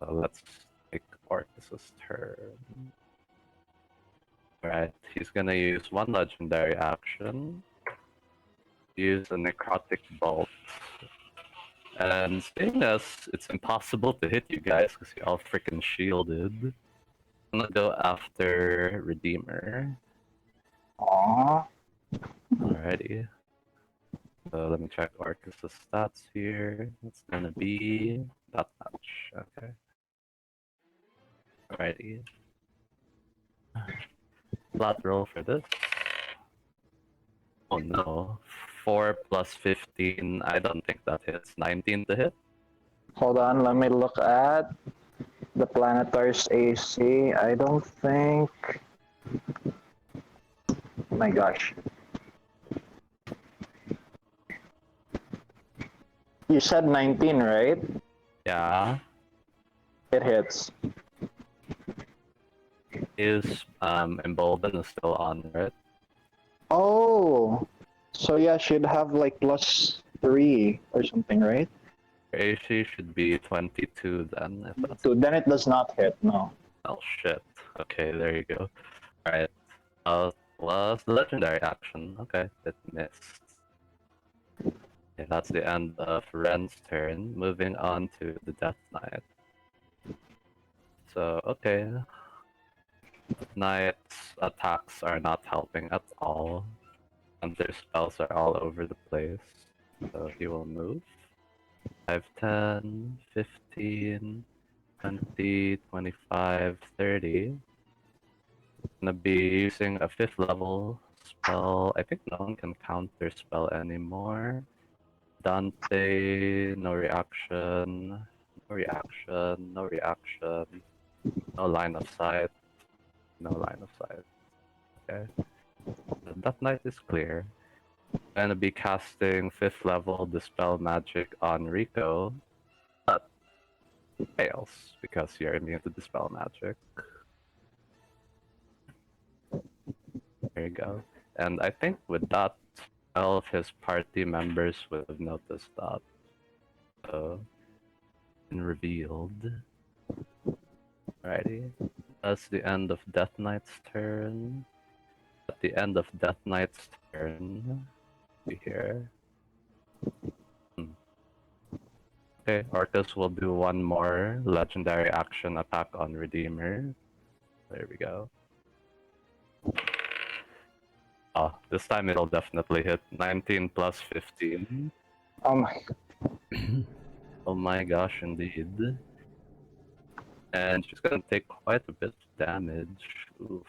So let's take Orcus's turn. Alright, he's gonna use one legendary action. Use a necrotic bolt. And seeing as it's impossible to hit you guys because you're all freaking shielded, I'm gonna go after Redeemer. Aww. Alrighty. So let me check Orcus's stats here. It's gonna be that much. Okay. Alrighty. Flat roll for this. Oh no. 4 plus 15. I don't think that hits. 19 to hit. Hold on, let me look at the Planetary's AC. I don't think... Oh my gosh. You said 19, right? Yeah. It hits. Is emboldened is still on, right? Oh! So yeah, should have like +3 or something, right? AC should be 22 then, if that's... So then it does not hit, no. Oh shit. Okay, there you go. Alright. Was the legendary action. Okay, it missed. Okay, that's the end of Wren's turn. Moving on to the Death Knight. So, okay. Death Knight's attacks are not helping at all. And their spells are all over the place. So he will move. 5, 10, 15, 20, 25, 30. Gonna be using a 5th level spell. I think no one can counter spell anymore. Dante, no reaction, no reaction, no reaction, no line of sight, no line of sight. Okay. That Knight is clear. Gonna be casting 5th level Dispel Magic on Rico, but fails because you're immune to Dispel Magic. There you go. And I think with that, all of his party members would have noticed that. So, been revealed. Alrighty. That's the end of Death Knight's turn. At the end of Death Knight's turn, we hear. Okay, Arcus will do one more legendary action attack on Redeemer. There we go. Oh, this time it'll definitely hit 19 plus 15. Oh my... Oh my gosh, indeed. And she's gonna take quite a bit of damage. Oof.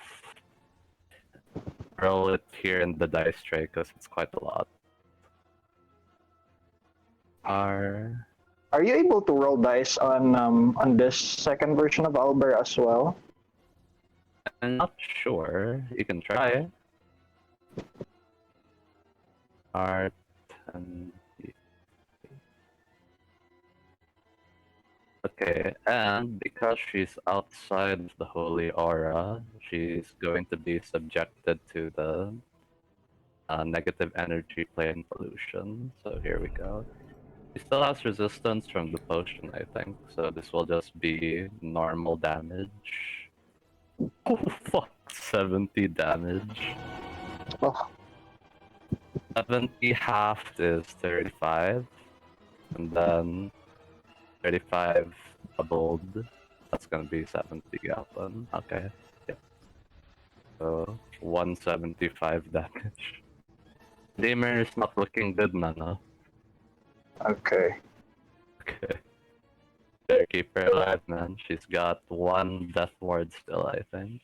Roll it here in the dice tray because it's quite a lot. Are you able to roll dice on this second version of Albert as well? I'm not sure. You can try. Art and okay, and because she's outside of the holy aura, she's going to be subjected to the negative energy plane pollution. So here we go. She still has resistance from the potion, I think. So this will just be normal damage. Oh fuck, 70 damage. Oh, 70 halved is 35, and then 35 doubled. That's gonna be 70 gallon. Okay. Yep. So 175 damage. Damer is not looking good, Nana. okay. Okay. Better keep her alive, man. She's got one death ward still, I think.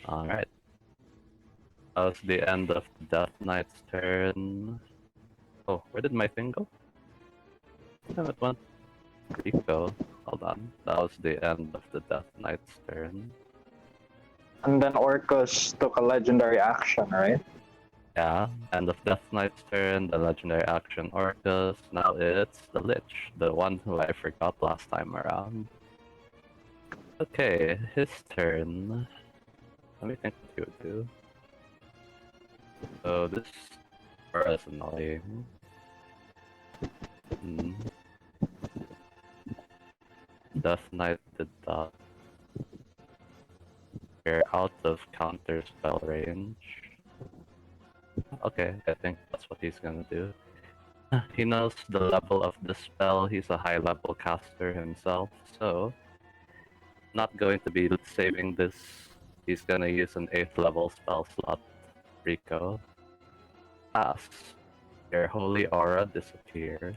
Alright. That was the end of the Death Knight's turn. Oh, where did my thing go? Damn it, went Rico. Hold on. That was the end of the Death Knight's turn. And then Orcus took a legendary action, right? Yeah, end of Death Knight's turn, the legendary action Orcus. Now it's the Lich, the one who I forgot last time around. Okay, his turn. Let me think what he would do. So this aura is annoying. Death Knight did that. You're out of counter spell range. Okay, I think that's what he's gonna do. He knows the level of the spell, he's a high level caster himself, so not going to be saving this. He's gonna use an 8th level spell slot, Rico. Pass. Your holy aura disappears.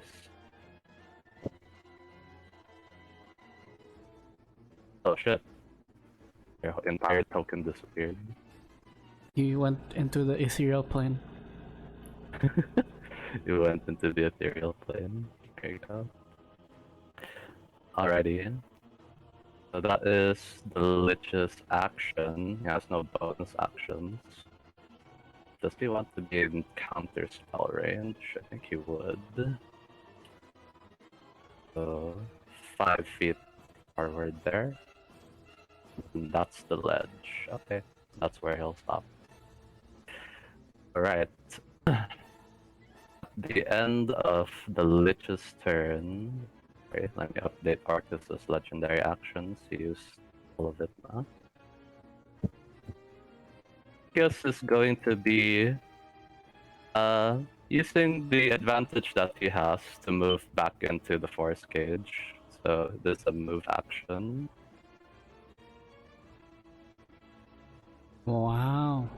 Oh shit. Your entire token disappeared. You went into the ethereal plane. You went into the ethereal plane. There you go. Alrighty. So that is the Lich's action. He has no bonus actions. Does he want to be in counter spell range? I think he would. So 5 feet forward there. And that's the ledge. Okay, that's where he'll stop. Alright. The end of the Lich's turn. Wait, let me update Arcus's legendary actions. He used all of it now. Arcus is going to be using the advantage that he has to move back into the force cage. So there's a move action. Wow.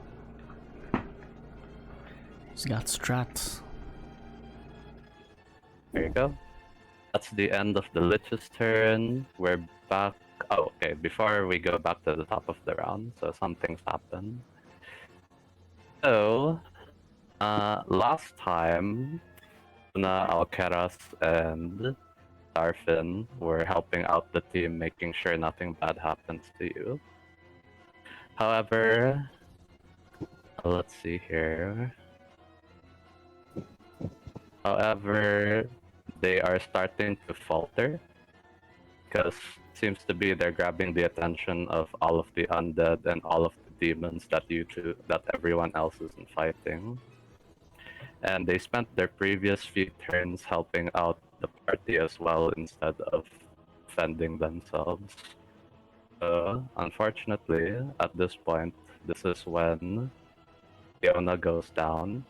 He's got strats. There you go. That's the end of the Lich's turn. We're back. Oh, okay. Before we go back to the top of the round, so some things happened. So, last time, Luna, Alcaraz, and Darfin were helping out the team, making sure nothing bad happens to you. However, let's see here. However, they are starting to falter because it seems to be they're grabbing the attention of all of the undead and all of the demons that that everyone else isn't fighting. And they spent their previous few turns helping out the party as well instead of defending themselves. Unfortunately, at this point, this is when Fiona goes down,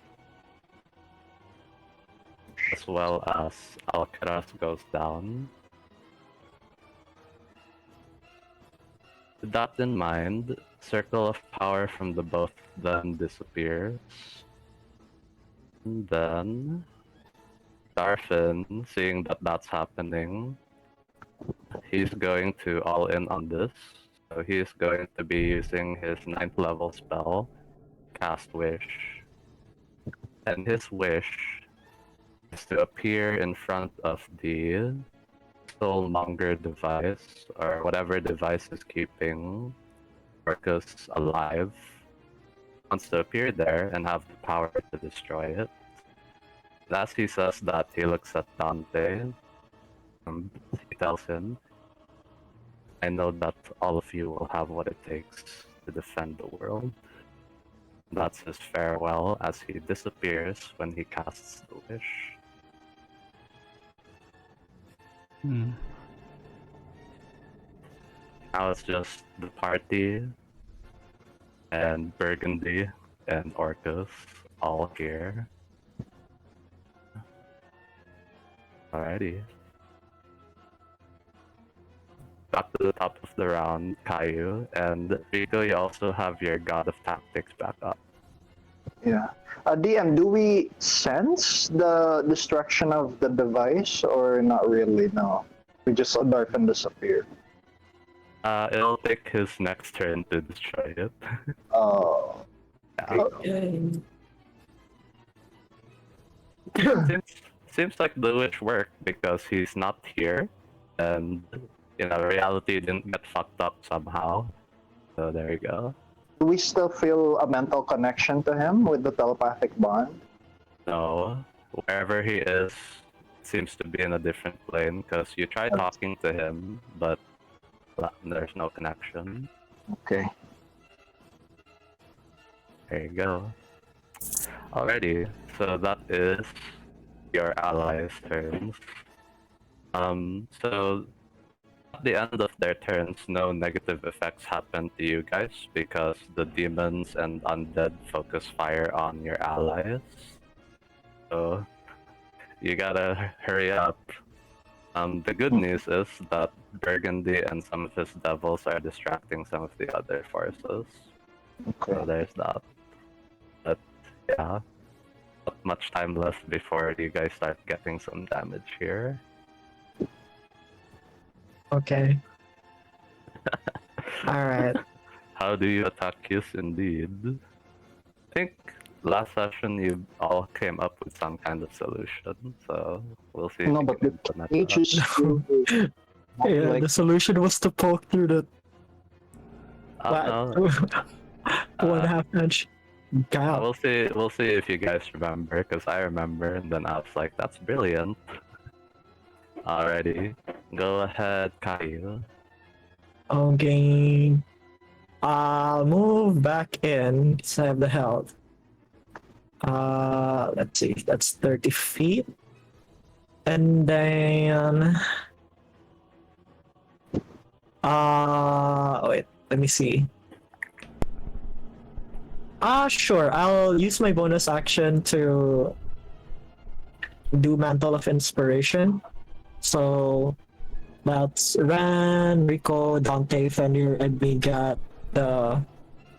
as well as Alcaraz goes down. With that in mind, Circle of Power from the both of them disappears. And then, Darfin, seeing that that's happening, he's going to all in on this. So he's going to be using his 9th level spell, Cast Wish. And his wish is to appear in front of the Soulmonger device, or whatever device is keeping Orcus alive. Wants to appear there and have the power to destroy it. As he says that, he looks at Dante and he tells him, I know that all of you will have what it takes to defend the world. That's his farewell as he disappears when he casts the wish. Now it's just the party and Burgundy and Orcus all here. Alrighty. Back to the top of the round, Kayou, and Rico, you also have your God of Tactics back up. Yeah. DM, do we sense the destruction of the device or not really? No. We just saw Darfin disappear. It'll take his next turn to destroy it. Oh. Yeah. Seems like the wish worked because he's not here, and reality didn't get fucked up somehow. So there you go. Do we still feel a mental connection to him with the telepathic bond? No, wherever he is, seems to be in a different plane because you try talking to him, but there's no connection. Okay. There you go. Alrighty, so that is your allies' turns. So at the end of their turns, no negative effects happen to you guys because the demons and undead focus fire on your allies. So you gotta hurry up. The good news is that Burgundy and some of his devils are distracting some of the other forces. Okay. So there's that. But yeah, not much time left before you guys start getting some damage here. Okay. Alright. How do you attack Kiss indeed? I think last session you all came up with some kind of solution, so we'll see. No, if but you the can implement cage that. is still Yeah, like the solution was to poke through the No, one half inch gap. we'll see. We'll see if you guys remember, because I remember, and then I was like, "That's brilliant." Alrighty, go ahead, Kayou. Okay. I'll move back in because I have the health. Let's see, that's 30 feet. And then wait, let me see. Sure, I'll use my bonus action to do Mantle of Inspiration. So that's Wren, Rico, Dante, Fenrir, and me got the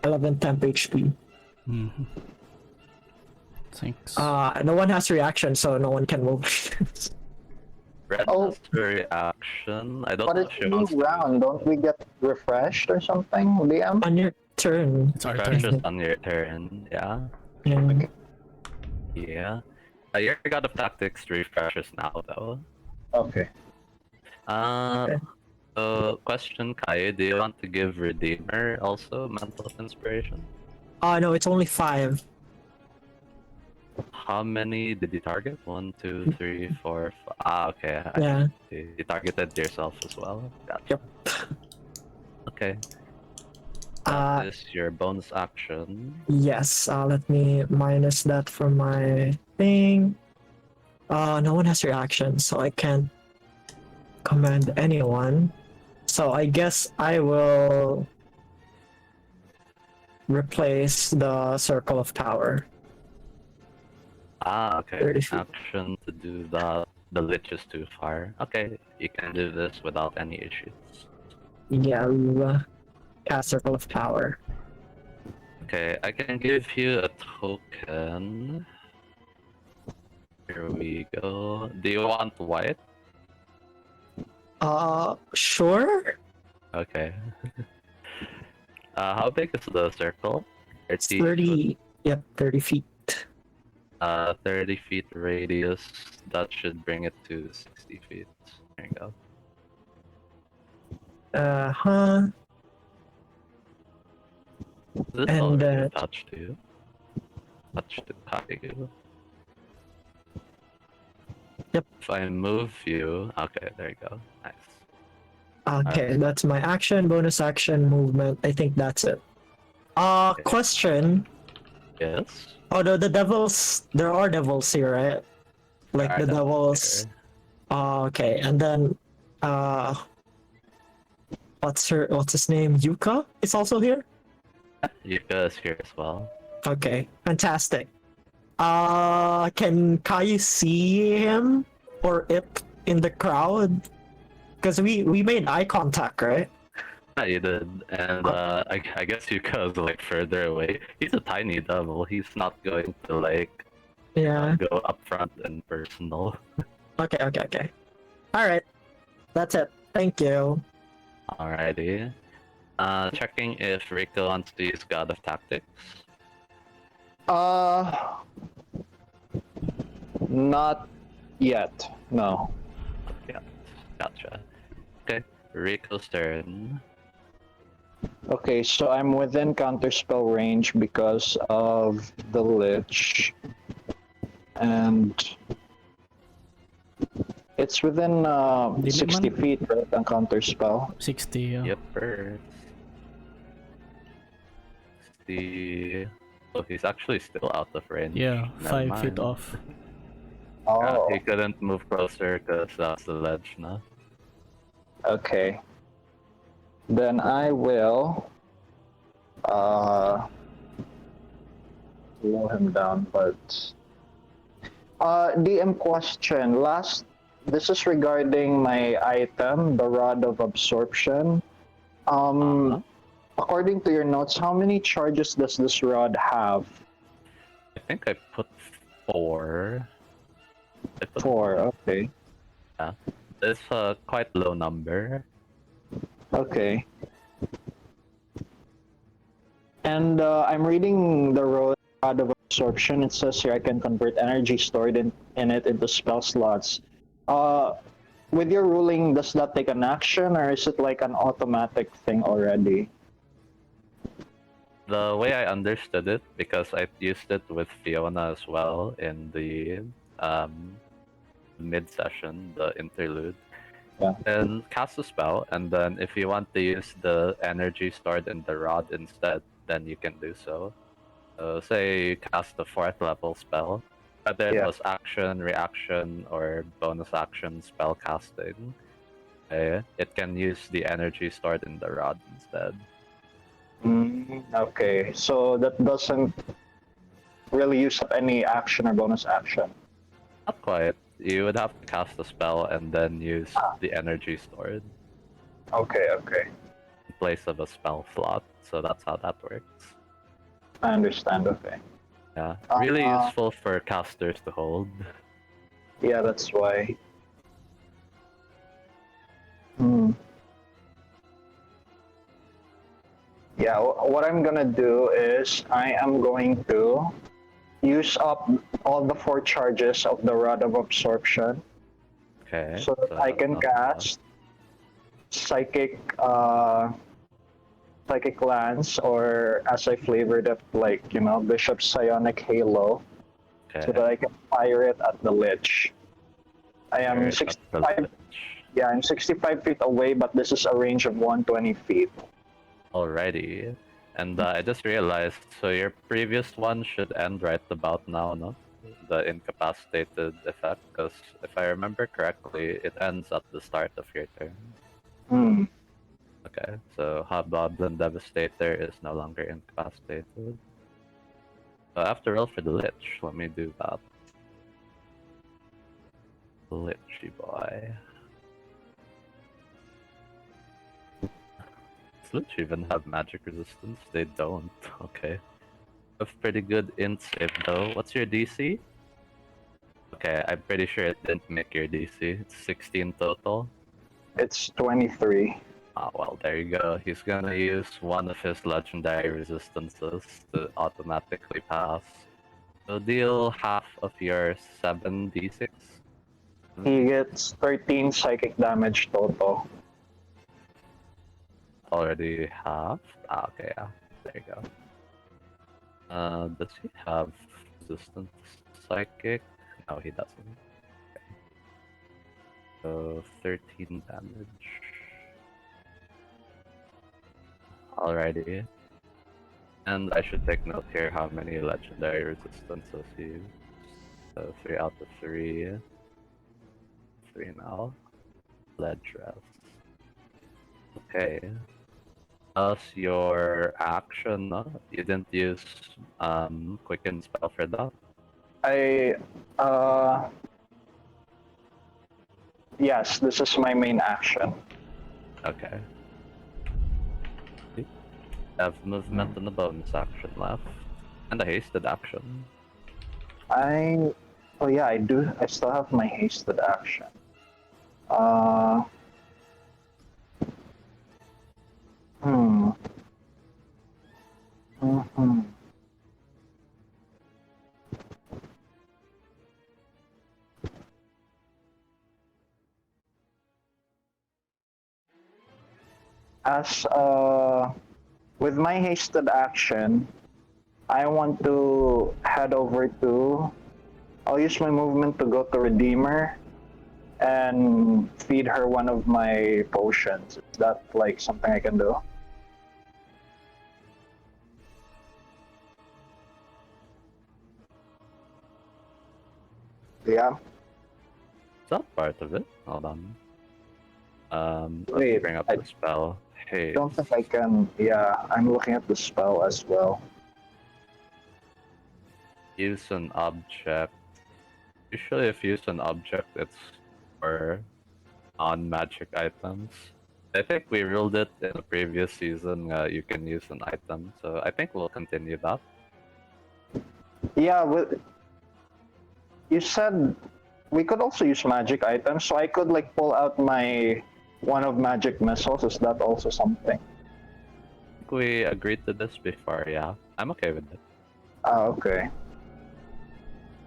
11 temp HP. Mm-hmm. Thanks. No one has reaction, so no one can move. Red Oh. has a reaction. I don't but know it's if she a new wants to round. Don't we get refreshed or something, DM? On your turn. It's our refresh turn. us on your turn. Yeah. Yeah. Yeah. Your God of Tactics refreshes now, though. Okay. Okay. So, question, Kayou, do you want to give Redeemer also Mantle of Inspiration? No, it's only 5. How many did you target? 1, 2, 3, 4, 5. Okay. Yeah. You targeted yourself as well? Gotcha. Yep. Okay. Uh, That is your bonus action. yes. Let me minus that from my thing. No one has reaction, so I can't command anyone. So I guess I will replace the Circle of Power. Okay. 30 feet. Action to do that. The Lich is too far. Okay, you can do this without any issues. Yeah, cast Circle of Power. Okay, I can give you a token. Here we go. Do you want white? Sure. Okay. How big is the circle? It's 30. Yep, 30 feet. 30 feet radius. That should bring it to 60 feet. There you go. Huh. This And, already touched you. Touched the Kayou. Yep. If I move you, okay, there you go. Nice. Okay, that's my action, bonus action, movement. I think that's it. Question. Yes. Oh, the devils. There are devils here, right? Like the devils. Okay, and then what's his name? Yuka is also here. Yuka is here as well. Okay, fantastic. Can Kayou see him or it in the crowd? Because we made eye contact, right? Yeah, you did, and I guess Yuka is like further away. He's a tiny devil. He's not going to like Yeah. go up front and personal. Okay. All right, that's it. Thank you. Alrighty. Checking if Rico wants to use God of Tactics. Not yet. No. Yeah, gotcha. Okay, Rico's turn. Okay, so I'm within counterspell range because of the Lich. And it's within 60 man. feet, right, on counterspell. 60, yeah. Yep, first. The oh, he's actually still out of range. Yeah, Never 5 feet mind. off. Oh, He couldn't move closer because that's the ledge now. okay. Then I will slow him down, but DM question. This is regarding my item, the Rod of Absorption. Uh-huh. According to your notes, how many charges does this rod have? I think I put 4. I put 4. Okay. Yeah. It's a quite low number. Okay. And I'm reading the Rod of Absorption. It says here I can convert energy stored in it into spell slots. With your ruling, does that take an action, or is it like an automatic thing already? The way I understood it, because I used it with Fiona as well in the mid-session, the interlude, Yeah. and cast a spell, and then if you want to use the energy stored in the rod instead, then you can do so. So say you cast a 4th level spell, whether it Yeah. was action, reaction, or bonus action spell casting, it can use the energy stored in the rod instead. Okay, so that doesn't really use up any action or bonus action. Not quite. You would have to cast a spell and then use the energy stored Okay, okay. in place of a spell slot. So that's how that works. I understand, okay. Yeah, really useful for casters to hold. Yeah, that's why. Hmm. Yeah, what I'm gonna do is I am going to use up all the 4 charges of the Rod of Absorption Okay. so that I that's can not bad. cast Psychic Psychic Lance, or as I flavored it, like, Bishop's Psionic Halo, Okay. so that I can fire it at the Lich. I am Fire it at the 65. lich. Yeah, I'm 65 feet away, but this is a range of 120 feet. Alrighty. And I just realized, so your previous one should end right about now, no? The incapacitated effect, because if I remember correctly, it ends at the start of your turn. Hmm. Okay, so Hobgoblin Devastator is no longer incapacitated. So I have to roll for the Lich. Let me do that. Lichy boy. Does Lich even have magic resistance? They don't. Okay. Have pretty good int save though. What's your DC? Okay, I'm pretty sure it didn't make your DC. It's 16 total. It's 23. Ah, well, there you go. He's gonna use one of his legendary resistances to automatically pass. So deal half of your 7d6. He gets 13 psychic damage total. Already half? Ah, okay, yeah. There you go. Does he have resistance psychic? No, he doesn't. Okay. So 13 damage. Alrighty. And I should take note here how many legendary resistances he used. So 3 out of 3. 3 now. Ledge rest. Okay. As your action, you didn't use quicken spell for that? Yes, this is my main action. Okay. You have movement and a bonus action left. And a hasted action. Oh yeah, I do. I still have my hasted action. Uh, hmm. Hmm. As with my hasted action, I want to head over to. I'll use my movement to go to Redeemer and feed her one of my potions. Is that like something I can do? Yeah. Is that part of it? Hold on. Let me Wait, bring up I- the spell. haste. Don't think I can. Yeah, I'm looking at the spell as well. Use an object. Usually if you use an object, it's for non-magic items. I think we ruled it in the previous season, you can use an item, so I think we'll continue that. Yeah, you said we could also use magic items, so I could like pull out my one of magic missiles. Is that also something? I think we agreed to this before, yeah. I'm okay with it. Okay.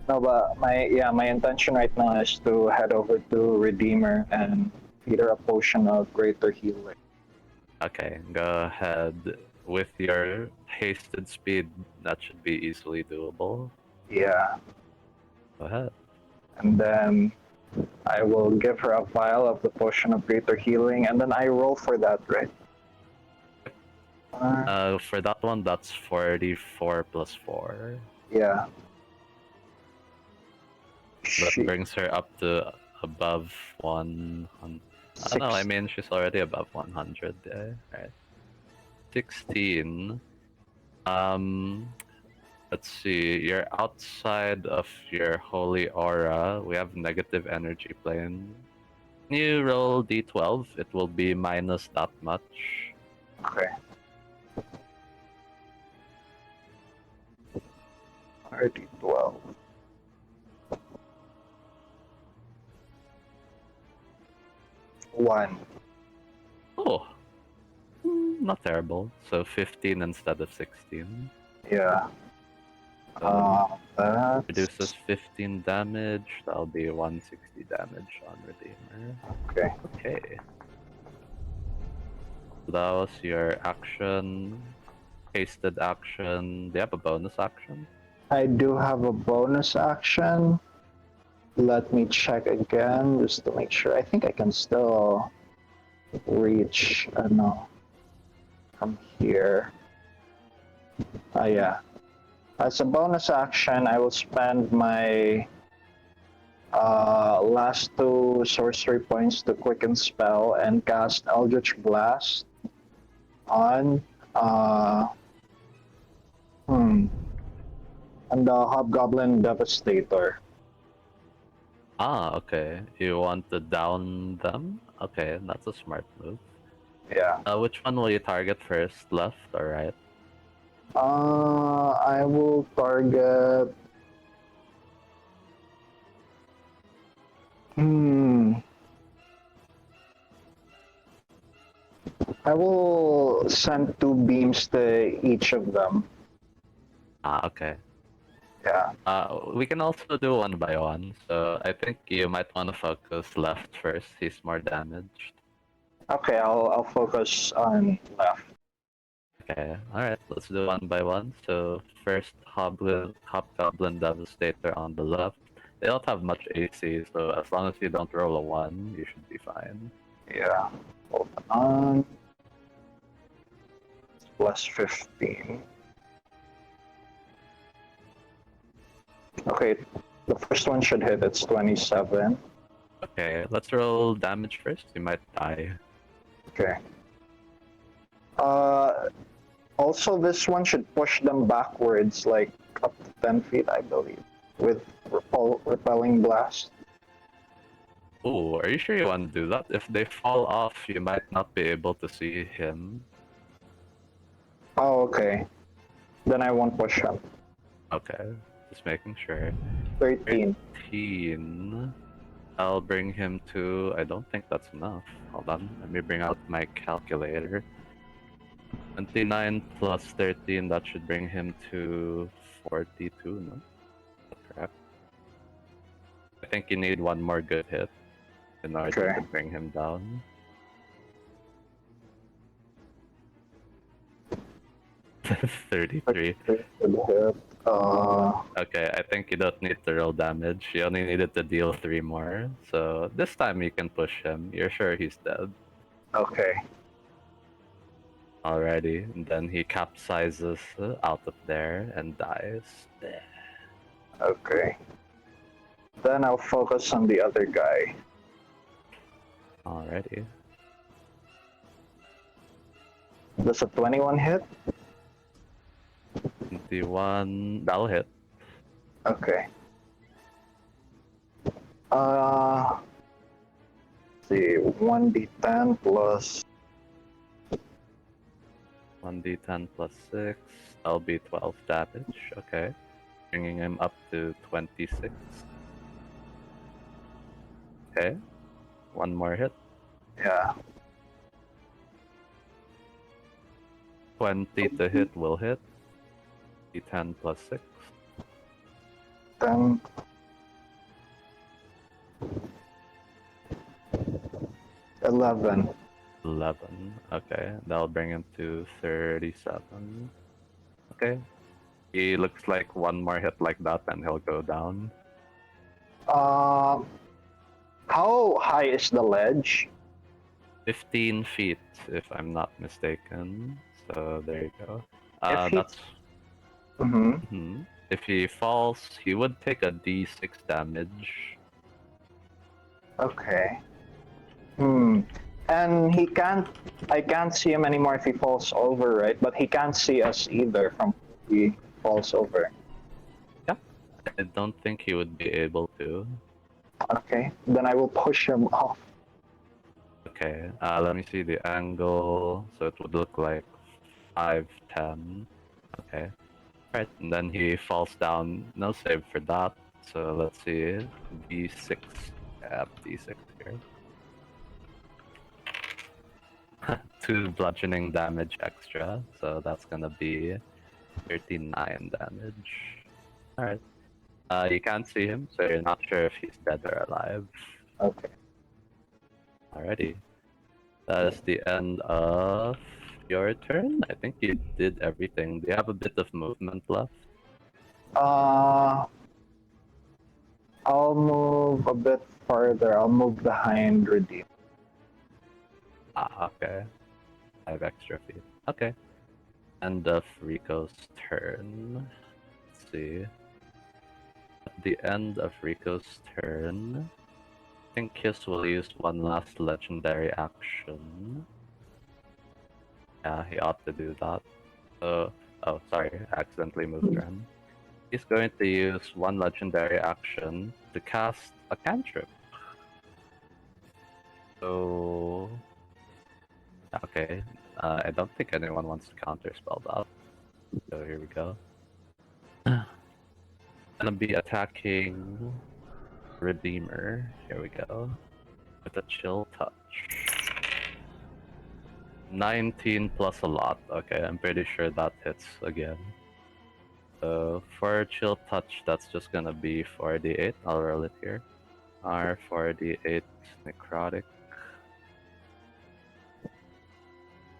No, but my intention right now is to head over to Redeemer and feed her a potion of greater healing. Okay, go ahead. With your hasted speed, that should be easily doable. Yeah, Go ahead. and then I will give her a vial of the potion of greater healing, and then I roll for that, right? For that one, that's 44 plus 4. Yeah. That She, brings her up to above 100. I don't know, I mean, she's already above 100 there. Right. 16. Let's see. You're outside of your holy aura. We have negative energy plane. When you roll d12, it will be minus that much. okay. Already 12. One. Oh, not terrible. So 15 instead of 16. Yeah. That's Reduces 15 damage. That'll be 160 damage on Redeemer. okay. Okay. That was your action. Hasted action. Do you have a bonus action? I do have a bonus action. Let me check again just to make sure. I think I can still reach. No, from here. Yeah. As a bonus action, I will spend my last 2 sorcery points to quicken spell and cast Eldritch Blast on on the Hobgoblin Devastator. Ah, okay. You want to down them? Okay, that's a smart move. Yeah. Which one will you target first? Left or right? I will target. I will send 2 beams to each of them. Ah, okay. Yeah. We can also do one by one. So I think you might want to focus left first. He's more damaged. Okay, I'll focus on left. Okay, alright, let's do one by one. So first Hobgoblin Devastator on the left. They don't have much AC, so as long as you don't roll a 1, you should be fine. Yeah. Hold on. Plus 15. Okay, the first one should hit. It's 27. Okay, let's roll damage first. You might die. Okay. Also, this one should push them backwards, like up to 10 feet, I believe, with repelling blast. Ooh, are you sure you want to do that? If they fall off, you might not be able to see him. Oh, okay. Then I won't push him. Okay, just making sure. 13. 13. I'll bring him to... I don't think that's enough. Hold on, let me bring out my calculator. 29 plus 13, that should bring him to 42, no? Correct. I think you need one more good hit in order Okay. to bring him down. $33. Okay, I think you don't need to roll damage. You only needed to deal 3 more. So this time you can push him. You're sure he's dead. Okay. Alrighty. And then he capsizes out of there and dies. Okay. Then I'll focus on the other guy. Alrighty. Does a 21 hit? 21, that'll hit. Okay. Let's see, 1d10 plus 1d10 plus 6, that'll be 12 damage, okay. Bringing him up to 26. Okay, one more hit. yeah. 20 to hit will hit. D10 plus 6. 10. 11. 11. Okay, that'll bring him to 37. Okay. He looks like one more hit like that and he'll go down. How high is the ledge? 15 feet, if I'm not mistaken. So there you go. If he- That's. If he falls, he would take a d6 damage. Okay. And I can't see him anymore if he falls over, right? But he can't see us either from if he falls over. Yeah. I don't think he would be able to. Okay, then I will push him off. Okay, let me see the angle. So it would look like 5'10". Okay. Right, and then he falls down. No save for that. So let's see. D6. Yeah, D6 here. 2 bludgeoning damage extra. So that's gonna be 39 damage. Alright. You can't see him, so you're not sure if he's dead or alive. Okay. Alrighty. That is the end of your turn. I think you did everything. Do you have a bit of movement left? I'll move a bit further. I'll move behind Redeem. Ah, okay. 5 extra feet. Okay. End of Rico's turn. Let's see. At the end of Rico's turn, I think Kiss will use one last legendary action. Yeah, he ought to do that. So, oh, sorry, I accidentally moved Wren. He's going to use one legendary action to cast a cantrip. So, okay, I don't think anyone wants to counterspell that. So here we go. Gonna be attacking Redeemer. Here we go. With a chill touch. 19 plus a lot. Okay, I'm pretty sure that hits again. So for chill touch, that's just gonna be 4d8. I'll roll it here. R4d8 necrotic.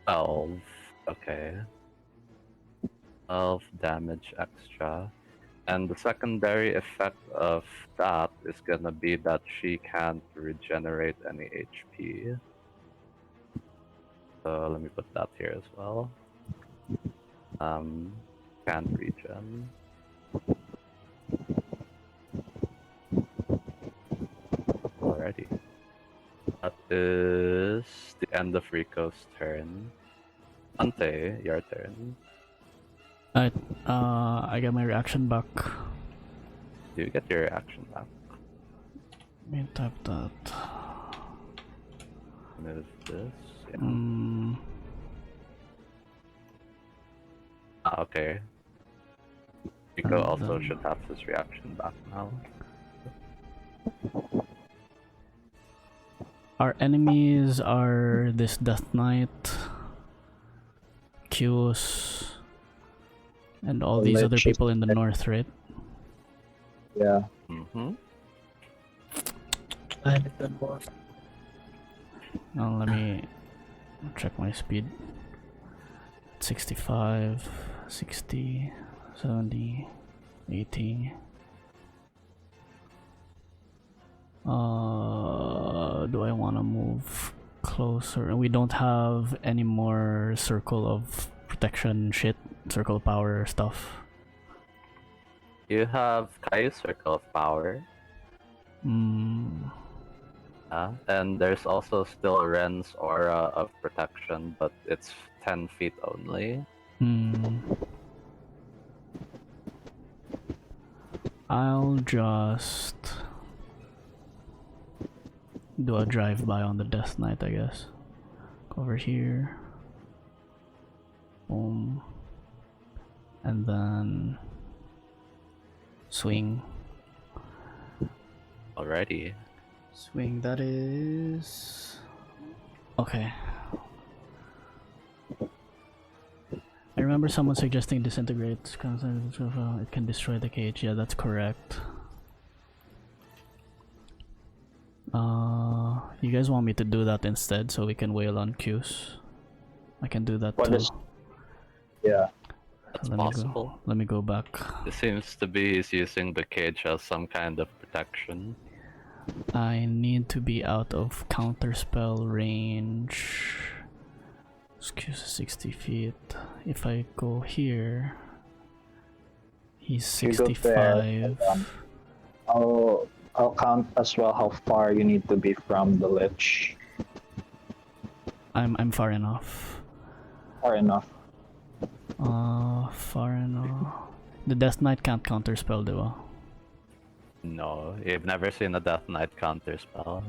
12. Okay. 12 damage extra. And the secondary effect of that is gonna be that she can't regenerate any HP. So let me put that here as well. Can't regen. Alrighty. That is the end of Rico's turn. Dante, your turn. Alright, I get my reaction back. You get your reaction back. Let me type that. Move this. Yeah. Okay. Rico And also then- should have his reaction back now. Our enemies are this Death Knight, Q's, and all these other people in the north, right? Yeah. Mm-hmm. Now let me check my speed. 65, 60, 70, 80. Do I want to move closer? We don't have any more circle of protection shit, circle of power stuff. You have Kayou Circle of Power. And there's also still Wren's aura of protection, but it's 10 feet only. I'll just do a drive-by on the Death Knight, I guess. Go over here. Boom. And then swing. Alrighty. Swing, that is... Okay. I remember someone suggesting disintegrate. It can destroy the cage. Yeah, that's correct. You guys want me to do that instead so we can wail on cues? I can do that too. Yeah. That's Let possible. Let me go back. It seems to be he's using the cage as some kind of protection. I need to be out of counterspell range. Excuse 60 feet. If I go here, he's 65. I'll count as well how far you need to be from the lich. I'm far enough. Far enough. Far enough. The Death Knight can't counterspell, diba? No, you've never seen a Death Knight counter spell.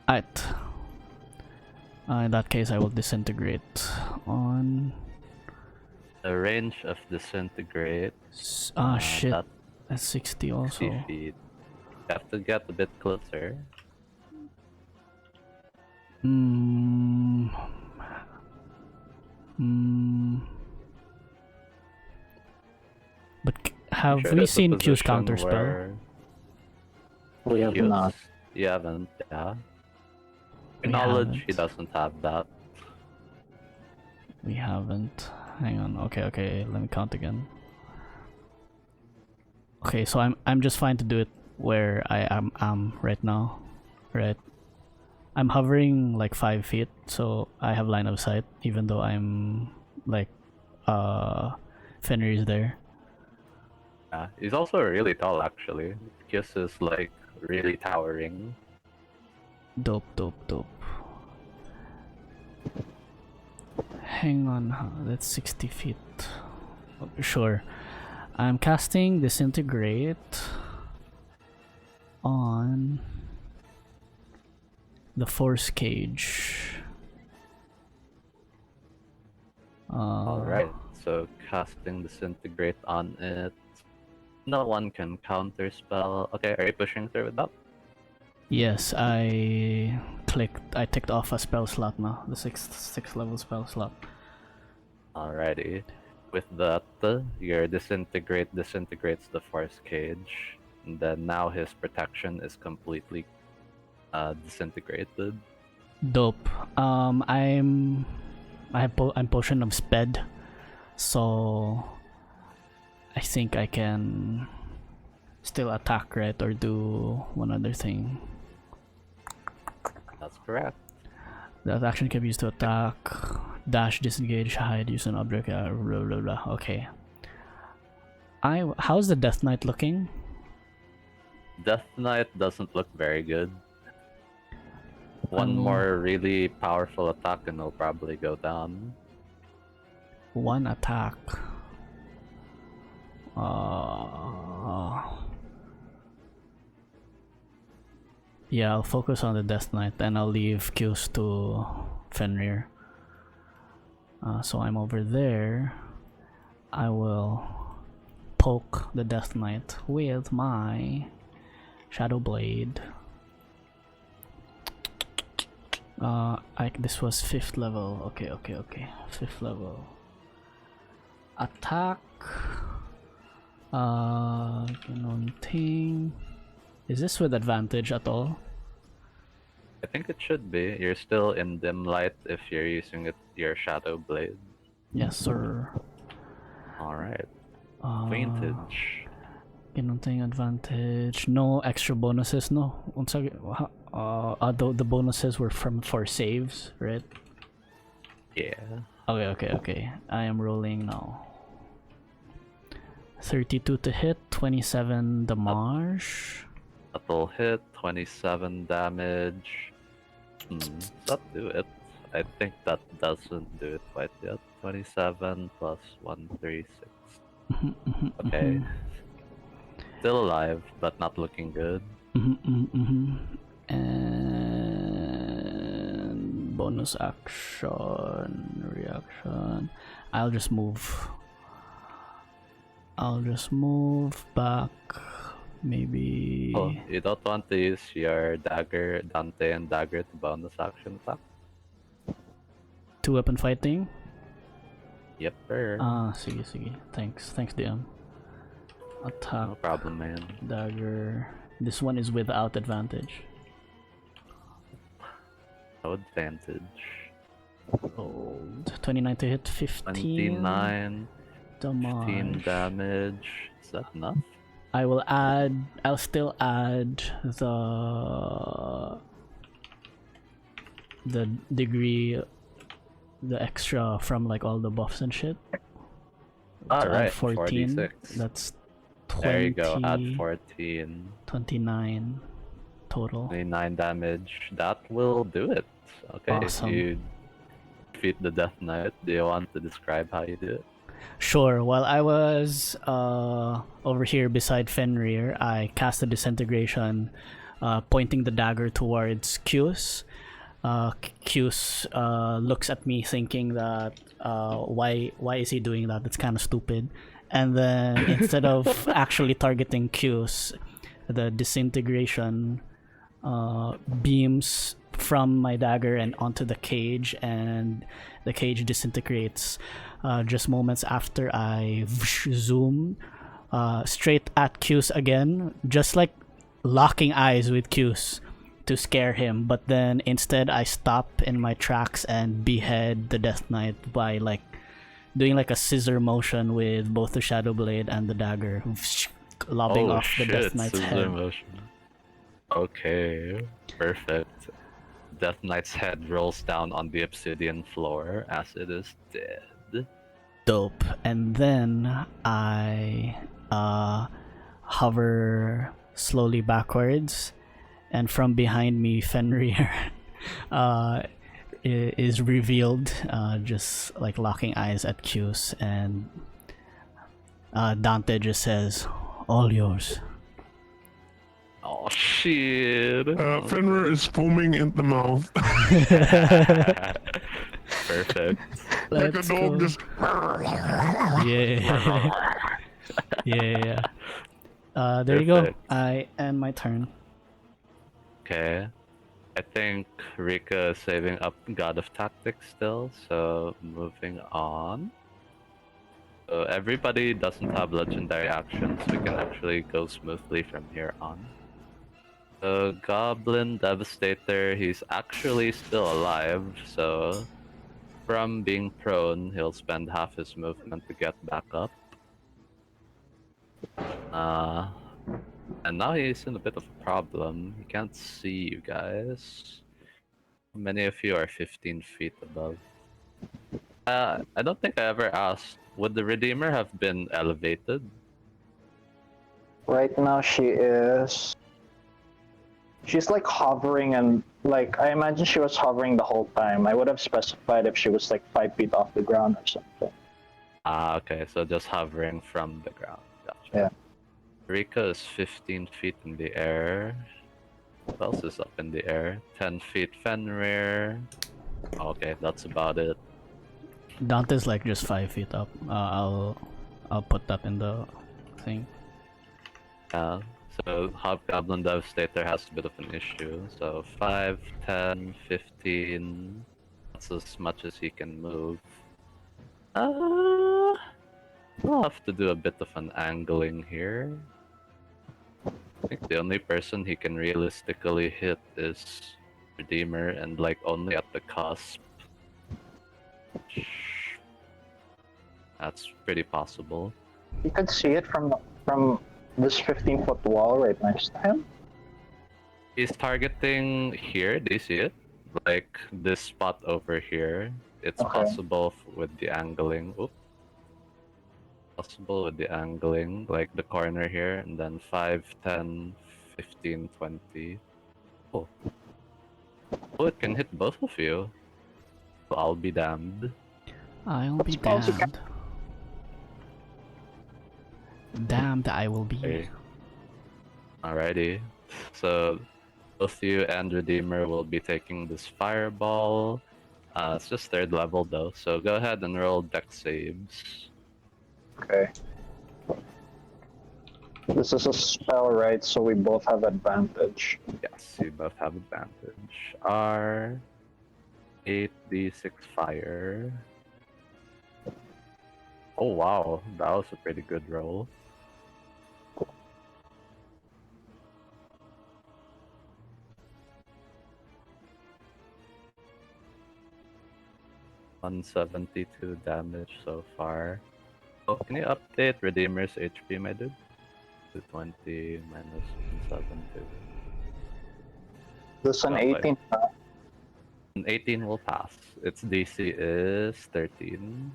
Alright. In that case, I will disintegrate on... The range of disintegrate. Shit. That's 60 also. 60 feet. You have to get a bit closer. But have Sure, we there's a seen Q's position counterspell? where We have Q's- not. You haven't, yeah. We Knowledge, he haven't. doesn't have that. We haven't. Hang on. Okay. Let me count again. Okay, so I'm just fine to do it where I am right now, right? I'm hovering like 5 feet, so I have line of sight, even though I'm like Fenrir is there. Yeah, he's also really tall actually. Kiss is like really towering. Dope. Hang on, that's 60 feet. Sure. I'm casting Disintegrate on the Force Cage. Alright, so casting Disintegrate on it. No one can counterspell. Okay, are you pushing through with that? Yes, I ticked off a spell slot now, the sixth level spell slot. Alrighty. With that, your Disintegrate disintegrates the Force Cage. And then now his protection is completely disintegrated. Dope. I'm potion of sped, so I think I can still attack, right, or do one other thing. That's correct. That action can be used to attack, dash, disengage, hide, use an object, blah blah blah. Okay. How's the Death Knight looking? Death Knight doesn't look very good. One more really powerful attack and he'll probably go down. One attack. Yeah, I'll focus on the Death Knight and I'll leave Q's to Fenrir. So I'm over there. I will poke the Death Knight with my Shadow Blade. This was 5th level. Okay. 5th level. Attack. Thing. Is this with advantage at all? I think it should be. You're still in dim light if you're using your Shadow Blade. Yes, sir. Alright. Advantage. Thing advantage. No extra bonuses, no. The bonuses were for saves, right? Yeah. Okay. I am rolling now. 32 to hit, 27 damage. That'll hit, 27 damage. Does that do it? I think that doesn't do it quite yet. 27 plus 136. Okay. Still alive, but not looking good. And bonus action, reaction. I'll just move back. Maybe. Oh, you don't want to use your dagger, Dante and dagger to bonus action attack? 2-weapon fighting? Yep, sir. Sige. Thanks DM. Attack. No problem, man. Dagger. This one is without advantage. No advantage. Old. 29 to hit, 15. 29. 15 damage. Is that enough? I'll still add the degree, the extra from like all the buffs and shit. Alright, 14. 46. That's 20. There you go, add 14. 29 total. 29 damage. That will do it. Okay, Awesome. you defeat the Death Knight. Do you want to describe how you do it? Sure. While I was over here beside Fenrir, I cast a disintegration, pointing the dagger towards Q's. Q's looks at me thinking that why is he doing that? It's kind of stupid. And then instead of actually targeting Q's, the disintegration beams from my dagger and onto the cage, and the cage disintegrates just moments after I zoom straight at Q's again, just like locking eyes with Q's to scare him. But then instead I stop in my tracks and behead the Death Knight by like doing like a scissor motion with both the Shadow Blade and the dagger, lobbing off the Death Knight's head. Motion. Okay, perfect. Death Knight's head rolls down on the obsidian floor as it is dead. Dope. And then I hover slowly backwards, and from behind me Fenrir is revealed, just like locking eyes at Q's, and Dante just says, "All yours." Oh shit! Fenrir is foaming in the mouth. Perfect. Like a Let's dog go. just. Yeah. There you go. Perfect. I end my turn. Okay. I think Rico is saving up God of Tactics still, so moving on. So everybody doesn't have legendary actions, we can actually go smoothly from here on. So Goblin Devastator, he's actually still alive, so from being prone, he'll spend half his movement to get back up. And now he's in a bit of a problem. He can't see you guys. Many of you are 15 feet above. I don't think I ever asked, would the Redeemer have been elevated? Right now she's like hovering, and like I imagine she was hovering the whole time. I would have specified if she was like 5 feet off the ground or something. Ah, okay, so just hovering from the ground. Gotcha. Yeah. Rico is 15 feet in the air. What else is up in the air? 10 feet Fenrir. Okay, that's about it. Dante's like just 5 feet up. I'll put that in the thing. Yeah, so Hobgoblin Devastator has a bit of an issue. So 5, 10, 15. That's as much as he can move. I'll have to do a bit of an angling here. I think the only person he can realistically hit is Redeemer, and like only at the cusp. That's pretty possible. You could see it from this 15-foot wall right next to him. He's targeting here, do you see it? Like this spot over here. It's Okay. possible with the angling. Oop. Possible with the angling, like the corner here, and then 5, 10, 15, 20. Oh. Oh, it can hit both of you. So I'll be damned. I'll be suppose you damned. Damned I will be. Okay. Alrighty. So both you and Redeemer will be taking this fireball. It's just 3rd level though, so go ahead and roll dex saves. Okay. This is a spell, right? So we both have advantage. Yes, you both have advantage. R 8d6 fire. Oh wow, that was a pretty good roll. $172 damage so far. Oh, can you update Redeemer's HP, my dude? 220 minus 172. This an Oh, wait. 18. An 18 will pass. Its DC is 13.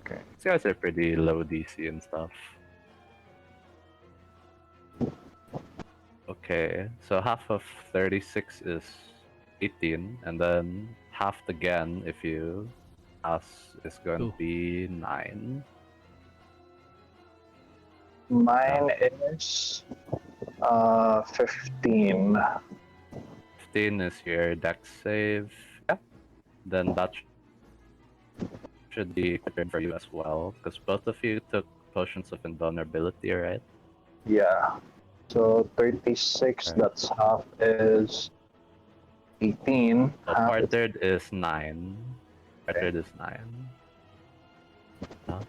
Okay. These guys are pretty low DC and stuff. Okay, so half of 36 is 18, and then half again if you pass is going Ooh. to be 9. Mine is 15. 15 is your dex save. Yeah. Then that should be good for you as well, because both of you took potions of invulnerability, right? Yeah. So 36, Right. that's half is 18. So Half is quartered is 9. Quartered is 9. Huh?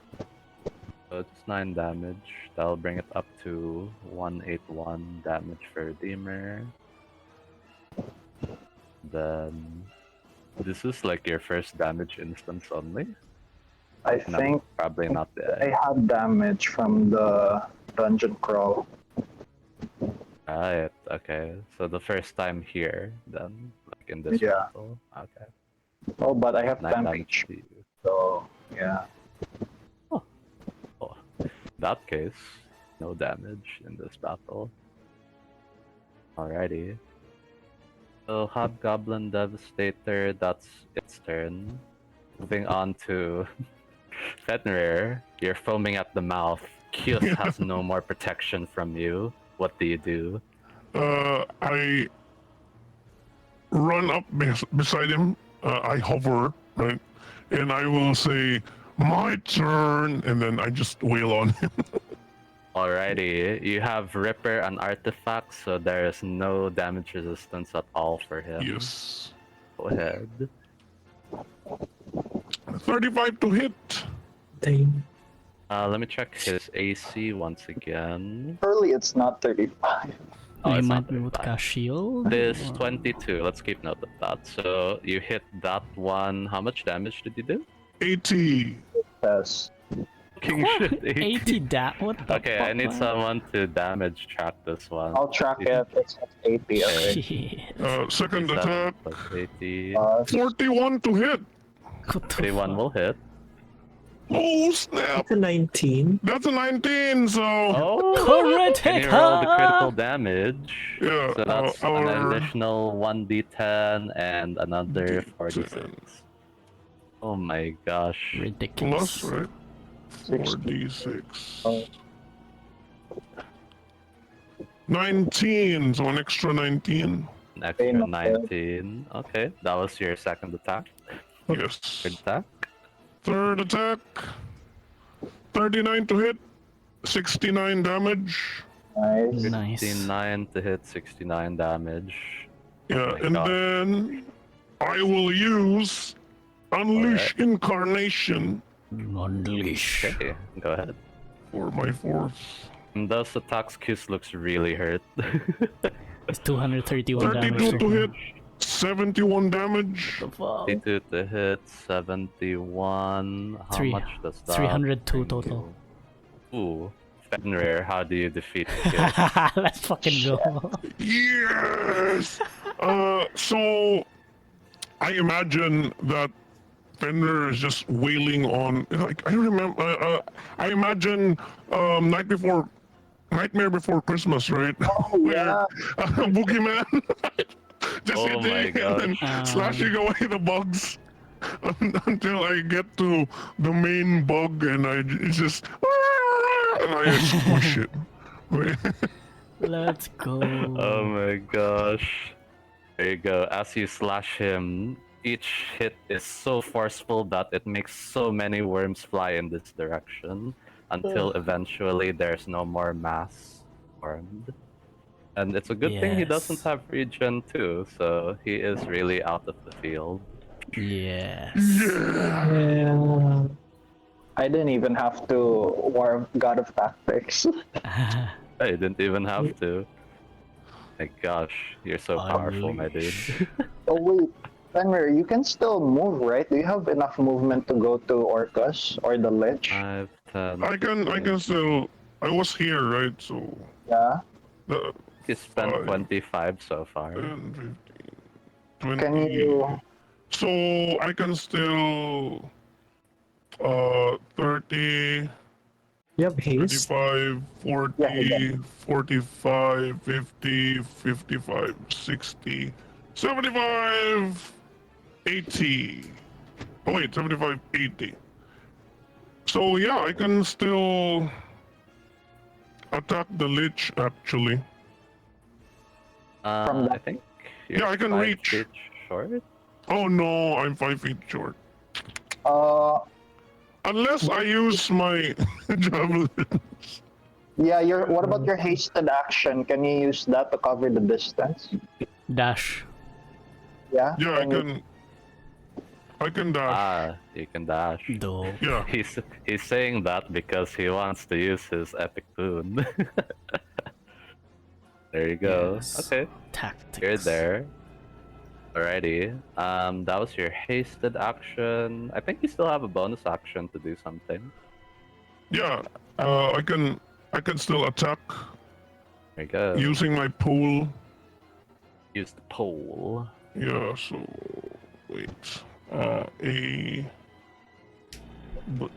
So it's 9 damage. That'll bring it up to 181 damage for Redeemer. Then this is like your first damage instance only. I No, think probably not I the had damage from the dungeon crawl. right. Okay, so the first time here, then like in this Yeah. battle. Okay, Oh, but I have 9 10 damage HP, to you. so yeah. Oh, in that case, no damage in this battle. Alrighty. So Hobgoblin Devastator, that's its turn. Moving on to Fenrir, you're foaming at the mouth. Kios has no more protection from you. What do you do? I run up beside him. I hover, right? And I will say, my turn. And then I just wail on him. Alrighty, you have Ripper and Artifact, so there is no damage resistance at all for him. Yes. Go ahead. 35 to hit. Dang. Let me check his AC once again. Surely it's not 35. Oh, you it's might not be able to 35. cast shield. This or- 22. Let's keep note of that. So you hit that one. How much damage did you do? 80. Yes. King What? shit, 80 what the Okay, fuck, I need man? someone to damage track this one. I'll track it. It's at 80. Okay. Shit. Second 37 attack. plus 80. 41 to hit. What the 31 fuck? will hit. Oh, snap. That's a 19. That's a 19, so... Oh! Can you roll the critical Critical! damage? Yeah, So that's an our- additional 1d10 and another D10. 46. Oh my gosh. Ridiculous. Plus, right? 4d6. 19, so an extra 19. An extra Okay, 19. Okay, that was your second attack. Yes. Third attack. Third attack. 39 to hit. 69 damage. Nice. Nice. 69 to hit, 69 damage. Yeah, Oh my and God. then I will use Unleash Incarnation Unleash. Okay, go ahead. for my fourth. And those attacks, Kiss looks really hurt. It's 231 32 damage. to hit. 71 damage. The fuck? 52 to hit, 71. How Three- much does that 302 bring total. you? Ooh, Fenrir, how do you defeat Kiss? Let's fucking go. Yes! So I imagine that Fenrir is just wailing on. Like I remember. I imagine night before Nightmare Before Christmas, right? Oh, yeah. Boogeyman. Just Oh my hitting and then slashing away the bugs until I get to the main bug and it's just and I squish it. Let's go. Oh my gosh. There you go. As you slash him, each hit is so forceful that it makes so many worms fly in this direction until eventually there's no more mass formed. And it's a good thing he doesn't Yes. have regen too, so he is really out of the field. Yes. Yeah. I didn't even have to war God of Tactics. I didn't even have to. My gosh, you're so powerful, my dude. Oh wait, Fenrir, you can still move, right? Do you have enough movement to go to Orcus or the Lich? 5, 10. I can still. I was here, right? So Yeah. He spent Five. 25 so far. 10, 15, 20. Can you? So I can still 30, You have haste. 35, 40, Yeah. 45, 50, 55, 60, 75, 80. Oh wait, 75, 80. So yeah, I can still attack the Lich actually. From I think you're Yeah, I can 5 reach. feet short. Oh no, I'm 5 feet short. Unless I use my javelin. Yeah. What about your hasted action? Can you use that to cover the distance? Dash. Yeah. Yeah, I can dash. You can dash. Dope. Yeah. He's saying that because he wants to use his epic boon. There you go. Yes. Okay, Tactics. you're there. Alrighty. That was your hasted action. I think you still have a bonus action to do something. Yeah. I can still attack There you go. using my pool. Use the pole. Yeah, so wait. But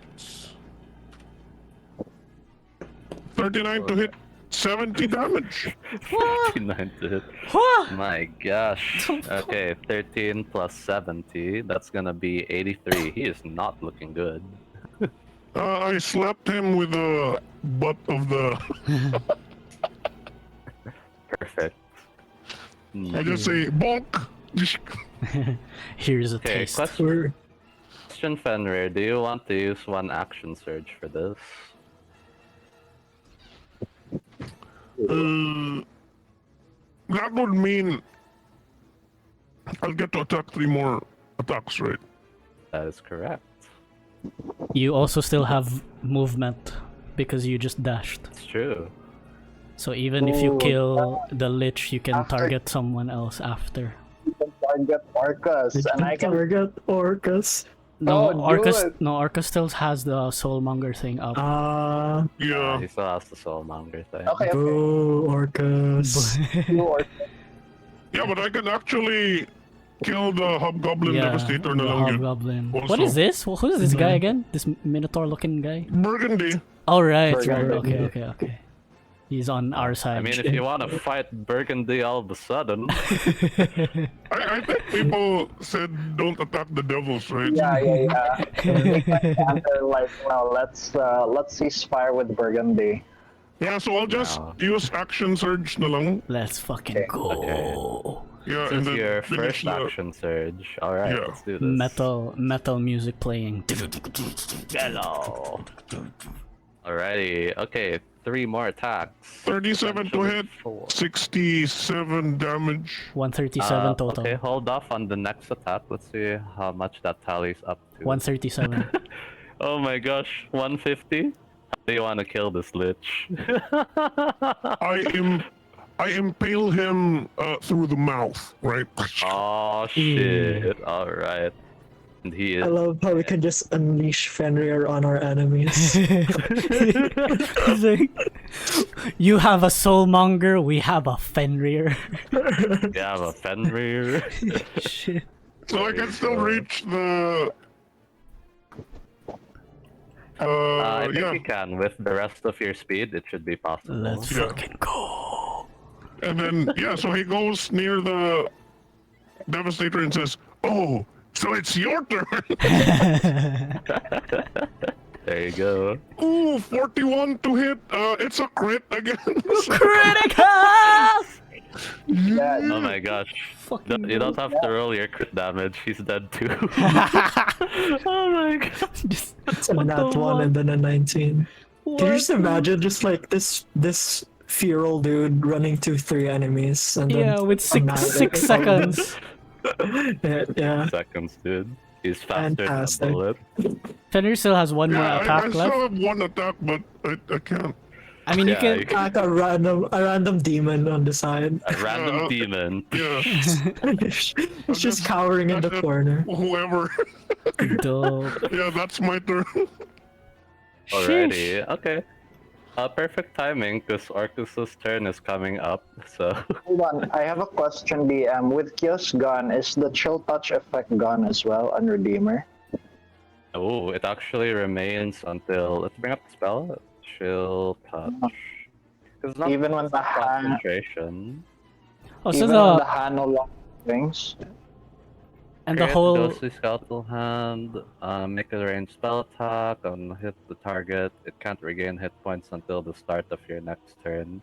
39 to hit 70 damage. 59 to hit. My gosh. Okay, 13 plus 70. That's gonna be 83. He is not looking good. I slapped him with the butt of the. Perfect. I just say bonk. Here's a Okay, taste. question, Fenrir. Do you want to use one action surge for this? That would mean I'll get to attack 3 more attacks, right? That is correct. You also still have movement because you just dashed. It's true. So even if you Oh, kill the Lich, you can after- target someone else after. You can target Orcus, and I can. target Orcus. No, Oh, Orcus. good. No, Orcus still has the Soulmonger thing up. Yeah. He still has the soulmonger thing. Okay. Boo, Orcus. You Orcus. Yeah, but I can actually kill the Hobgoblin yeah, Devastator the na lang yun. Hobgoblin. Also- What is this? Who is this guy again? This Minotaur-looking guy? Burgundy. Oh right, Burgundy. right. Okay. He's on our side. I mean, if you want to fight Burgundy all of a sudden, I think people said don't attack the devils, right? Yeah. And they're like, no, let's cease fire with Burgundy. Yeah, so I'll just Wow. use action surge na lang. Let's fucking Okay. go. Okay. Yeah, this and is then your finish first the... action surge. Alright, Yeah. let's do this. Metal music playing. Hello. Alrighty, okay, 3 more attacks. 37 to hit, 67 damage. 137 total. Okay, hold off on the next attack. Let's see how much that tallies up to. 137. Oh my gosh, 150? How do you want to kill this lich? I impale him through the mouth, right? Oh shit, alright. And he is... I love how we can just unleash Fenrir on our enemies. He's like, you have a soulmonger, we have a Fenrir. You have a Fenrir. Shit. So I can still reach the... I think yeah. you can. With the rest of your speed, it should be possible. Let's Yeah. fucking go. And then, yeah, so he goes near the Devastator and says, "Oh, so it's your turn." There you go. Ooh, 41 to hit. It's a crit again. Critical! Yeah, Oh my gosh. Fucking You don't have to roll your crit damage. He's dead too. Oh my god. Just, It's a what nat the 1 fuck? and then a 19. Can you just What? imagine just like this feral dude running to 3 enemies and then Yeah, with six annihilating all of them? seconds. Yeah. Seconds, dude. He's faster than a Fantastic. bullet. Fenrir still has one more Yeah, I attack still left. have one attack, but I can't. I mean, Yeah, you can. you can- Like a random demon on the side. A random demon. Yeah, It's just cowering in the that's it. corner. Whoever. Dope. Yeah, that's my turn. Alrighty. Okay. Perfect timing, because Orcus's turn is coming up, so... hold on. I have a question, DM. With Kyo's gun, is the chill touch effect gone as well on Redeemer? Oh, it actually remains until... Let's bring up the spell. Chill touch. Because not Even when the hand, concentration. Oh, so even when the the hand no longer things. and the Create whole ghostly skeletal hand, make a ranged spell attack, hit the target. It can't regain hit points until the start of your next turn.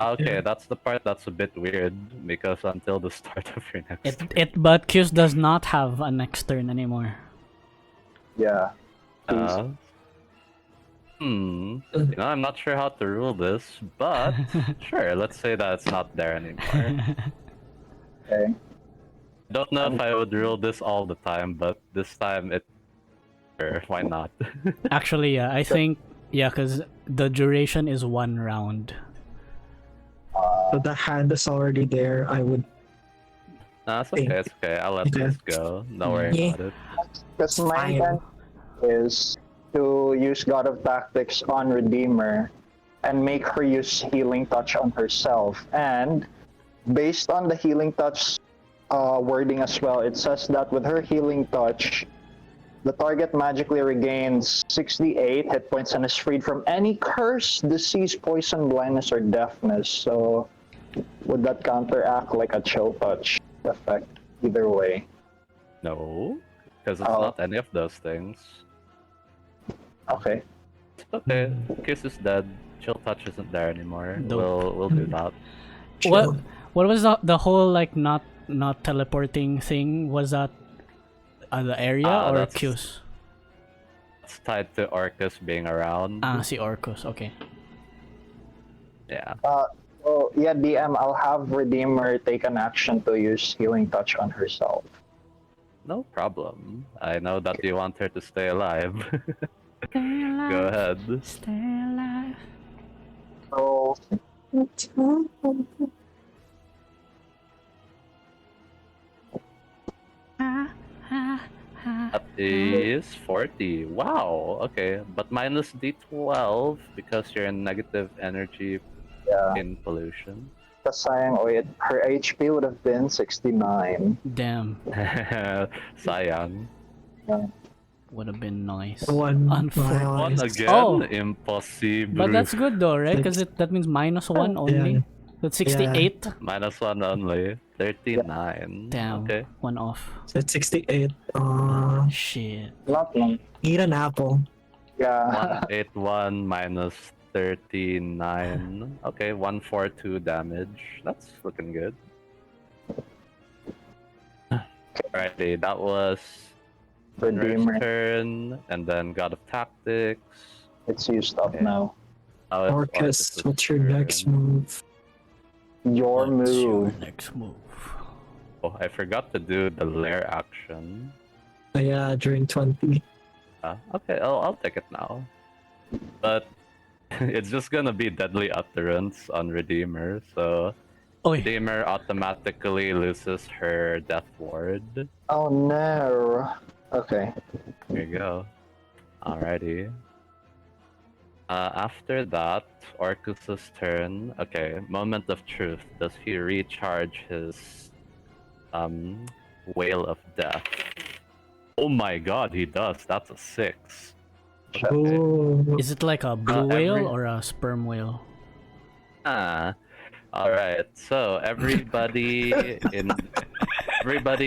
Okay, Yeah. that's the part that's a bit weird, because until the start of your next turn. but Q's does not have a next turn anymore. Yeah. You know, I'm not sure how to rule this, but sure, let's say that it's not there anymore. Okay. Don't know if I would rule this all the time, but this time it... Sure, why not? Actually, yeah, I think because the duration is 1 round. So the hand is already there. I would. Nah, it's okay, it's okay. I'll let Okay. this go. Don't worry Yeah. about it. Because my Fine. intent is to use God of Tactics on Redeemer and make her use Healing Touch on herself. And based on the Healing Touch wording as well, it says that with her Healing Touch, the target magically regains 68 hit points and is freed from any curse, disease, poison, blindness, or deafness. So would that counteract like a chill touch effect either way? No, because it's Oh. not any of those things. Okay. It's okay. Kiss is dead. Chill touch isn't there anymore. Dope. We'll do that. What was the whole like not teleporting thing? Was that the area or That's- Q's? It's tied to Orcus being around. Si Orcus. Okay. Yeah. So yeah, DM, I'll have Redeemer take an action to use Healing Touch on herself. No problem. I know that you want her to stay alive. Stay alive. Go ahead. Stay alive. So That is 40. Wow. Okay, but minus D12 because you're in negative energy yeah, in pollution. sayang, her HP would have been 69. Damn. Sayang. Would have been nice. One. Unfortunate. One Nice. again? Oh. Impossible. But that's good though, right? Because that means -1 only. That's 68. Minus 1 only. 39. Damn. Okay. 1 off. So it's 68. Shit. Not long. Eat an apple. Yeah. 181 minus 39. Okay, 142 damage. That's looking good. Alrighty, that was Fenrir's Redeemer. turn, and then God of Tactics. It's used up Okay. now. Now it's Orcus, Orcus's what's your turn. next move? Your What's your move. next move? Oh, I forgot to do the lair action. Yeah, during 20. Okay, I'll take it now. But it's just gonna be Deadly Utterance on Redeemer, so Oi. Redeemer automatically loses her Death Ward. Oh no. Okay. Here you go. Alrighty. After that, Orcus's turn. Okay, Moment of Truth. Does he recharge his Whale of Death? Oh my god, he does. That's a 6. Ooh. Is it like a blue whale every- or a sperm whale? Alright, so everybody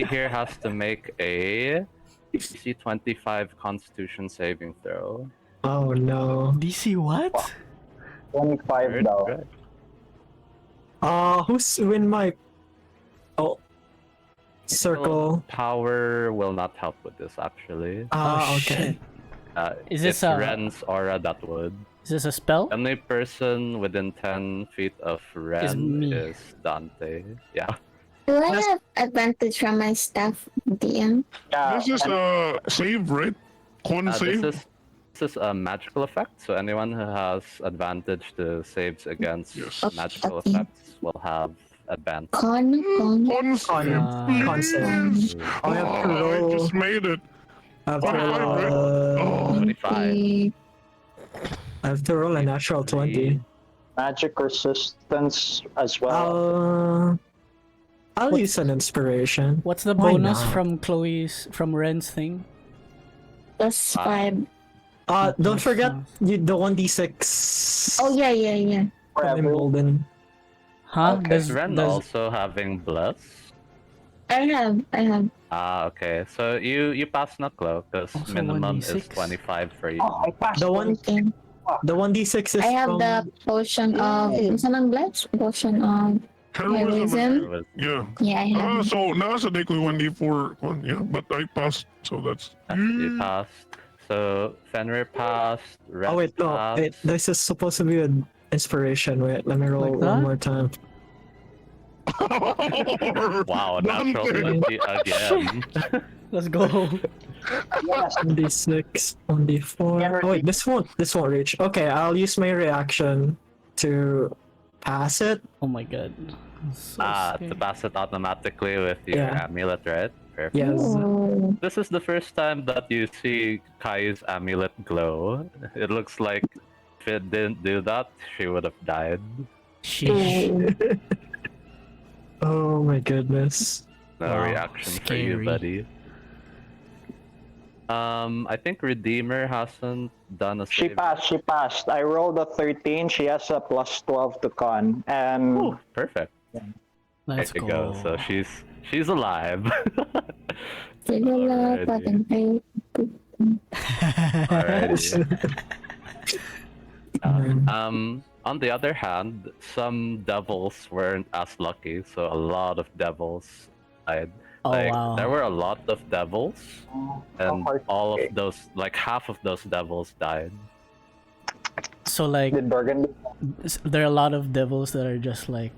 here has to make a DC 25 Constitution saving throw. Oh no. DC what? 25 Right, daw. right. Who's in my circle? Power will not help with this actually. Oh, Okay. shit. Is It's this a- Ren's aura that would. Is this a spell? Only person within 10 feet of Ren me. is Dante. Yeah. Do I have advantage from my staff, DM? Yeah, This is a save, right? Con save. This is a magical effect, so anyone who has advantage to saves against Yes. magical Okay. effects will have advantage. Con. Con save. Con save. I have to I roll. just made it. I have to roll, 25. I have to roll a natural 20. magic resistance as well. I'll use an inspiration. What's the Why bonus not? from Ren's thing? Plus 5. Don't forget the 1d6. Oh, yeah. For from everyone. Embolden. Huh? Okay. Does, Is Ren does also having bless? I have. Okay. So you pass Knucklo because Also minimum is 1d6? 25 for you. Oh, I passed The one, Okay. the 1d6 is I have from... the potion of... Saan ang bless? Potion of... Heroism. Heroism? Yeah. Yeah, I have. So nasa day ko 1d4. Yeah, but I passed, so that's. You passed. So Fenrir passed. Ren Oh wait, no. passed. Wait, this is supposed to be an inspiration. Wait, let me roll Like that? one more time. Wow, natural Dante. 20 again. Let's go. Yes. 1d6, 1d4. Oh wait, this won't reach. Okay, I'll use my reaction to pass it. Oh my god. So To scary. pass it automatically with your Yeah. amulet, right? Perfect. Yes. Oh. This is the first time that you see Kai's amulet glow. It looks like if it didn't do that, she would have died. Sheesh. Oh my goodness. No Wow, reaction for you, scary. buddy. I think Redeemer hasn't done a She save. passed. I rolled a 13. She has a plus 12 to con. And Ooh, perfect. Let's There you go. go. So she's alive. Sigala, Alrighty. Plucking. Alrighty. Mm. On the other hand, some devils weren't as lucky, so a lot of devils died. Oh Like, wow. there were a lot of devils, and hard- all of those, like half of those devils died. So like did Burgundy? there are a lot of devils that are just like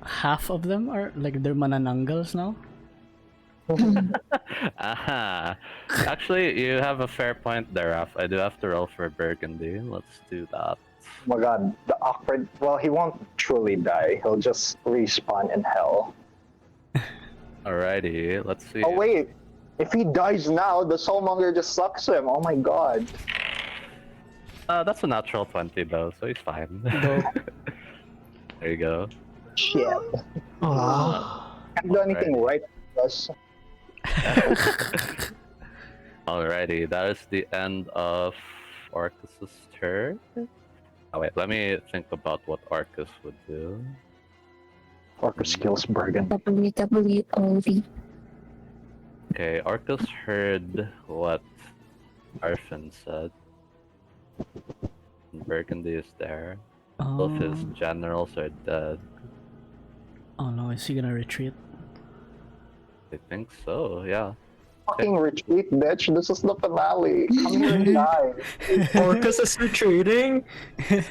half of them are like they're mananangals now. Aha! Actually, you have a fair point there, Raffe. I do have to roll for Burgundy. Let's do that. Oh my god, the awkward. Well, he won't truly die. He'll just respawn in hell. Alrighty, let's see. Oh wait, if he dies now, the soulmonger just sucks him. Oh my god. That's a natural 20 though, so he's fine. There you go. Shit. Aw. Can't do anything right with us. Alrighty, that is the end of Orcus's turn. Oh wait, let me think about what Orcus would do. Orcus kills Burgundy. WWOD. Okay, Orcus heard what Arfin said. Burgundy is there. Both his Oh, generals are dead. oh no, is he gonna retreat? I think so, yeah. Fucking retreat, bitch. This is the finale. Come here and die. Orcus is retreating.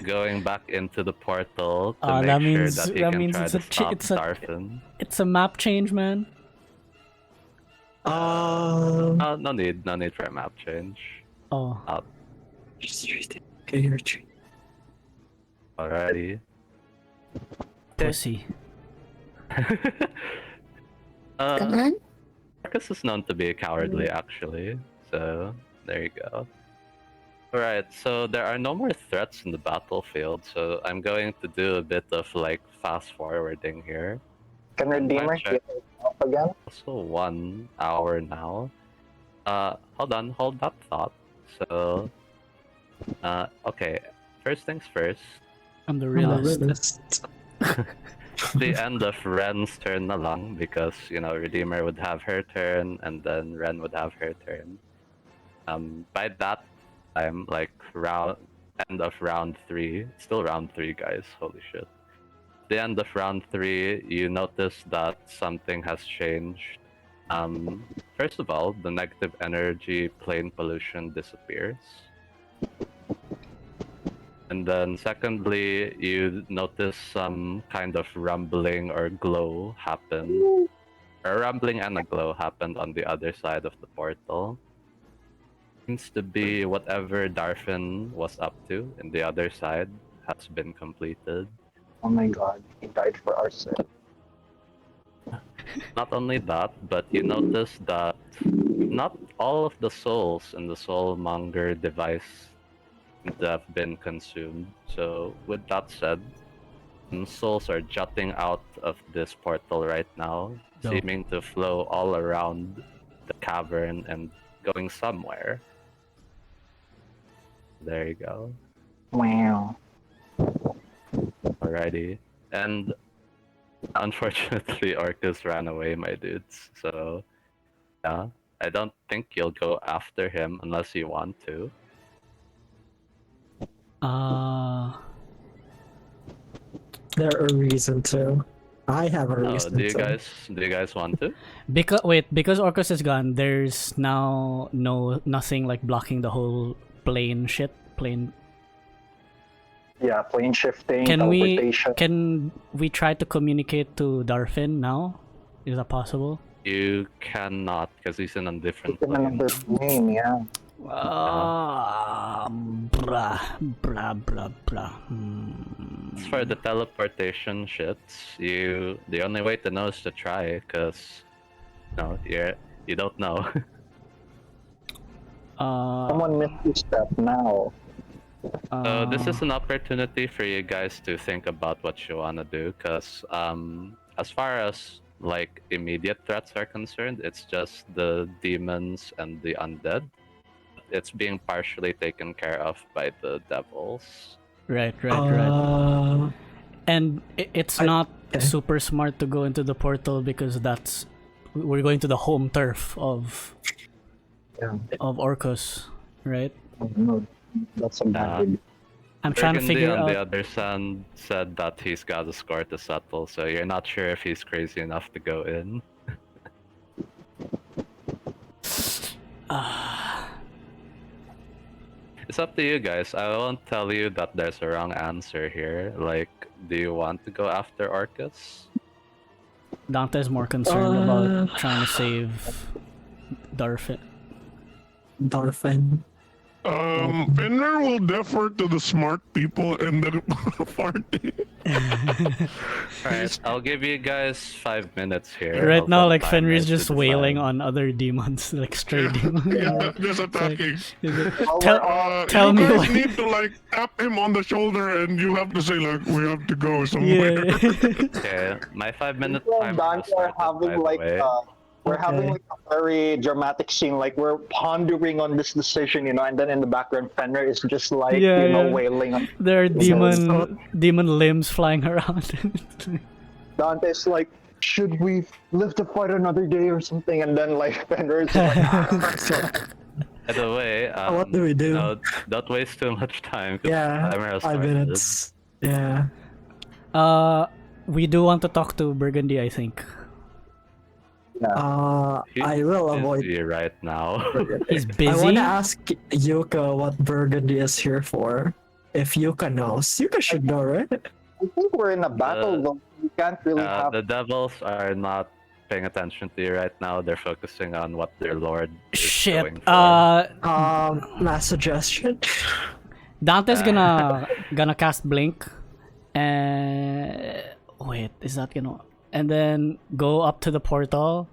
Going back into the portal to Ah, make that sure means- that he that can means try it's to a chi- stop it's a- Darfin. It's a map change, man. No need for a map change. Oh, Okay, retreat. Alrighty. pussy. Come on. Marcus is known to be cowardly, actually. So, there you go. Alright, so there are no more threats in the battlefield, so I'm going to do a bit of, like, fast-forwarding here. Can Redeemer Check. heal up again? Also 1 hour now. Hold on, hold that thought. So, Okay. First things first. I'm the I'm the realist. realist. The end of Ren's turn na lang because Redeemer would have her turn and then Ren would have her turn. By that time, like end of round 3, still round 3, guys. Holy shit. The end of round 3, you notice that something has changed. First of all, the negative energy plane pollution disappears. And then secondly, you notice some kind of rumbling or glow happen. A rumbling and a glow happened on the other side of the portal. Seems to be whatever Darfin was up to in the other side has been completed. Oh my god, he died for our sake. Not only that, but you notice that not all of the souls in the Soulmonger device have been consumed. So with that said, some souls are jutting out of this portal right now, Dope. seeming to flow all around the cavern and going somewhere. There you go. Wow. Alrighty. And unfortunately, Orcus ran away, my dudes. So, yeah. I don't think you'll go after him unless you want to. There are a reason to. I have a Oh, reason do you to. guys want to? Because Orcus is gone, there's now nothing like blocking the whole plane shit. Plane. Yeah, plane shifting, Can teleportation. we try to communicate to Darfin now? Is that possible? You cannot, because he's in a different It's in plane. another plane, yeah. Blah blah blah blah. As for the teleportation shits, the only way to know is to try, because you don't know. Someone missed this step now. So this is an opportunity for you guys to think about what you wanna do, because as far as like immediate threats are concerned, it's just the demons and the undead. It's being partially taken care of by the devils. Right. Uh, And it's not super smart to go into the portal because we're going to the home turf of Orcus, right? No, that's a bad idea. I'm trying to Burgundy, figure on the out. other hand, said that he's got a score to settle, so you're not sure if he's crazy enough to go in. It's up to you guys. I won't tell you that there's a wrong answer here. Like, do you want to go after Orcus? Dante's more concerned about trying to save Darfin. Darfin. Fenrir will defer to the smart people in the party. Alright, I'll give you guys 5 minutes here. Right I'll now, set like a Fenrir's timer just to wailing decide. on other demons, like stray demons. Yeah, just attacking. Tell you me guys what. need to like tap him on the shoulder, and you have to say like, "We have to go somewhere." Yeah. Okay, my 5-minute Well, timer Dante are started, by having the like way. we're having like a very dramatic scene, like we're pondering on this decision, and then in the background Fenrir is just like Yeah. wailing on There are demon limbs flying around. Dante's like, should we live to fight another day or something? And then like Fenrir's like, By the way, what do we do? Don't waste too much time. 'Cause Yeah, the timer has 5 started. minutes. Yeah. We do want to talk to Burgundy, I think. I will avoid. Busy right now. He's I busy. want to ask Yuka what Burgundy is here for. If Yuka knows, Yuka should know, right? I think we're in a battle though. We can't really have. The devils are not paying attention to you right now. They're focusing on what their lord is Shit. going for. Last suggestion. Dante's gonna cast Blink, and wait, is that gonna? And then go up to the portal.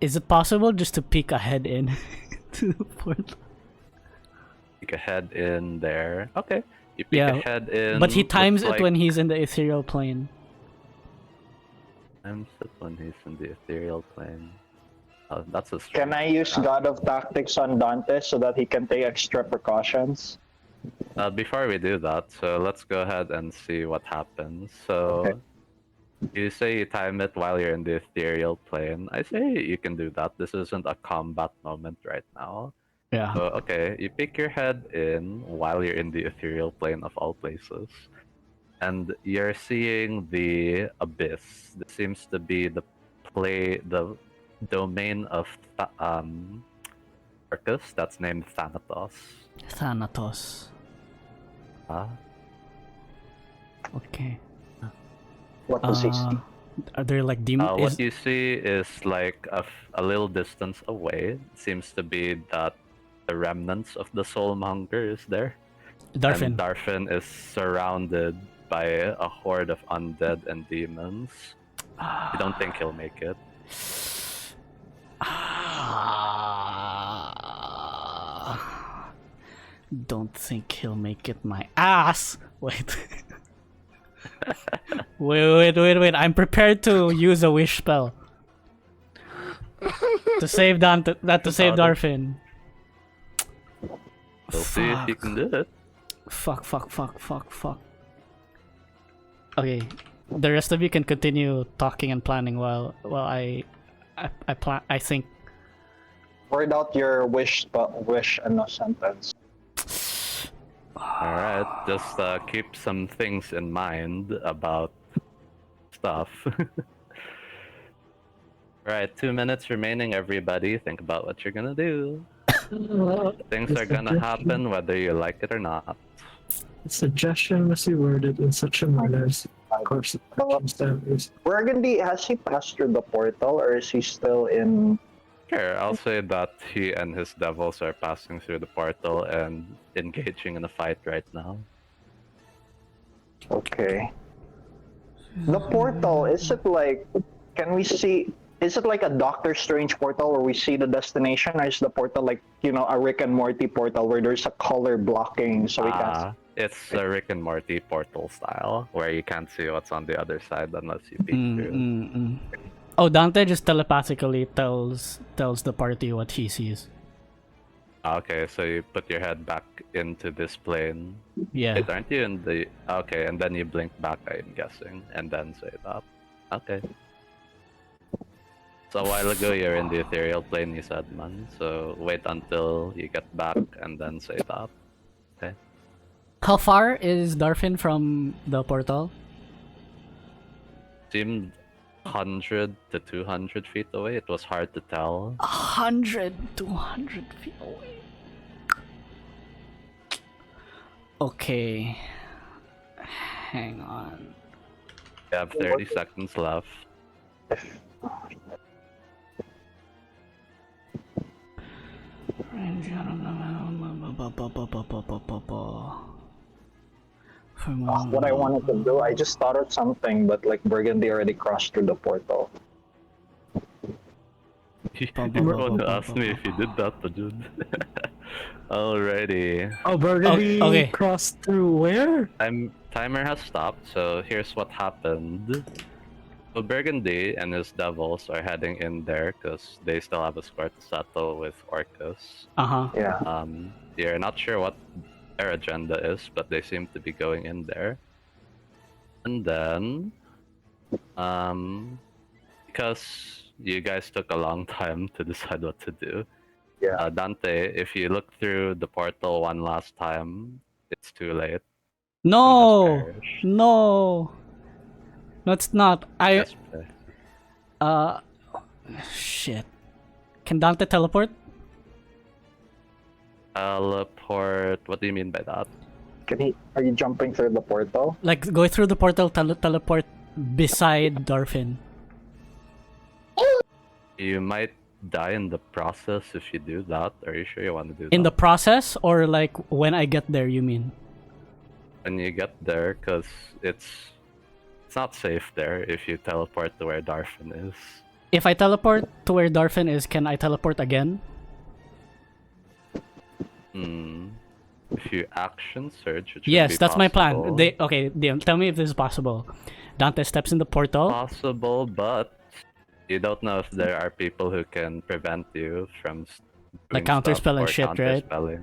Is it possible just to peek ahead in to the portal? Peek ahead in there. Okay. You peek ahead in. But he times looks it when he's in the ethereal plane. Times it when he's in the ethereal plane. That's a Can I use God of Tactics on Dante so that he can take extra precautions? Before we do that, so let's go ahead and see what happens. So, you say you time it while you're in the ethereal plane. I say you can do that. This isn't a combat moment right now. Yeah. So, okay, you pick your head in while you're in the ethereal plane of all places. And you're seeing the abyss. This seems to be the domain of Arcus that's named Thanatos. Thanatos. Uh, Okay. What does he see? Are there like demons? what you see is like a little distance away. Seems to be that the remnants of the soulmonger is there. Darfin. And Darfin is surrounded by a horde of undead and demons. I don't think he'll make it. Don't think he'll make it, my ass. Wait. wait. I'm prepared to use a wish spell. To save Dante, not to save Darfin. We'll see if he can do it. Fuck. Okay, the rest of you can continue talking and planning while I plan. I think. Word out your wish and a sentence. Alright, just keep some things in mind about stuff. Alright, 2 minutes remaining, everybody. Think about what you're gonna do. Things are gonna happen whether you like it or not. The suggestion must be worded in such a manner as of course the circumstances. Burgundy, has he passed through the portal or is he still in? Sure, I'll say that he and his devils are passing through the portal and engaging in a fight right now. Okay. The portal, is it like, can we see, is it like a Doctor Strange portal where we see the destination, or is the portal like, you know, a Rick and Morty portal where there's a color blocking so we can't? It's a Rick and Morty portal style, where you can't see what's on the other side unless you peek through. Oh, Dante just telepathically tells the party what he sees. Okay, so you put your head back into this plane. Yeah. Wait, aren't you in the... Okay, and then you blink back, I'm guessing, and then say that. Okay. So a while ago you're in the ethereal plane, you said, man. So wait until you get back and then say that. Okay. How far is Darfin from the portal? Seemed 100 to 200 feet away. It was hard to tell. 100, 200 feet away. Okay. Hang on. You have 30 seconds left. What I wanted to do, I just thought of something, but like Burgundy already crossed through the portal. You want to ask me if you did that, dude. Alrighty. Oh, Burgundy Okay. crossed through where? Timer has stopped, so here's what happened. So Burgundy and his devils are heading in there because they still have a score to settle with Orcus. Yeah. You're not sure what their agenda is, but they seem to be going in there. And then, because you guys took a long time to decide what to do, Yeah. Dante, if you look through the portal one last time, it's too late. No! Perished. No! No, it's not. Yes, Shit. Can Dante teleport? Teleport. What do you mean by that? Are you jumping through the portal? Like, go through the portal, teleport beside Darfin. You might die in the process if you do that. Are you sure you want to do that? In the process, or like when I get there, you mean? When you get there, because it's not safe there if you teleport to where Darfin is. If I teleport to where Darfin is, can I teleport again? If you action search, it should Yes, be that's my plan. possible. Tell me if this is possible. Dante steps in the portal. Possible, but You don't know if there are people who can prevent you from Like doing stuff counterspell and or shit, right? counterspelling.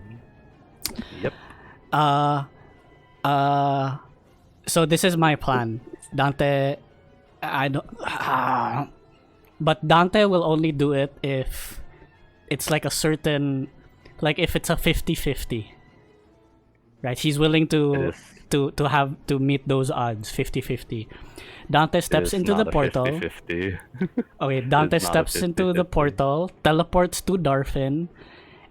Yep. So this is my plan. Dante, I don't. But Dante will only do it if it's like a certain, like if it's a 50-50. Right? He's willing to meet those odds, 50-50. Dante steps into the portal. 50-50. Okay, Dante It's not a steps into the 50-50. portal, teleports to Darfin,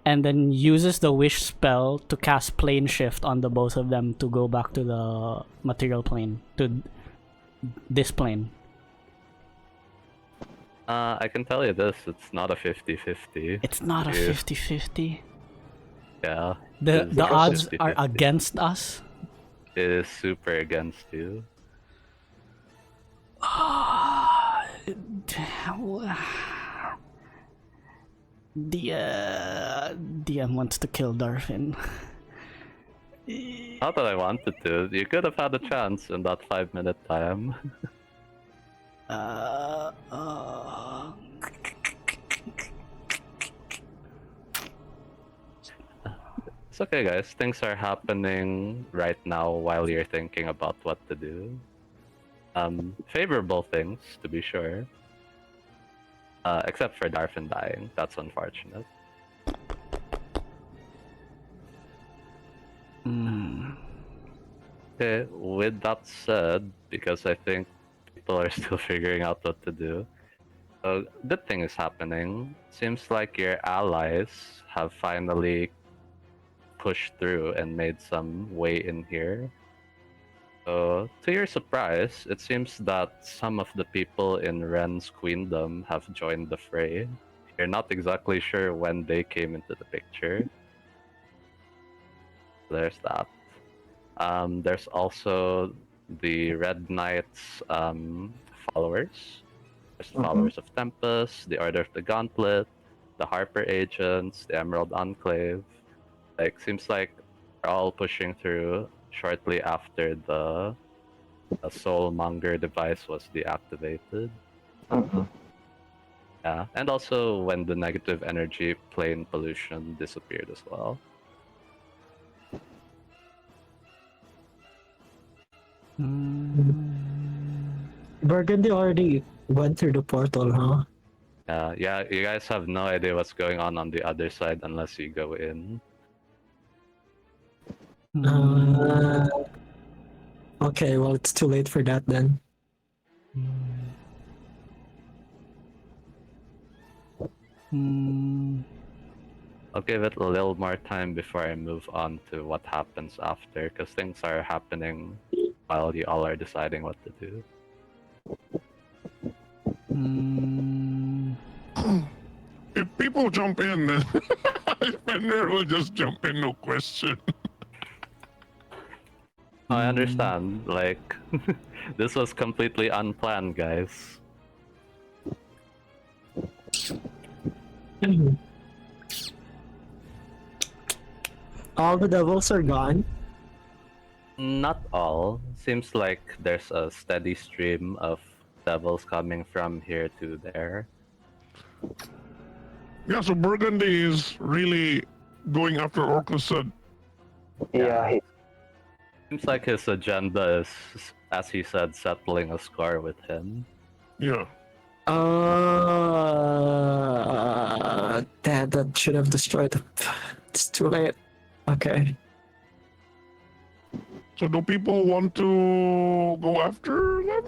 and then uses the wish spell to cast plane shift on the both of them to go back to the material plane, to this plane. I can tell you this, it's not a 50-50. It's not a 50-50. Yeah. The it's not odds 50-50. are against us. It is super against you. DM wants to kill Darfin. Not that I wanted to. You could have had a chance in that 5-minute time. It's okay, guys. Things are happening right now while you're thinking about what to do. Favorable things, to be sure. Except for Darfin dying. That's unfortunate. Okay, with that said, because I think people are still figuring out what to do, a good thing is happening. Seems like your allies have finally pushed through and made some way in here. So, to your surprise, it seems that some of the people in Wren's queendom have joined the fray. You're not exactly sure when they came into the picture. There's that. There's also the Red Knight's followers. There's the followers of Tempest, the Order of the Gauntlet, the Harper Agents, the Emerald Enclave. Like, seems like they're all pushing through shortly after the Soulmonger device was deactivated. Yeah, and also when the negative energy plane pollution disappeared as well. Burgundy already went through the portal, huh? Yeah, you guys have no idea what's going on the other side unless you go in. Okay, well, it's too late for that then. I'll give it a little more time before I move on to what happens after, because things are happening while you all are deciding what to do. If people jump in, then Fenrir will just jump in, no question. I understand, like, this was completely unplanned, guys. All the devils are gone. Not all. Seems like there's a steady stream of devils coming from here to there. Yeah, so Burgundy is really going after Orcus. Yeah, Seems like his agenda is, as he said, settling a score with him. Yeah. That should have destroyed them. It's too late. Okay. So do people want to go after them?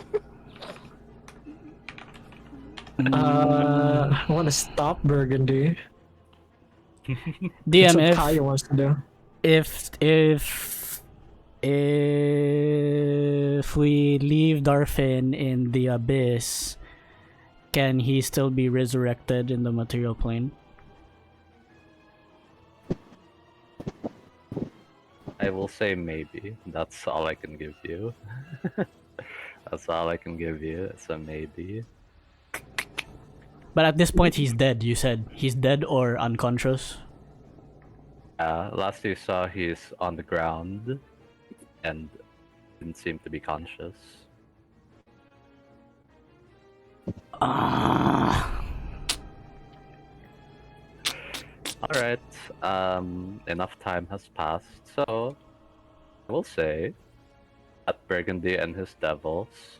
I want to stop Burgundy. DM, That's what Kayou wants to do. if we leave Darfin in the abyss, can he still be resurrected in the material plane? I will say maybe. That's all I can give you. That's all I can give you. It's a maybe. But at this point, he's dead. You said he's dead or unconscious. Last you saw, he's on the ground and didn't seem to be conscious. Ah. Alright, enough time has passed, so I will say that Burgundy and his devils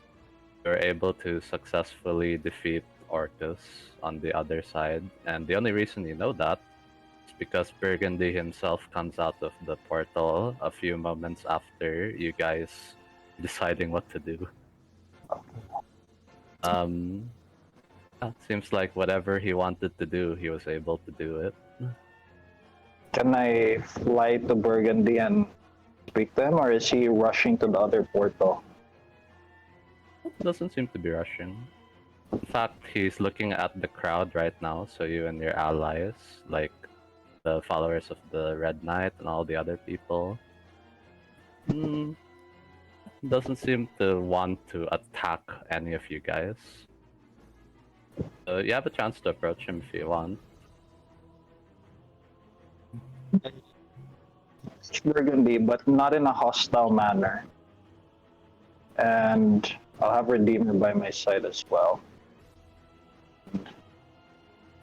were able to successfully defeat Orcus on the other side, and the only reason you know that is because Burgundy himself comes out of the portal a few moments after you guys deciding what to do. Seems like whatever he wanted to do, he was able to do it. Can I fly to Burgundy and speak to him, or is he rushing to the other portal? Doesn't seem to be rushing. In fact, he's looking at the crowd right now, so you and your allies, like the followers of the Red Knight and all the other people, doesn't seem to want to attack any of you guys. So you have a chance to approach him if you want. Burgundy, but not in a hostile manner. And I'll have Redeemer by my side as well.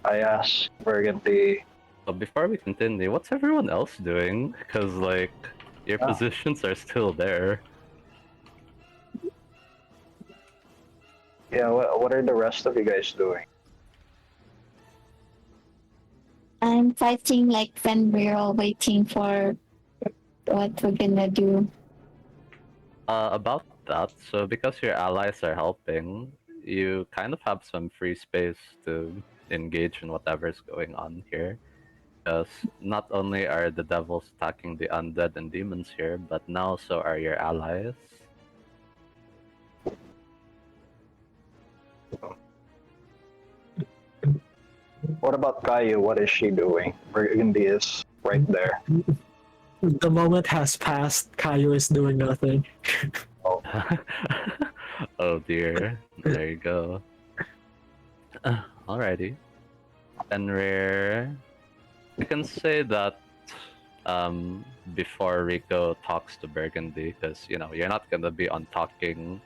I ask Burgundy, But before we continue, what's everyone else doing? Because, like, your positions are still there. yeah, what are the rest of you guys doing? I'm fighting like Fenrir, waiting for what we're gonna do. About that, so because your allies are helping, you kind of have some free space to engage in whatever's going on here. Because not only are the devils attacking the undead and demons here, but now so are your allies. What about Kayou? What is she doing? Burgundy is right there. The moment has passed. Kayou is doing nothing. Oh dear, there you go. Alrighty. Fenrir, you can say that before Rico talks to Burgundy, because you know you're not gonna be on talking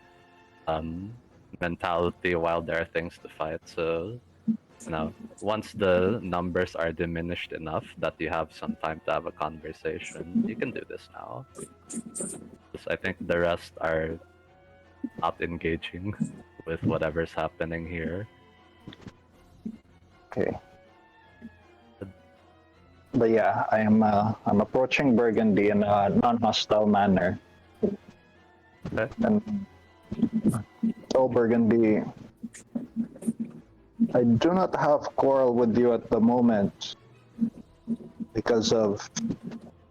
mentality while there are things to fight. So you know, once the numbers are diminished enough that you have some time to have a conversation, you can do this now. 'Cause I think the rest are not engaging with whatever's happening here. Okay. But yeah, I'm approaching Burgundy in a non-hostile manner. Okay. And so Burgundy, I do not have quarrel with you at the moment because of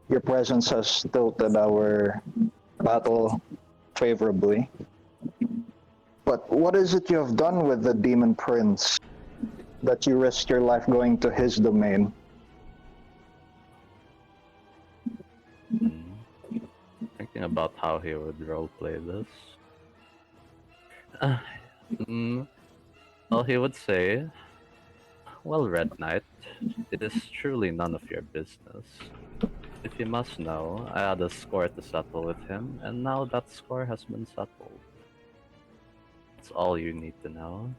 your presence has tilted our battle favorably. But what is it you have done with the demon prince that you risked your life going to his domain? Thinking about how he would roleplay this. Well, he would say, "Well, Red Knight, it is truly none of your business. If you must know, I had a score to settle with him, and now that score has been settled. That's all you need to know."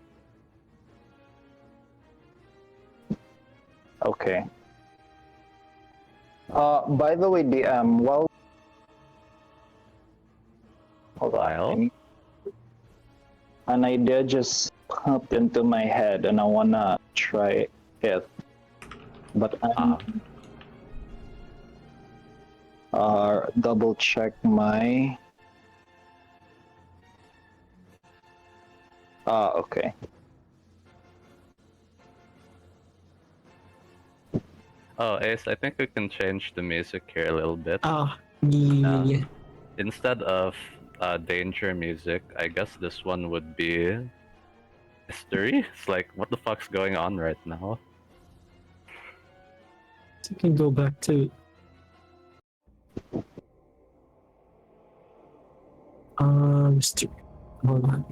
Okay. By the way, DM, well, hold While? on. An idea just popped into my head, and I wanna try it. But I'm double check my. Okay. Oh, Ace, I think we can change the music here a little bit. Yeah. Instead of danger music, I guess this one would be mystery. It's like, what the fuck's going on right now? You can go back to Mr. Hold on.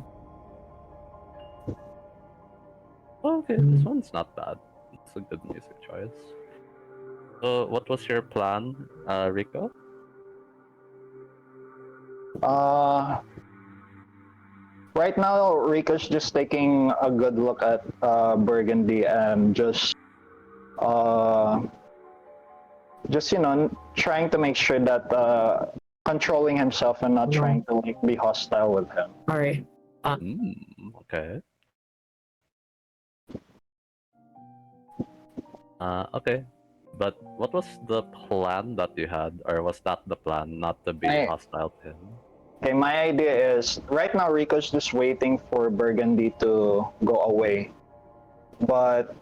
Okay, this one's not bad. It's a good music choice. So, what was your plan, Rico? Right now, Rico's just taking a good look at Burgundy and just trying to make sure that controlling himself and not No. trying to like be hostile with him. All right. Okay. Okay. But what was the plan that you had, or was that the plan, not to be hostile to him? Okay, my idea is right now Rico's just waiting for Burgundy to go away, but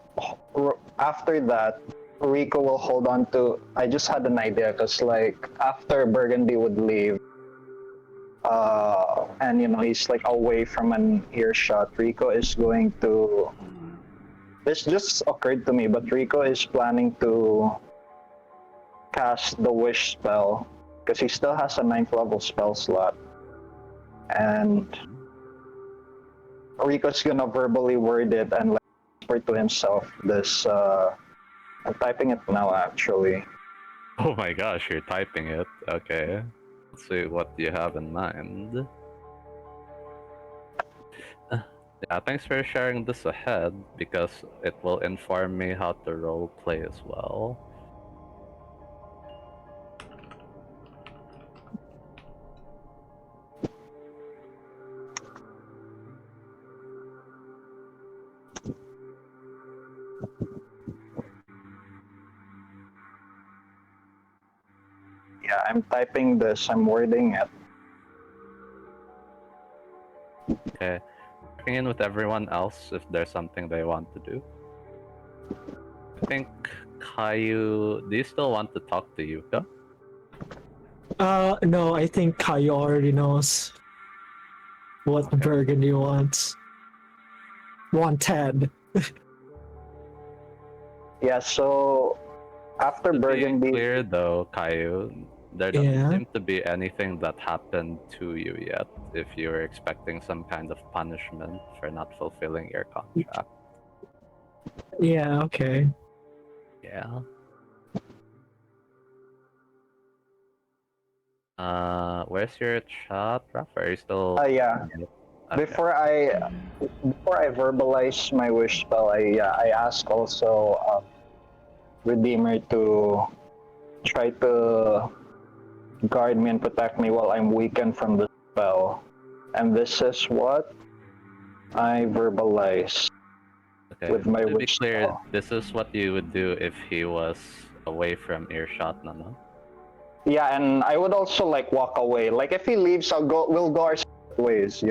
after that, Rico will hold on to. I just had an idea because like after Burgundy would leave, and he's like away from an earshot, Rico is going to. This just occurred to me, but Rico is planning to cast the wish spell because he still has a 9th level spell slot, and Rico's gonna verbally word it and like whisper to himself this. I'm typing it now actually. Oh my gosh, you're typing it. Okay. Let's see what you have in mind. Yeah, thanks for sharing this ahead because it will inform me how to role play as well. Yeah, I'm typing this. I'm wording it. Okay. Checking in with everyone else if there's something they want to do. I think Kayou, do you still want to talk to Yuka? No, I think Kayou already knows what Burgundy wants. Wanted. Yeah, so after To be Burgundy, clear though, Kayou, there doesn't seem to be anything that happened to you yet if you're expecting some kind of punishment for not fulfilling your contract. Yeah, okay. Yeah. Where's your chat, Raffe? Are you still? yeah. Okay. Before I verbalize my wish spell, I ask also Redeemer to try to guard me and protect me while I'm weakened from the spell, and this is what I verbalize. Okay. With my To be wish clear, spell. this is what you would do if he was away from earshot, no? Yeah, and I would also like walk away. Like if he leaves, we'll go our separate ways,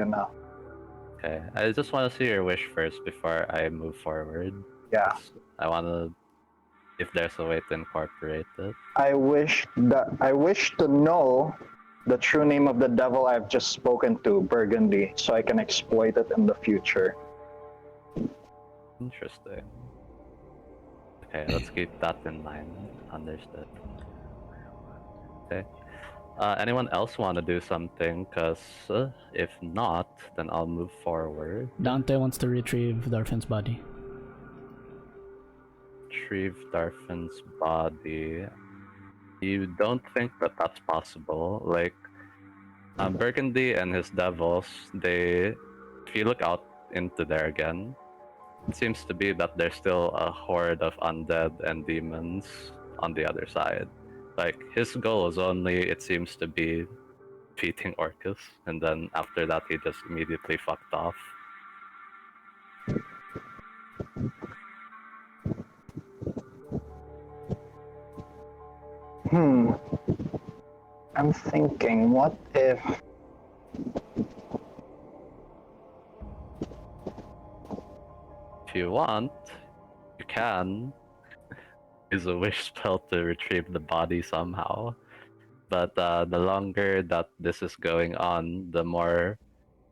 Okay. I just want to see your wish first before I move forward. Yeah. I want to, if there's a way to incorporate it. I wish to know the true name of the devil I've just spoken to, Burgundy, so I can exploit it in the future. Interesting. Okay, let's keep that in mind. Understood. Okay. Anyone else want to do something? Because if not, then I'll move forward. Dante wants to retrieve Darfin's body. Retrieve Darfin's body. You don't think that that's possible? Like, Burgundy and his devils, if you look out into there again, it seems to be that there's still a horde of undead and demons on the other side. Like, his goal is only, it seems to be, defeating Orcus, and then after that he just immediately fucked off. I'm thinking, what if... If you want, you can use a wish spell to retrieve the body somehow. But the longer that this is going on, the more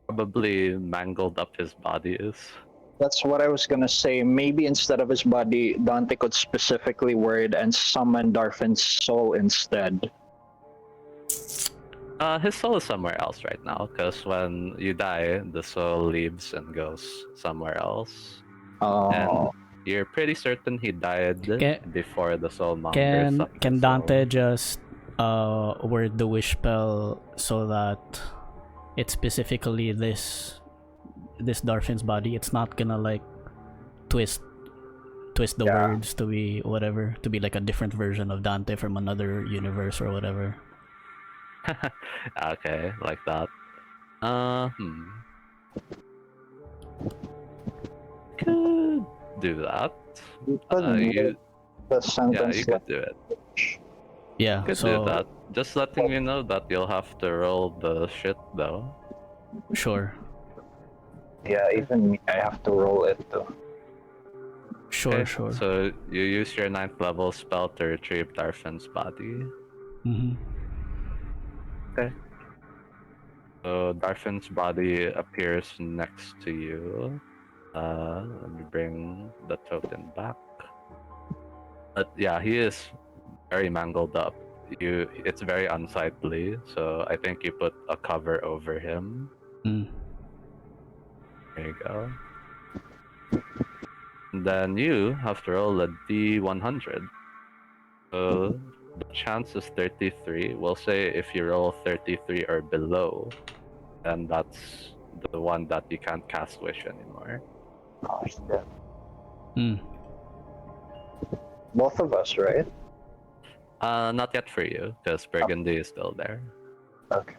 probably mangled up his body is. That's what I was gonna say. Maybe instead of his body, Dante could specifically word and summon Darfin's soul instead. His soul is somewhere else right now, because when you die, the soul leaves and goes somewhere else. And you're pretty certain he died before the soulmonger sucked Can his Dante soul. just word the wish spell so that it's specifically this this Darfin's body, it's not gonna like twist the Yeah. words to be whatever, to be like a different version of Dante from another universe or whatever. Okay, like that. Could do that. You could You, make the yeah, sentence you could do it. Yeah, Could do so that. Just letting you know that you'll have to roll the shit though. sure. yeah, even me, I have to roll it too. Sure, Okay, sure. so you use your 9th level spell to retrieve Darfin's body. Mm-hmm. Okay. So Darfin's body appears next to you. Let me bring the token back. But yeah, he is very mangled up. It's very unsightly, so I think you put a cover over him. Mm. There you go. And then you have to roll a D100. So the chance is 33. We'll say if you roll 33 or below, then that's the one that you can't cast Wish anymore. Oh shit. Mm. Both of us, right? Not yet for you, because Burgundy is still there. Okay.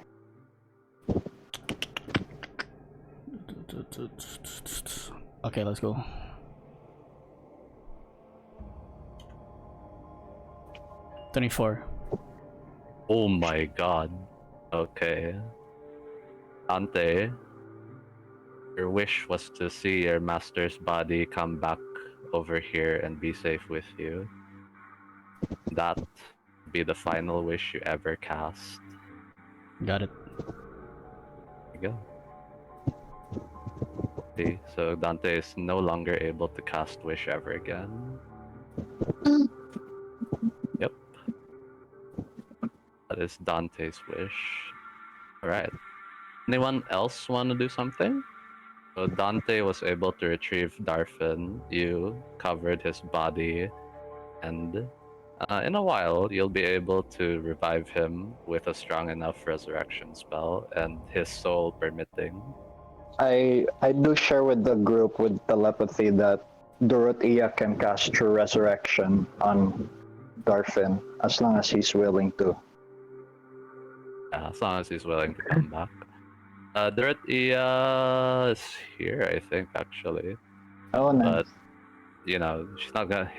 Okay, let's go. $24. Oh my god. Okay. Dante, your wish was to see your master's body come back over here and be safe with you. That would be the final wish you ever cast. Got it. There you go. See, so Dante is no longer able to cast wish ever again. Yep. That is Dante's wish. Alright. Anyone else want to do something? So Dante was able to retrieve Darfin. You covered his body, and in a while you'll be able to revive him with a strong enough resurrection spell, and his soul permitting. I do share with the group with telepathy that Dorothea can cast True Resurrection on Darfin as long as he's willing to. Yeah, as long as he's willing to come back. Dorothea is here, I think, actually. Oh, nice. But you know, she's not gonna.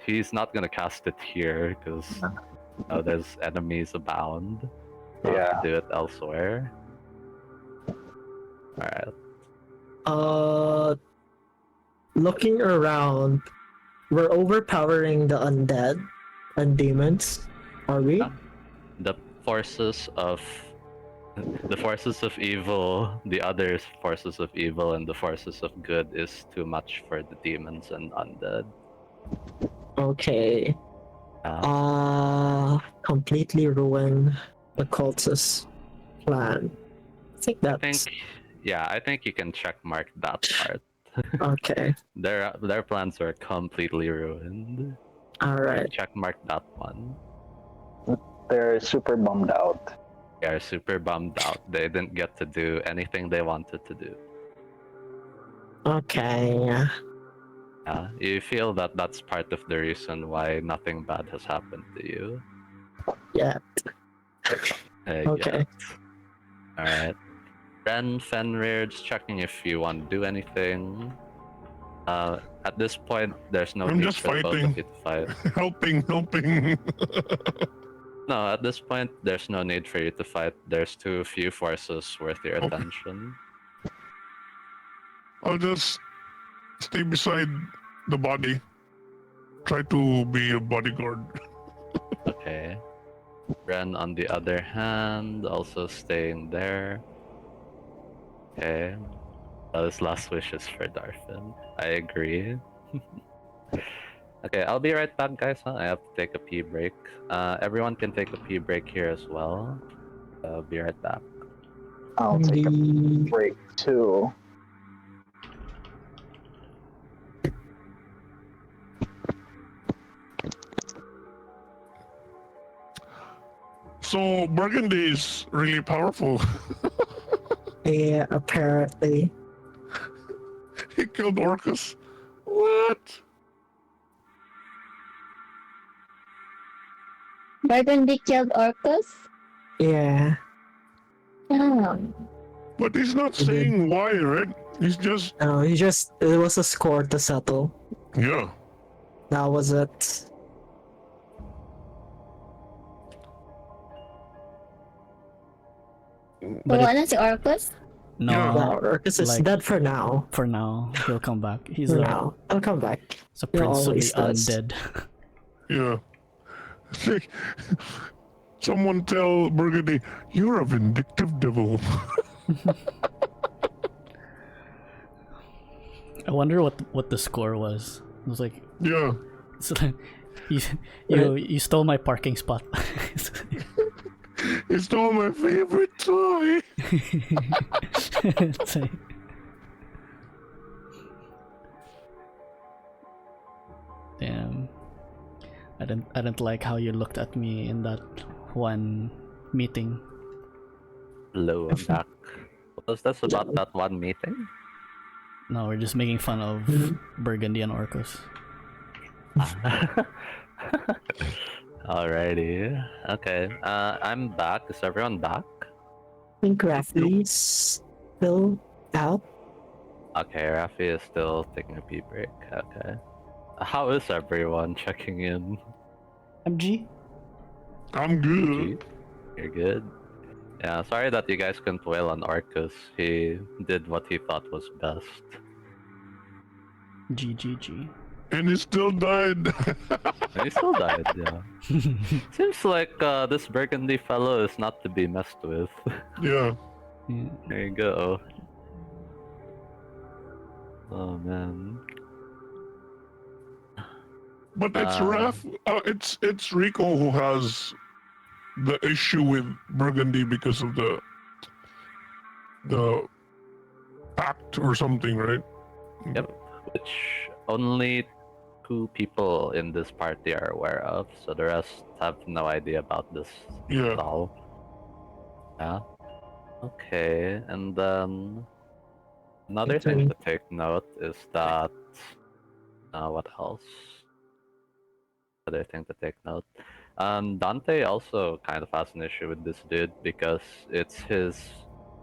He's not gonna cast it here because there's enemies abound. Yeah. Do it elsewhere. All right. Looking around, we're overpowering the undead and demons, are we? Yeah. The forces of evil, the other forces of evil, and the forces of good is too much for the demons and undead. Okay. Completely ruin the cultist plan. I think you can check mark that part. Okay. Their plans are completely ruined. Alright. Check mark that one. They're super bummed out. They are super bummed out. They didn't get to do anything they wanted to do. Okay. Yeah, you feel that that's part of the reason why nothing bad has happened to you. Yeah. Okay. Alright. Wren, Fenrir, just checking if you want to do anything. At this point, there's no I'm need just for both fighting. of you to fight. helping. No, at this point, there's no need for you to fight. There's too few forces worth your Okay. attention. I'll just stay beside the body. Try to be a bodyguard. Okay. Wren, on the other hand, also staying there. Okay. His last wish is for Darfin. I agree. Okay, I'll be right back, guys. I have to take a pee break. Everyone can take a pee break here as well. I'll be right back. I'll take a break too. So Burgundy is really powerful. Yeah, apparently. He killed Orcus. What? Burgundy killed Orcus? Yeah. Oh. But he's not He did. saying why, right? He's just No, it was a score to settle. yeah. That was it. But Who wanna see Orcus? no, Yeah. Yeah, Orcus is like- dead for now. for now he'll come back. He's For a, now. I'll come back. he's a He prince of the always does. undead. Yeah. Someone tell Burgundy, you're a vindictive devil. I wonder what the score was. It was like, Yeah. it's like you stole my parking spot. He stole my favorite toy. It's like- Damn. I didn't like how you looked at me in that one meeting. Hello, I'm back. What was this about that one meeting? No, we're just making fun of Burgundy and Orcus. Alrighty. Okay. I'm back. Is everyone back? I think Raffe's still out. Okay, Raffe is still taking a pee break. Okay. How is everyone checking in? MG? I'm good. Gee, you're good. Yeah, sorry that you guys couldn't wail on Orcus. He did what he thought was best. GGG. And he still died. And he still died, yeah. Seems like this Burgundy fellow is not to be messed with. Yeah. Yeah. There you go. Oh man. But it's Raff. It's Rico who has the issue with Burgundy because of the pact or something, right? Yep. Which only 2 people in this party are aware of, so the rest have no idea about this Yeah. at all. Yeah. Okay, and then another thing to take note is that what else? Other thing to take note. Dante also kind of has an issue with this dude because it's his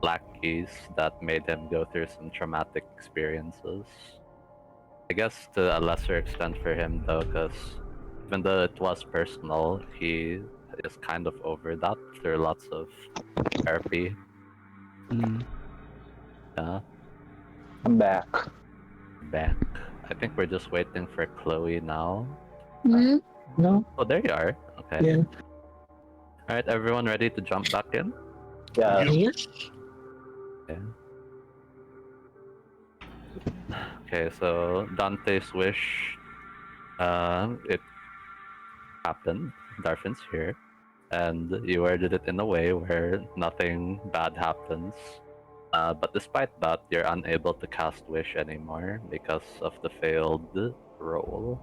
lackeys that made him go through some traumatic experiences. I guess to a lesser extent for him though, because even though it was personal, he is kind of over that through lots of therapy. Mm. Yeah, I'm back. back. I think we're just waiting for Chloe now. Hmm? No? Oh, there you are. Okay. Yeah. Alright, everyone ready to jump back in? Yeah. Yes. Okay. Okay, so Dante's wish, it happened. Darfin's here, and you worded it in a way where nothing bad happens. But despite that, you're unable to cast wish anymore because of the failed roll.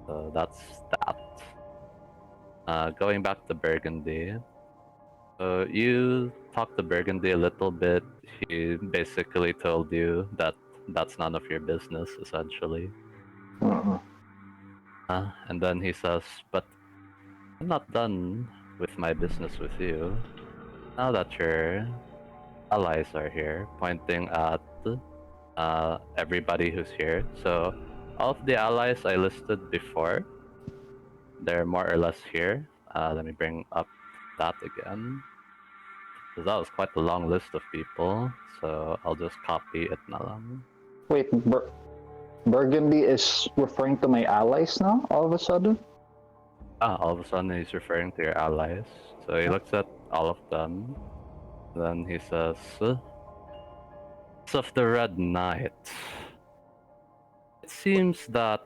So that's that. Going back to Burgundy. So you talked to Burgundy a little bit. He basically told you that that's none of your business, essentially. Uh-uh. And then he says, but I'm not done with my business with you. Now that your allies are here, pointing at everybody who's here. So all of the allies I listed before, they're more or less here. Let me bring up that again. Because that was quite a long list of people. So I'll just copy it now. Wait, Burgundy is referring to my allies now, all of a sudden? All of a sudden he's referring to your allies. So he looks at all of them. Then he says, of the Red Knight. It seems that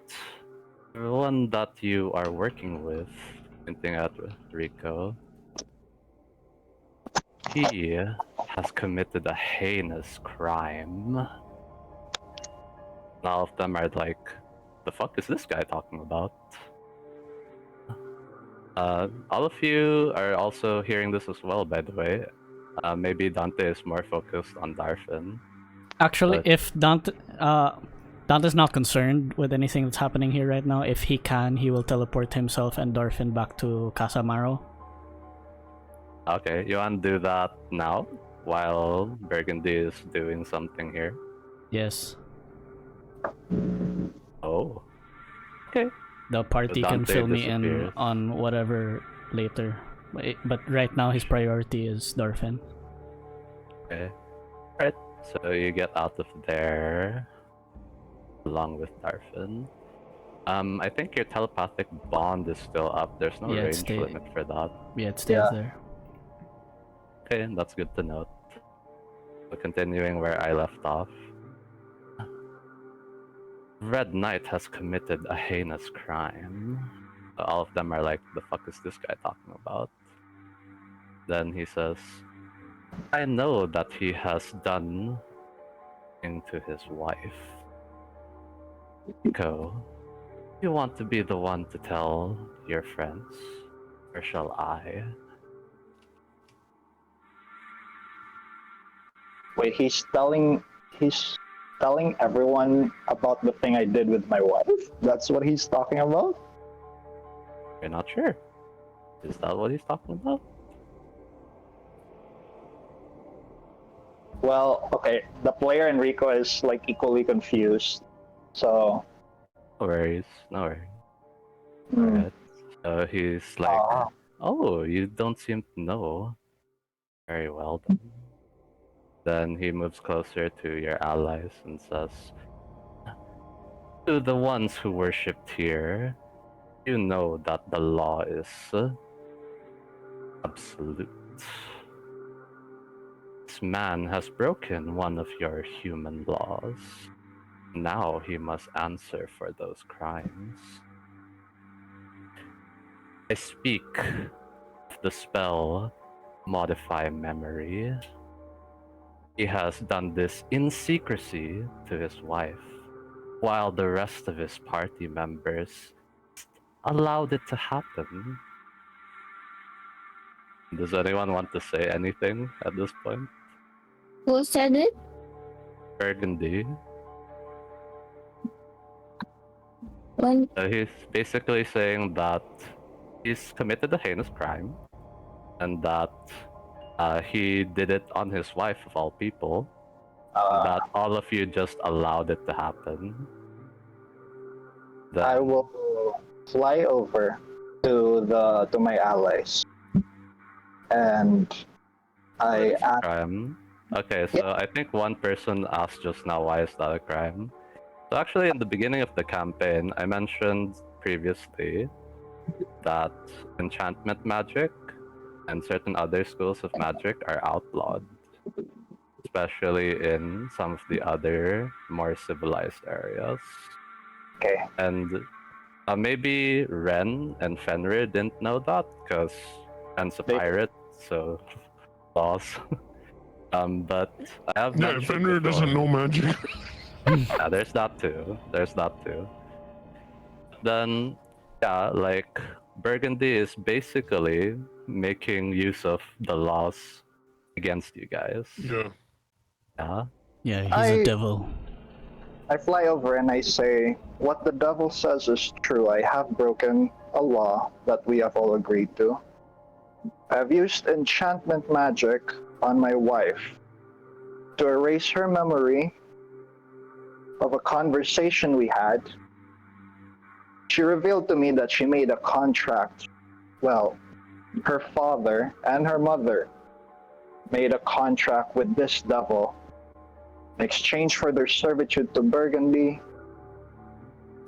the one that you are working with, pointing at Rico, he has committed a heinous crime. And all of them are like, the fuck is this guy talking about? All of you are also hearing this as well, by the way. Maybe Dante is more focused on Darfin. Actually, But- if Dante's not concerned with anything that's happening here right now. If he can, he will teleport himself and Dorfin back to Casamaro. Okay, you want to do that now while Burgundy is doing something here? Yes, Oh, okay. the party can Dante fill me in disappears. on whatever later. But right now, his priority is Dorfin. Okay. Alright, so you get out of there along with Darfin. I think your telepathic bond is still up. There's no Yeah, it range stay- limit for that. Yeah, it stays Yeah. there. Okay, that's good to note. So continuing where I left off. Red Knight has committed a heinous crime. All of them are like, the fuck is this guy talking about? Then he says, I know that he has done into his wife. Rico, you want to be the one to tell your friends? Or shall I? Wait, he's telling everyone about the thing I did with my wife? That's what he's talking about? You're not sure. Is that what he's talking about? Well, okay, the player and Rico is like equally confused. So, No worries, no worries. hmm. Alright. So he's like, Ah. oh, you don't seem to know. Very well then. Then he moves closer to your allies and says, to the ones who worshipped here, you know that the law is absolute. This man has broken one of your human laws. Now he must answer for those crimes. I speak of the spell Modify Memory. He has done this in secrecy to his wife, while the rest of his party members allowed it to happen. Does anyone want to say anything at this point? Who said it? Burgundy. When He's basically saying that he's committed a heinous crime and that he did it on his wife of all people, that all of you just allowed it to happen. Then, I will fly over to my allies, and I It's a ask, crime. Okay, so I think one person asked just now, why is that a crime? So actually, in the beginning of the campaign, I mentioned previously that enchantment magic and certain other schools of magic are outlawed, especially in some of the other more civilized areas. okay, And maybe Wren and Fenrir didn't know that because Wren's a They- pirate, so laws. But I have Yeah, mentioned Fenrir doesn't before- know magic. Yeah, there's that too. There's that too. Then, yeah, like Burgundy is basically making use of the laws against you guys. Yeah. Yeah. Yeah, he's a I- devil. I fly over and I say, what the devil says is true. I have broken a law that we have all agreed to. I have used enchantment magic on my wife to erase her memory of a conversation we had. She revealed to me that she made a contract. Well, her father and her mother made a contract with this devil. In exchange for their servitude to Burgundy,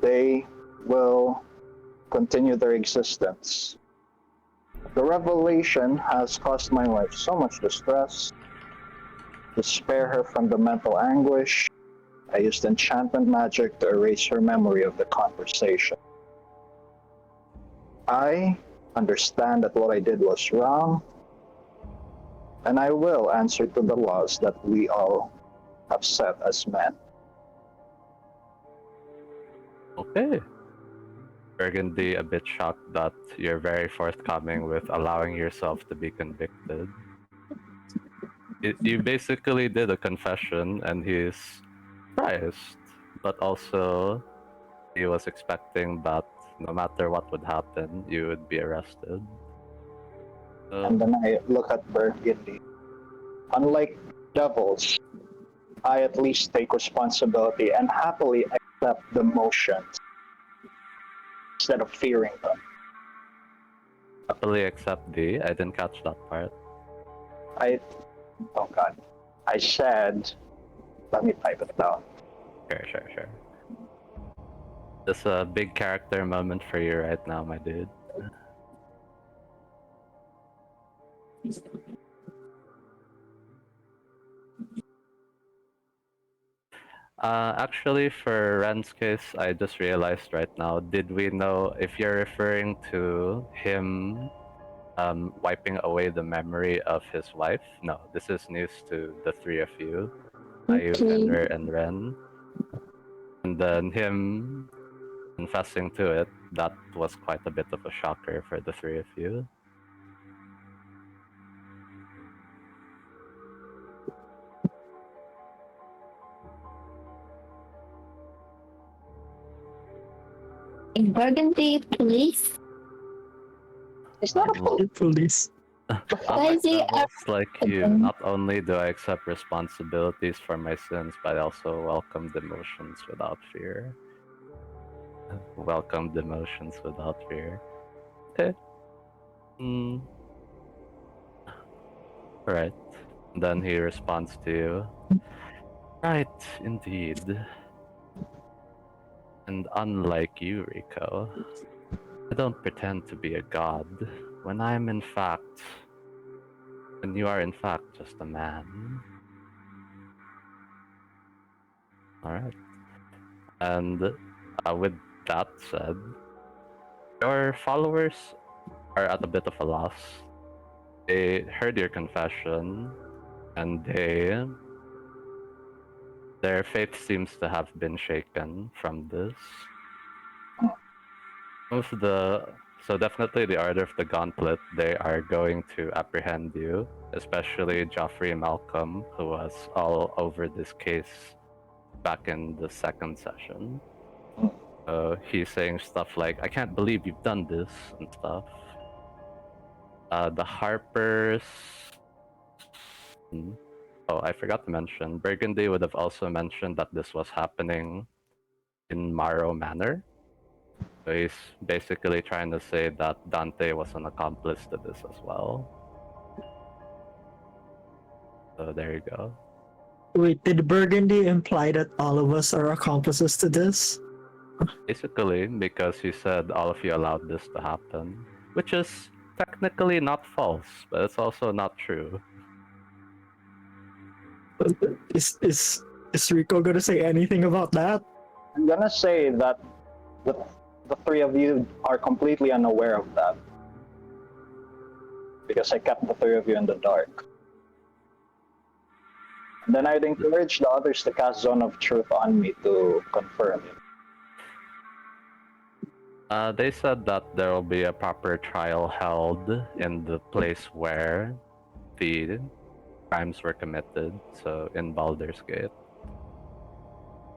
they will continue their existence. The revelation has caused my wife so much distress. To spare her from the mental anguish, I used enchantment magic to erase her memory of the conversation. I understand that what I did was wrong, and I will answer to the laws that we all have set as men. Okay. Burgundy a bit shocked that you're very forthcoming with allowing yourself to be convicted. You basically did a confession, and he's surprised, but also he was expecting that no matter what would happen, you would be arrested. And then I look at Burgundy. Unlike devils, I at least take responsibility and happily accept the motions instead of fearing them. Happily accept the. I didn't catch that part. Oh god. I said, let me type it down. Sure. This is a big character moment for you right now, my dude. Actually, for Ren's case, I just realized right now, did we know if you're referring to him wiping away the memory of his wife? No, this is news to the three of you, Kayou, Okay. Fenrir, and Wren. And then him confessing to it, that was quite a bit of a shocker for the three of you. In Burgundy, please. He's not a fool. Police. Why is he Devils like you, open? not only do I accept responsibilities for my sins, but I also welcome demotions without fear. Welcome demotions without fear. Okay. Right. Then he responds to you. Right, indeed. And unlike you, Rico, I don't pretend to be a god when you are in fact just a man. Alright. And with that said, your followers are at a bit of a loss. They heard your confession, and their faith seems to have been shaken from this. So definitely the Order of the Gauntlet, they are going to apprehend you, especially Joffrey Malcolm, who was all over this case back in the second session. He's saying stuff like, I can't believe you've done this, and stuff. The Harpers... Oh, I forgot to mention, Burgundy would have also mentioned that this was happening in Morrow Manor. So he's basically trying to say that Dante was an accomplice to this as well. So there you go. Wait, did Burgundy imply that all of us are accomplices to this? Basically, because he said all of you allowed this to happen, which is technically not false, but it's also not true. Is Rico gonna say anything about that? I'm gonna say that the three of you are completely unaware of that. Because I kept the three of you in the dark. And then I'd encourage the others to cast Zone of Truth on me to confirm it. They said that there will be a proper trial held in the place where the crimes were committed, so in Baldur's Gate.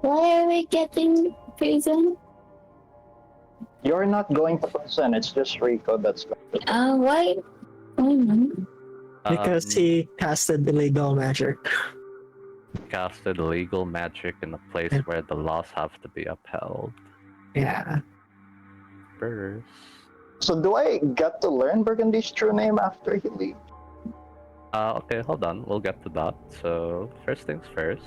Why are we getting prison? You're not going to prison, it's just Rico that's going to Why? Oh no. Because he casted illegal magic. Casted illegal magic in a place where the laws have to be upheld. Yeah. First. So do I get to learn Burgundy's true name after he leaves? Okay, hold on. We'll get to that. So, first things first.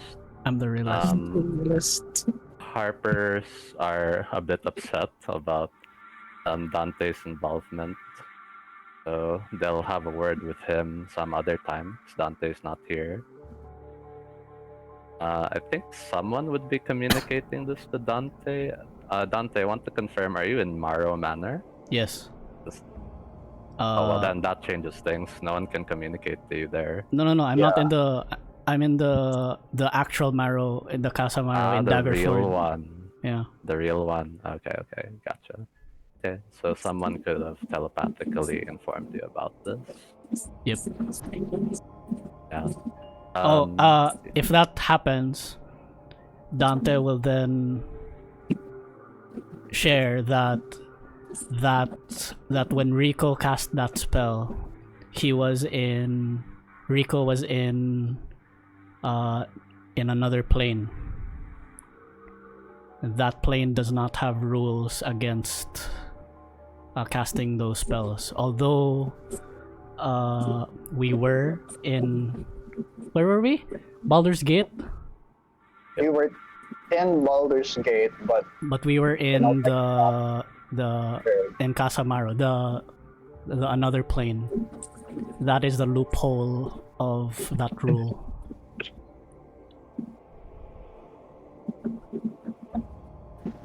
I'm the realist. List. Harpers are a bit upset about Dante's involvement. So, they'll have a word with him some other time, because Dante's not here. I think someone would be communicating this to Dante. Dante, I want to confirm, are you in Morrow Manor? Yes. Oh, well, then that changes things. No one can communicate to you there. No. I'm not Yeah. in the. I'm in the actual Marrow, in the Casa Marrow in The Daggerford. real one. Yeah. The real one. Okay, gotcha. Okay, so someone could have telepathically informed you about this. Yep. Yeah. If that happens, Dante will then share that when Rico cast that spell, Rico was in another plane. That plane does not have rules against casting those spells. Although we were in, where were we? Baldur's Gate. We were in Baldur's Gate, but we were in the in Casamaro, the another plane. That is the loophole of that rule.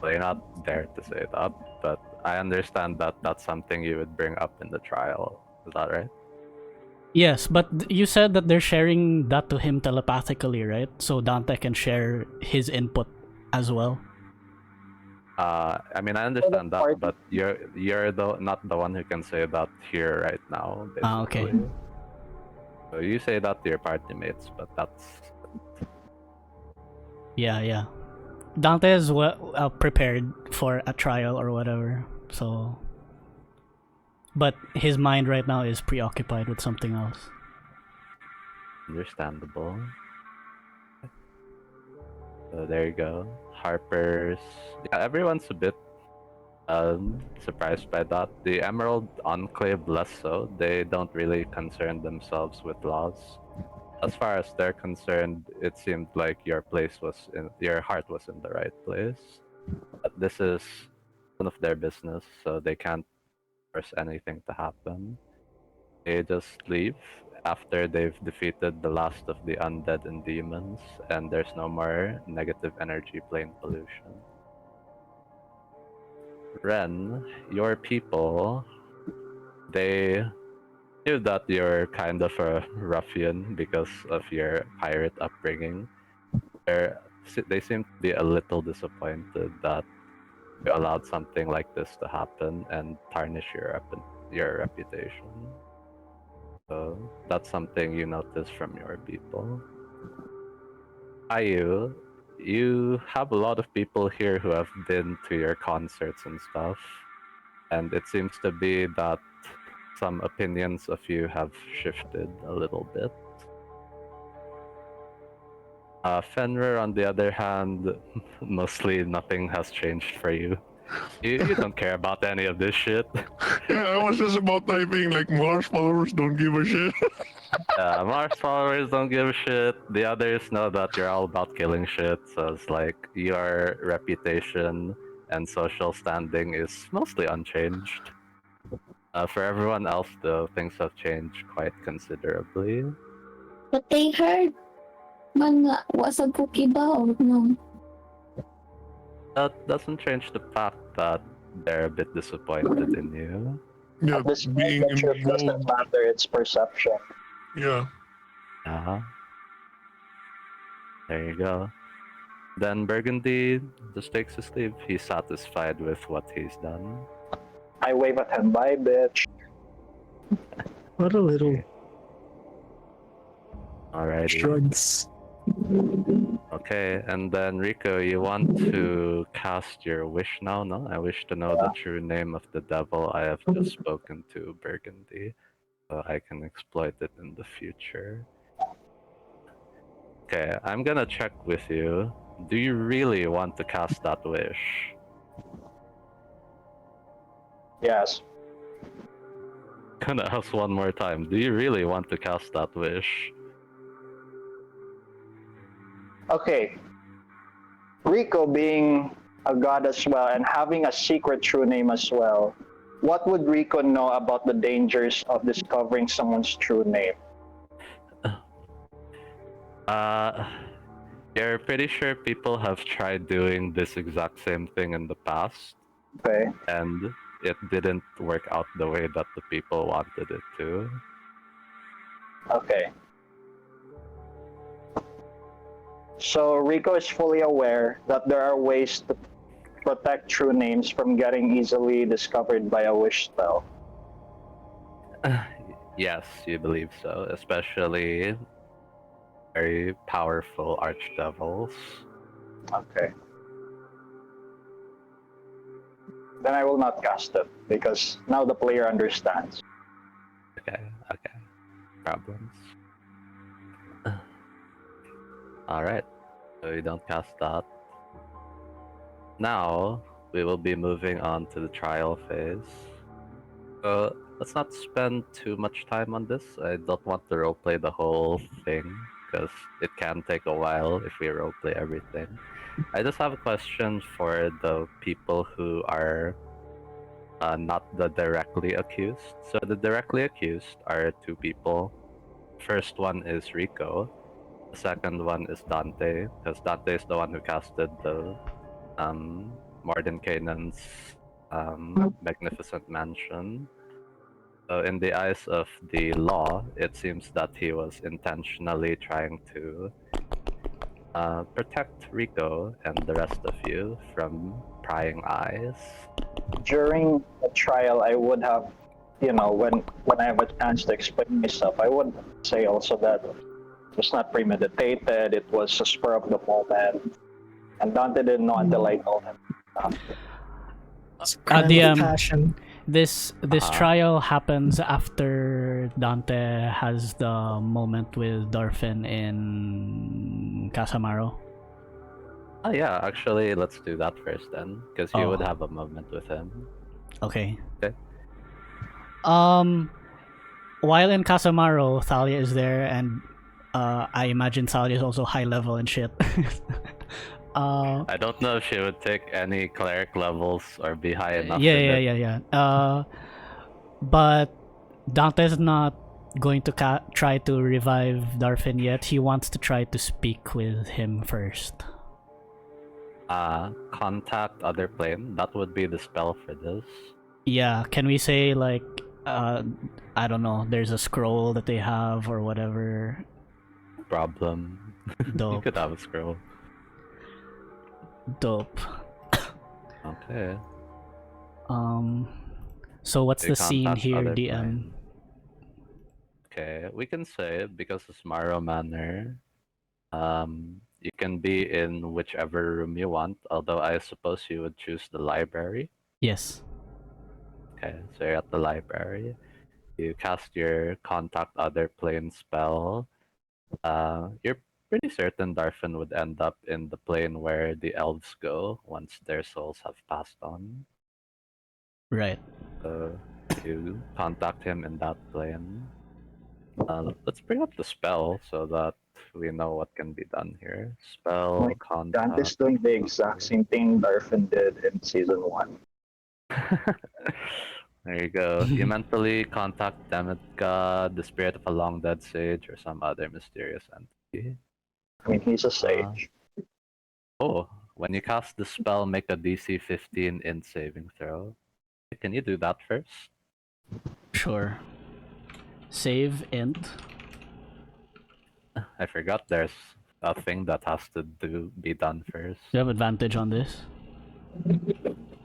Well, you're not there to say that, but I understand that that's something you would bring up in the trial. Is that right? Yes, but you said that they're sharing that to him telepathically, right? So Dante can share his input as well. I mean, I understand that, but you're not the one who can say that here right now. Basically. Okay. So you say that to your party mates, but that's Yeah. Dante is prepared for a trial or whatever, so. But his mind right now is preoccupied with something else. understandable. So there you go. Harper's. Yeah, everyone's a bit surprised by that. The Emerald Enclave less so. They don't really concern themselves with laws. As far as they're concerned, it seemed like your heart was in the right place. But this is none of their business, so they can't force anything to happen. They just leave after they've defeated the last of the undead and demons, and there's no more negative energy plane pollution. Wren, your people, they knew that you're kind of a ruffian because of your pirate upbringing. They seem to be a little disappointed that you allowed something like this to happen and tarnish your reputation. So that's something you notice from your people. Kayou, you have a lot of people here who have been to your concerts and stuff, and it seems to be that some opinions of you have shifted a little bit. Fenrir, on the other hand, mostly nothing has changed for you. You don't care about any of this shit. Yeah, I was just about typing like Mars followers don't give a shit. Mars followers don't give a shit. The others know that you're all about killing shit, so it's like your reputation and social standing is mostly unchanged. For everyone else, though, things have changed quite considerably. But they heard mga wasag cookie ba or no? That doesn't change the fact that they're a bit disappointed in you. Yeah, at this point, being the truth doesn't involved. matter, it's perception. Yeah. There you go. Then Burgundy just takes his leave. He's satisfied with what he's done. I wave at him, bye, bitch. What a little Alrighty. shrugs. Okay, and then Rico, you want to cast your wish now, no? I wish to know the true name of the devil I have just spoken to, Burgundy, so I can exploit it in the future. Okay, I'm gonna check with you. Do you really want to cast that wish? Yes. Gonna ask one more time. Do you really want to cast that wish? Okay. Rico being a god as well and having a secret true name as well, what would Rico know about the dangers of discovering someone's true name? You're pretty sure people have tried doing this exact same thing in the past, Okay. and it didn't work out the way that the people wanted it to. Okay. So Rico is fully aware that there are ways to protect true names from getting easily discovered by a wish spell. Yes, you believe so, especially very powerful archdevils. Okay. Then I will not cast it because now the player understands. Okay. Problems. Alright, so you don't cast that. Now, we will be moving on to the trial phase. So, let's not spend too much time on this. I don't want to roleplay the whole thing, because it can take a while if we roleplay everything. I just have a question for the people who are not the directly accused. So the directly accused are two people. First one is Rico. The second one is Dante, because Dante is the one who casted the Mordenkainen's magnificent mansion. So in the eyes of the law, it seems that he was intentionally trying to protect Rico and the rest of you from prying eyes. During the trial, I would have, when I have a chance to explain myself, I would say also that it was not premeditated. It was a spur of the moment, and Dante didn't know until I told him. Crime of passion. This trial happens after Dante has the moment with Dorfin in Casamaro. Oh yeah, actually, let's do that first then, because you would have a moment with him. Okay. Okay. While in Casamaro, Thalia is there, and I imagine Thalia is also high level and shit. I don't know if she would take any cleric levels or be high enough. Yeah. But Dante's not going to try to revive Darfin yet. He wants to try to speak with him first. Contact other plane. That would be the spell for this. Yeah, can we say like I don't know, there's a scroll that they have or whatever. Problem. Dope. You could have a scroll. Dope. Okay. So what's the scene contact here, other DM? plane. Okay, we can say because it's Maro Manor. You can be in whichever room you want, although I suppose you would choose the library. Yes. Okay, so you're at the library. You cast your contact other plane spell. You're pretty certain Darfin would end up in the plane where the elves go once their souls have passed on. Right. So you contact him in that plane. Let's bring up the spell so that we know what can be done here. Spell contact. Dante's doing the exact same thing Darfin did in season 1. There you go. You mentally contact Demet God, the spirit of a long dead sage, or some other mysterious entity. I mean, he's a sage. When you cast the spell, make a DC 15 int saving throw. Can you do that first? Sure. Save int. I forgot there's a thing that has to be done first. You have advantage on this.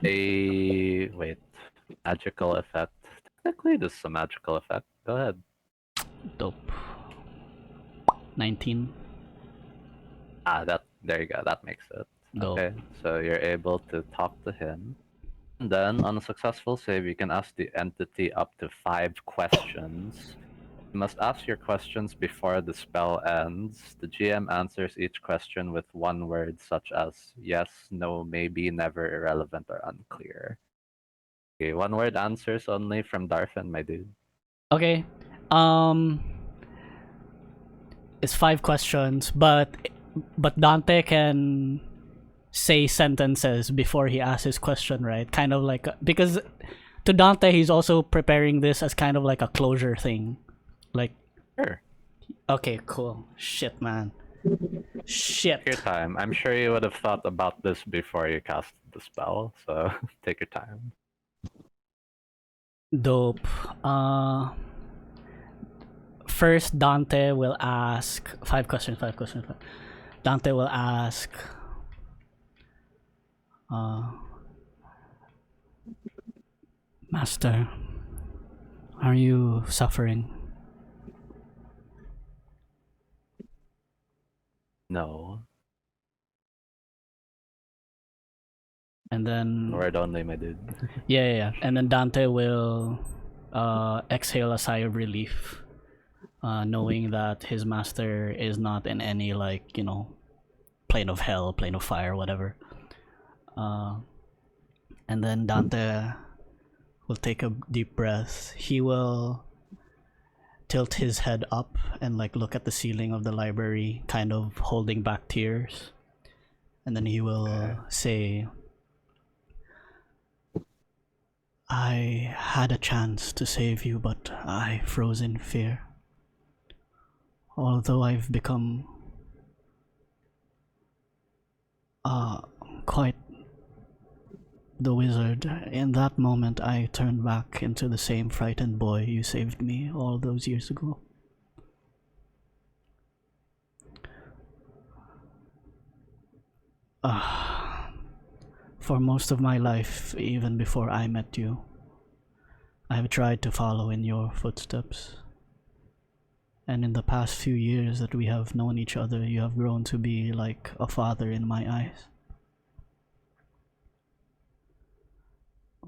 Wait. Magical effect. Technically, this is a magical effect. Go ahead. Dope. 19. There you go. That makes it. Dope. Okay, so you're able to talk to him. And then, on a successful save, you can ask the entity up to 5 questions. You must ask your questions before the spell ends. The GM answers each question with one word, such as yes, no, maybe, never, irrelevant, or unclear. Okay, one word answers only from Darfin, my dude. Okay. It's 5 questions, but Dante can say sentences before he asks his question, right? Kind of like because to Dante, he's also preparing this as kind of like a closure thing. Like, sure. Okay, cool. Shit, man. Shit. Take your time. I'm sure you would have thought about this before you cast the spell, so take your time. Dope. First, Dante will ask 5 questions. Dante will ask. Master, are you suffering? No. And then Word only, my dude. yeah. And then Dante will exhale a sigh of relief, knowing that his master is not in any, like, plane of hell, plane of fire, whatever. And then Dante will take a deep breath. He will tilt his head up and like look at the ceiling of the library, kind of holding back tears. And then he will say, I had a chance to save you, but I froze in fear. Although I've become quite the wizard, in that moment I turned back into the same frightened boy you saved me all those years ago. For most of my life, even before I met you, I have tried to follow in your footsteps. And in the past few years that we have known each other, you have grown to be like a father in my eyes.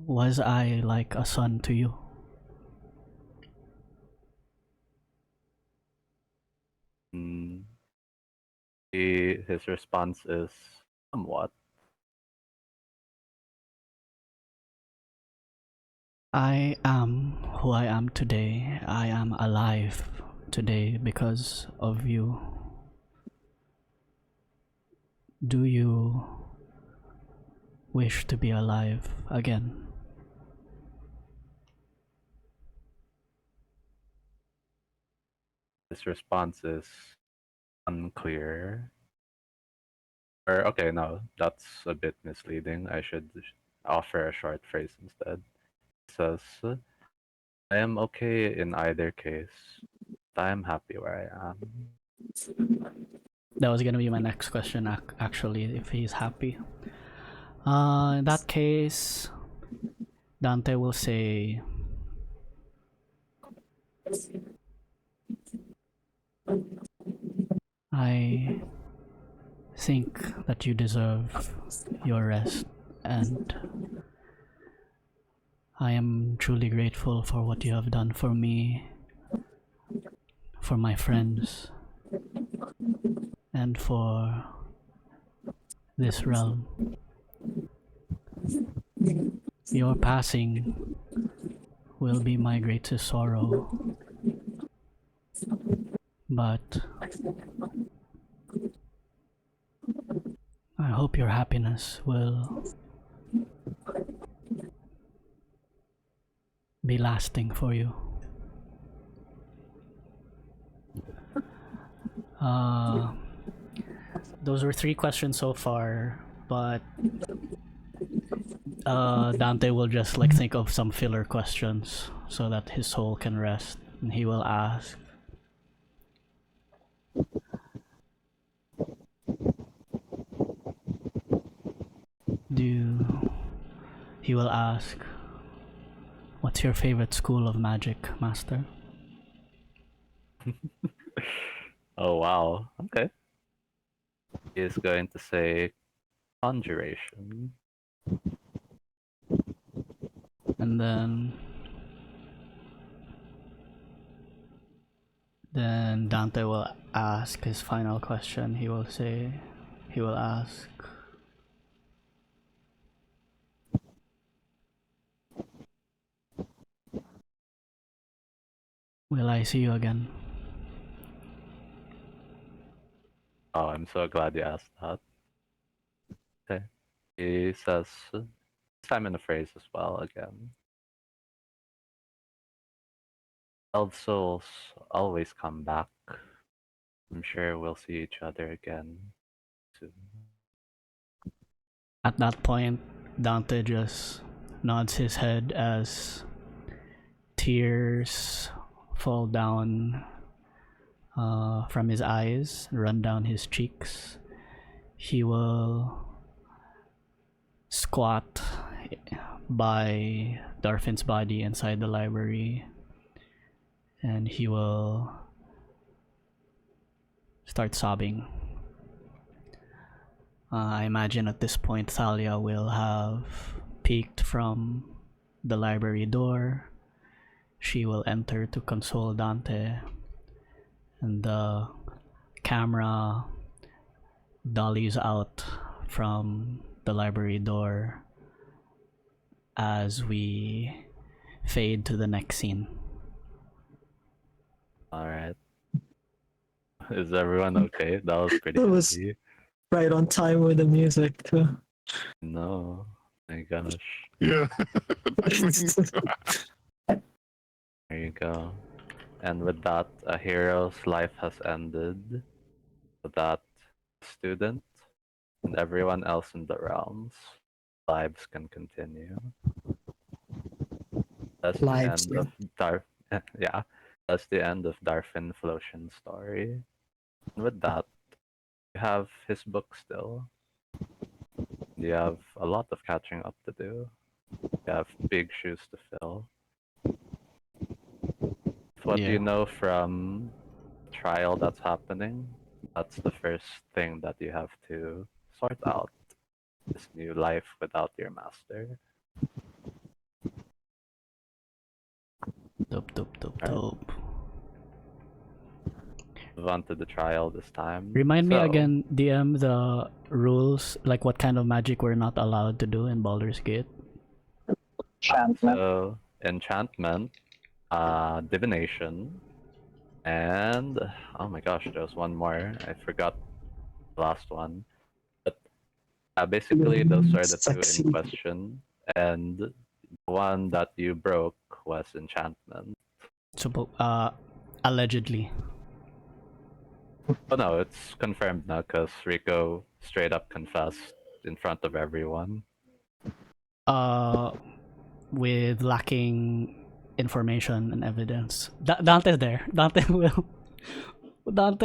Was I like a son to you? His response is somewhat. I am who I am today. I am alive today because of you. Do you wish to be alive again? His response is unclear. Or, okay, no, that's a bit misleading. I should offer a short phrase instead. It says, I am okay in either case. I am happy where I am. That was gonna be my next question, actually, if he's happy. In that case, Dante will say, I think that you deserve your rest, and I am truly grateful for what you have done for me, for my friends, and for this realm. Your passing will be my greatest sorrow, but I hope your happiness will be lasting for you. Those were 3 questions so far, but Dante will just like think of some filler questions so that his soul can rest, and he will ask, he will ask, what's your favorite school of magic, Master? Oh, wow. Okay. He is going to say conjuration. And then Dante will ask his final question. He will ask, will I see you again? Oh, I'm so glad you asked that. Okay. He says, this time in a phrase as well again. Elf souls always come back. I'm sure we'll see each other again soon. At that point, Dante just nods his head as tears fall down from his eyes, run down his cheeks. He will squat by Darfin's body inside the library, and he will start sobbing I imagine at this point Thalia will have peeked from the library door. She will enter to console Dante, and the camera dollies out from the library door as we fade to the next scene. Alright. Is everyone okay? That was pretty That was- heavy. Right on time with the music too. No. My gosh. Yeah. I mean, There you go. And with that, a hero's life has ended. So that student and everyone else in the realms lives can continue. That's Lives, the end of yeah. That's the end of Darfin Flotion's story. And with that, you have his book still. You have a lot of catching up to do. You have big shoes to fill. What Yeah. you know from the trial that's happening, that's the first thing that you have to sort out. This new life without your master. Dope. Alright. Move on to the trial this time. Remind me So, again, DM, the rules, like what kind of magic we're not allowed to do in Baldur's Gate. Enchantment. So, enchantment, divination, and oh my gosh, there was one more. I forgot the last one. But basically, those are the two Sexy. in question, and the one that you broke was enchantment. So, allegedly. Oh no, it's confirmed now because Rico straight up confessed in front of everyone. With lacking information and evidence. Dante's there. Dante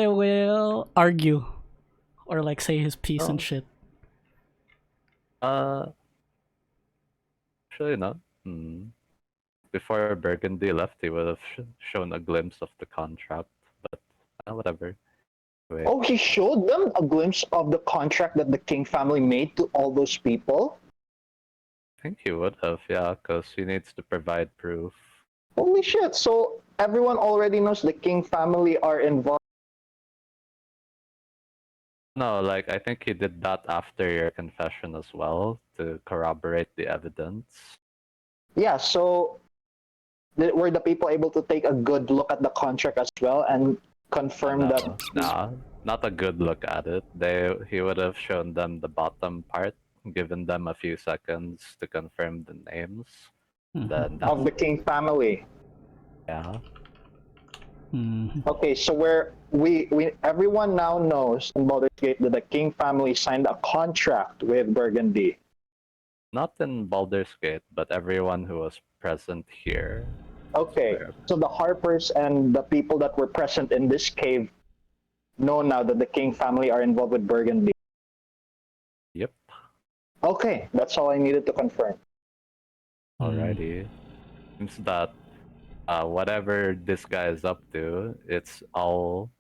will argue or like say his piece and Oh. shit. Actually not. Before Burgundy left, he would have shown a glimpse of the contract, but whatever. Wait. Oh, he showed them a glimpse of the contract that the King family made to all those people? I think he would have, yeah, because he needs to provide proof. Holy shit, so everyone already knows the King family are involved. No, like, I think he did that after your confession as well, to corroborate the evidence. Yeah, so were the people able to take a good look at the contract as well and confirm that? Nah, not a good look at it. He would have shown them the bottom part, given them a few seconds to confirm the names. Then that's Of the King family. yeah. Okay, so we everyone now knows in Baldur's Gate that the King family signed a contract with Burgundy. Not in Baldur's Gate, but everyone who was present here. Okay, so the Harpers and the people that were present in this cave know now that the King family are involved with Burgundy. Yep. Okay, that's all I needed to confirm. Alrighty. Seems that whatever this guy is up to, it's all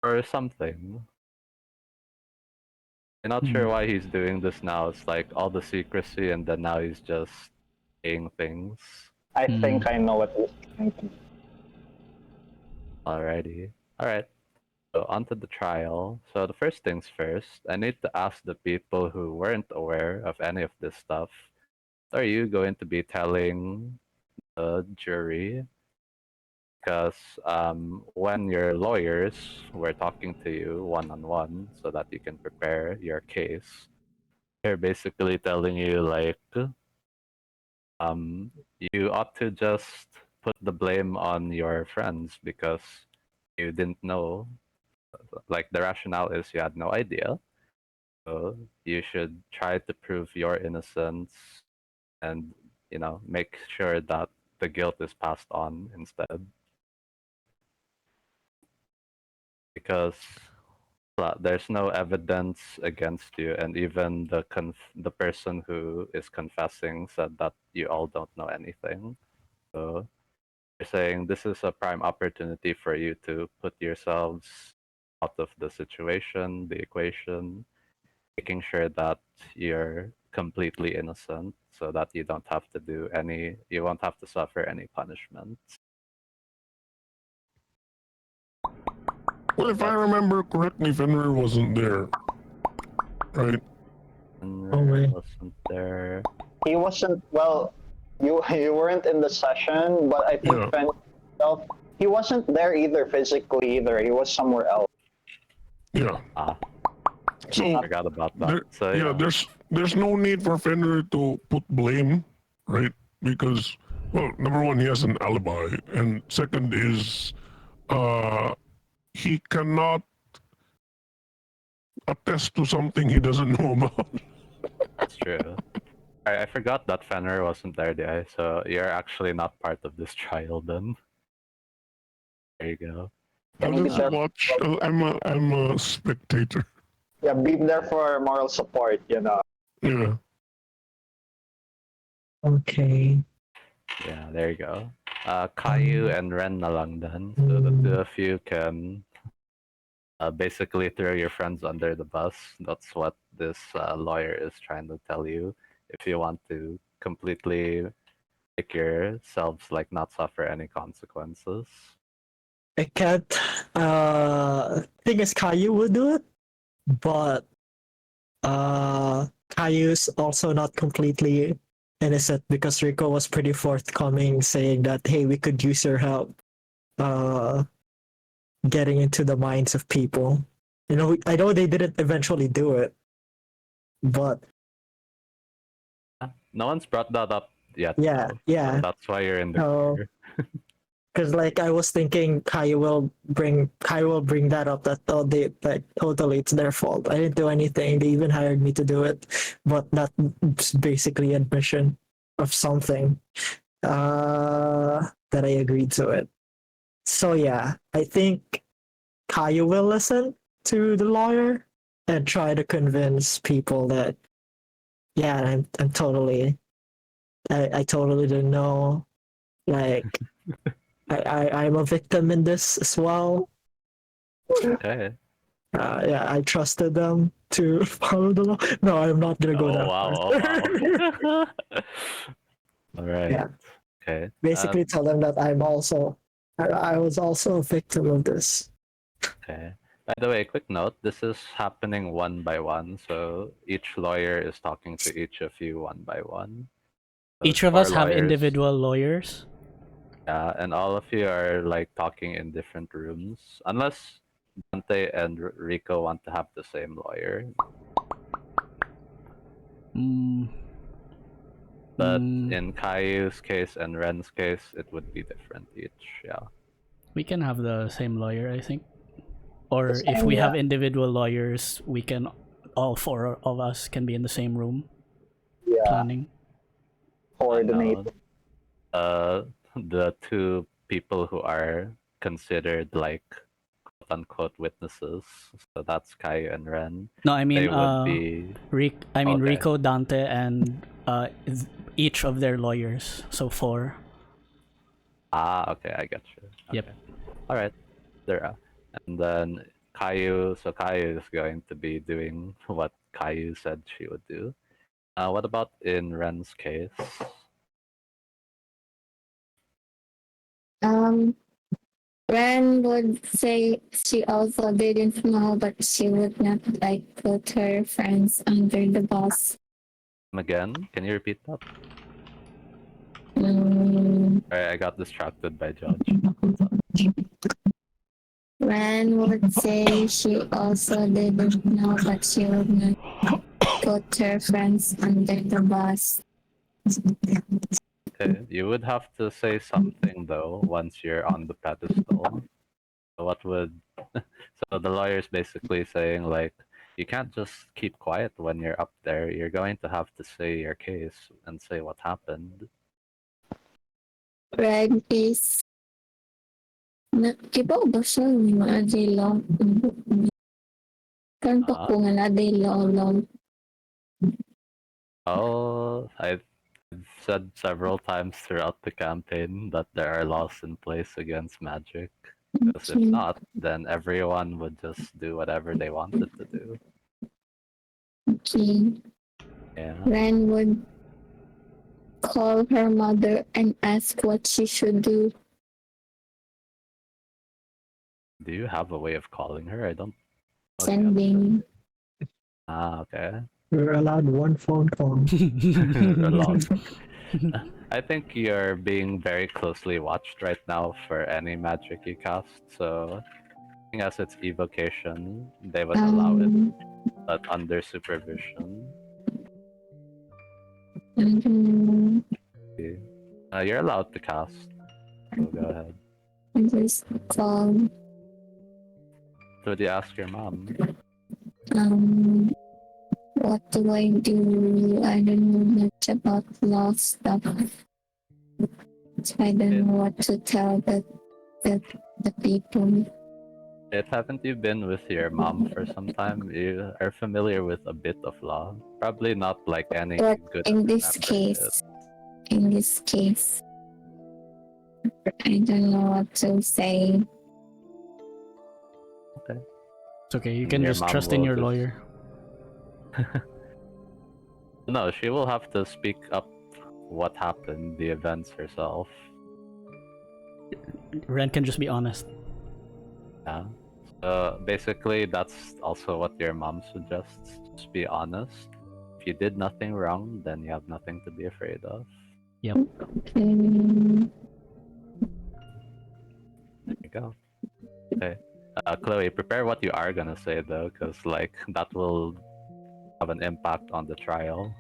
for something. I'm not sure why he's doing this now. It's like all the secrecy, and then now he's just saying things. I think I know what he's thinking. Alrighty. Alright. So on to the trial. So the first things first, I need to ask the people who weren't aware of any of this stuff. What are you going to be telling the jury? Because when your lawyers were talking to you one-on-one so that you can prepare your case, they're basically telling you like, you ought to just put the blame on your friends because you didn't know. Like the rationale is you had no idea. So you should try to prove your innocence and, make sure that the guilt is passed on instead. Because there's no evidence against you, and even the person who is confessing said that you all don't know anything. So you're saying this is a prime opportunity for you to put yourselves out of the situation, the equation, making sure that you're completely innocent so that you don't have to you won't have to suffer any punishment. Well, if I remember correctly, Fenrir wasn't there, right? And Oh, man. wasn't there. He wasn't, well, you weren't in the session, but I think Yeah. Fenrir himself, he wasn't there either physically either. He was somewhere else. Yeah. Ah, So I forgot about that. there, So yeah, yeah. there's no need for Fenrir to put blame, right? Because, well, number one, he has an alibi, and second is, he cannot attest to something he doesn't know about. That's true. I forgot that Fenrir wasn't there, guy. So you're actually not part of this trial then. There you go. I'll Can you be just there? watch. I'm a spectator. Yeah, be there for moral support, you know. Yeah. Okay. Yeah, there you go. Kayou and Wren na lang then. So the two of you can basically throw your friends under the bus. That's what this lawyer is trying to tell you. If you want to completely make yourselves like not suffer any consequences. I can't. Thing is, Kayou would do it, but Kayou's also not completely innocent because Rico was pretty forthcoming, saying that hey, we could use your help, getting into the minds of people. You know, I know they didn't eventually do it, but No one's brought that up yet. yeah, though. yeah. So that's why you're in the So, clear. because like I was thinking Kayou will bring that up, that oh, they like totally it's their fault. I didn't do anything. They even hired me to do it, but that's basically admission of something that I agreed to it. So yeah, I think Kayou will listen to the lawyer and try to convince people that yeah, I'm totally I totally didn't know, like I'm a victim in this as well. Okay. Yeah, I trusted them to follow the law. No, I'm not gonna go Oh that wow! far. Oh wow! All right. Yeah. Okay. Basically, tell them that I was also a victim of this. Okay. By the way, quick note: this is happening one by one, so each lawyer is talking to each of you one by one. So Each of four us have lawyers. individual lawyers. Yeah, and all of you are like talking in different rooms, unless Dante and Rico want to have the same lawyer. Mm, But mm, in Kayou's case and Ren's case, it would be different each. Yeah. we can have the same lawyer, I think. Or The if same, we yeah. have individual lawyers, we can all four of us can be in the same room Yeah, planning. coordinate. The two people who are considered like quote unquote witnesses, so that's Kayou and Ren. No, I mean They would be okay. Rico, Dante, and each of their lawyers. So 4. Ah, okay, I get you. Yep. Okay. All right. There are. And then Kayou, so Kayou is going to be doing what Kayou said she would do. What about in Ren's case? Wren would say she also didn't know, but she would not like put her friends under the bus. Again, can you repeat that? Mm, Sorry, I got distracted by Judge. Wren would say she also didn't know, but she would not put her friends under the bus. Okay, you would have to say something though once you're on the pedestal. So what would so the lawyer's basically saying like you can't just keep quiet when you're up there. You're going to have to say your case and say what happened. Wren is iba ba siya yung mga adelaw? Kan pa ko nga na adelaw. Oh, I've said several times throughout the campaign that there are laws in place against magic. Because if not, then everyone would just do whatever they wanted to do. thinking Yeah. Wren would call her mother and ask what she should do. Do you have a way of calling her? I don't. Sending. Okay. We're allowed one phone call. Allowed. I think you're being very closely watched right now for any magic you cast, so as it's evocation, they would allow it, but under supervision. You're allowed to cast, so go ahead. I just call. So do you ask your mom? What do I do? I don't know much about law stuff. So I don't know what to tell the people. Haven't you been with your mom for some time? You are familiar with a bit of law. Probably not like any But good. in this case, I don't know what to say. Okay. It's okay. You And can your just mom trust in will your just- lawyer. No, she will have to speak up what happened, the events herself. Ren can just be honest. Yeah. So basically, that's also what your mom suggests. Just be honest. If you did nothing wrong, then you have nothing to be afraid of. Okay. There you go. Okay. Chloe, prepare what you are gonna say though, because like that will have an impact on the trial.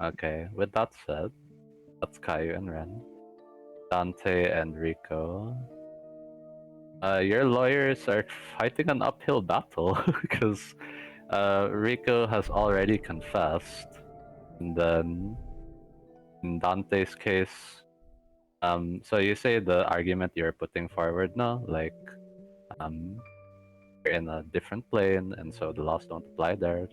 Okay. With that said, that's Kayou and Wren. Dante and Rico. Your lawyers are fighting an uphill battle because Rico has already confessed, and then in Dante's case, so you say the argument you're putting forward now, like, you're in a different plane, and so the laws don't apply there.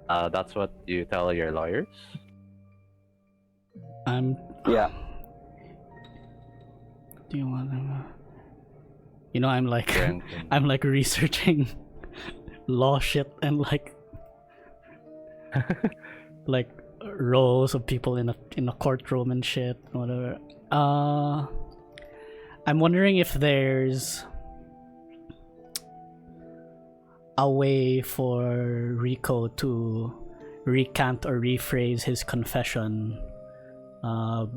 But that's what you tell your lawyers. Yeah. Do you want to? You know, I'm like, Wren I'm like researching law shit and like roles of people in a courtroom and shit, whatever. I'm wondering if there's a way for Rico to recant or rephrase his confession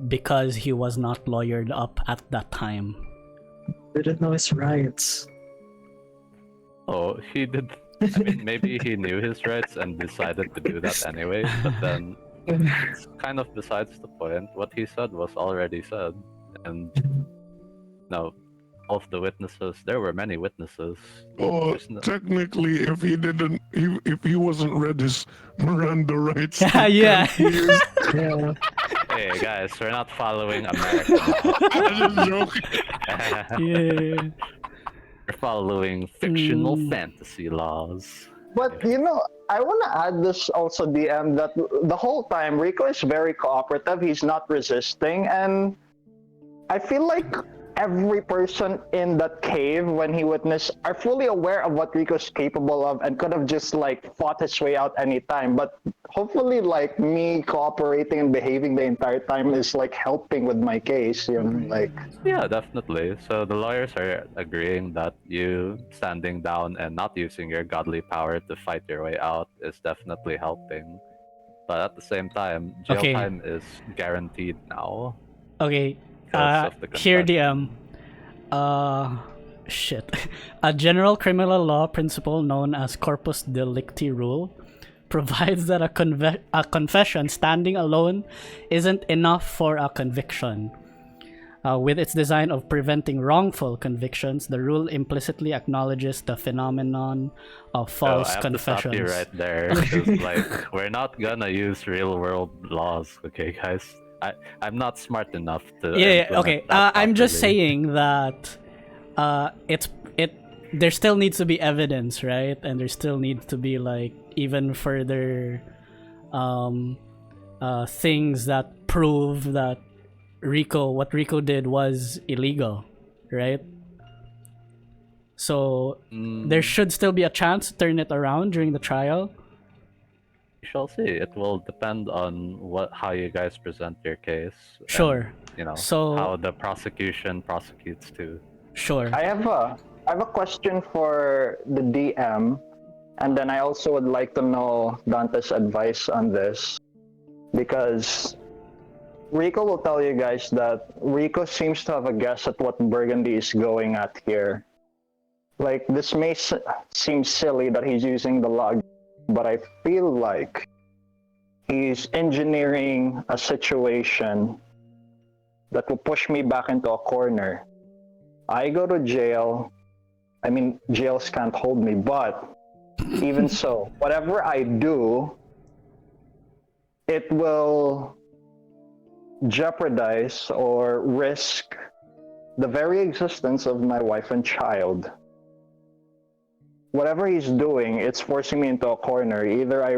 because he was not lawyered up at that time. Didn't know his rights. Oh, he did. I mean, maybe he knew his rights and decided to do that anyway, but then it's kind of besides the point. What he said was already said, and no, of the witnesses, there were many witnesses. Oh, There's no- technically, if he wasn't read his Miranda rights, Yeah, he yeah. can't use- Yeah. Hey guys, we're not following America. I'm just joking. Yeah. We're following fictional Mm. fantasy laws. But you know, I want to add this also, DM, that the whole time Rico is very cooperative. He's not resisting, and I feel like every person in that cave when he witnessed are fully aware of what Rico's capable of and could have just like fought his way out anytime. But hopefully, like me cooperating and behaving the entire time is like helping with my case. You know, like. Yeah, definitely. So the lawyers are agreeing that you standing down and not using your godly power to fight your way out is definitely helping. But at the same time, jail Okay. time is guaranteed now. Okay. Because of the Here, confession. DM. Shit. A general criminal law principle known as corpus delicti rule provides that a confession standing alone isn't enough for a conviction. With its design of preventing wrongful convictions, the rule implicitly acknowledges the phenomenon of false I have confessions. to stop you right there. Because, like, we're not gonna use real world laws, okay, guys? I'm not smart enough to. Yeah, implement okay. that I'm just properly. saying that there still needs to be evidence, right? And there still needs to be like even further things that prove that what Rico did was illegal, right? So there should still be a chance to turn it around during the trial. We shall see. It will depend on how you guys present your case. Sure. And, So how the prosecution prosecutes too. sure. I have a question for the DM, and then I also would like to know Dante's advice on this, because Rico will tell you guys that Rico seems to have a guess at what Burgundy is going at here. Like, this may seem silly that he's using the log, but I feel like he's engineering a situation that will push me back into a corner. I go to jail. I mean, jails can't hold me, but even so, whatever I do, it will jeopardize or risk the very existence of my wife and child. Whatever he's doing, it's forcing me into a corner. Either I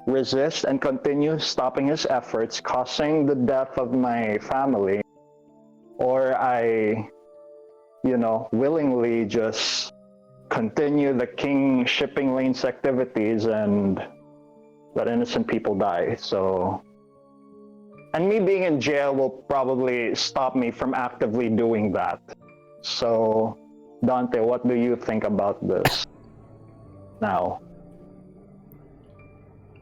resist and continue stopping his efforts, causing the death of my family, or I, willingly just continue the King shipping lanes activities and let innocent people die. So, and me being in jail will probably stop me from actively doing that. So, Dante, what do you think about this now?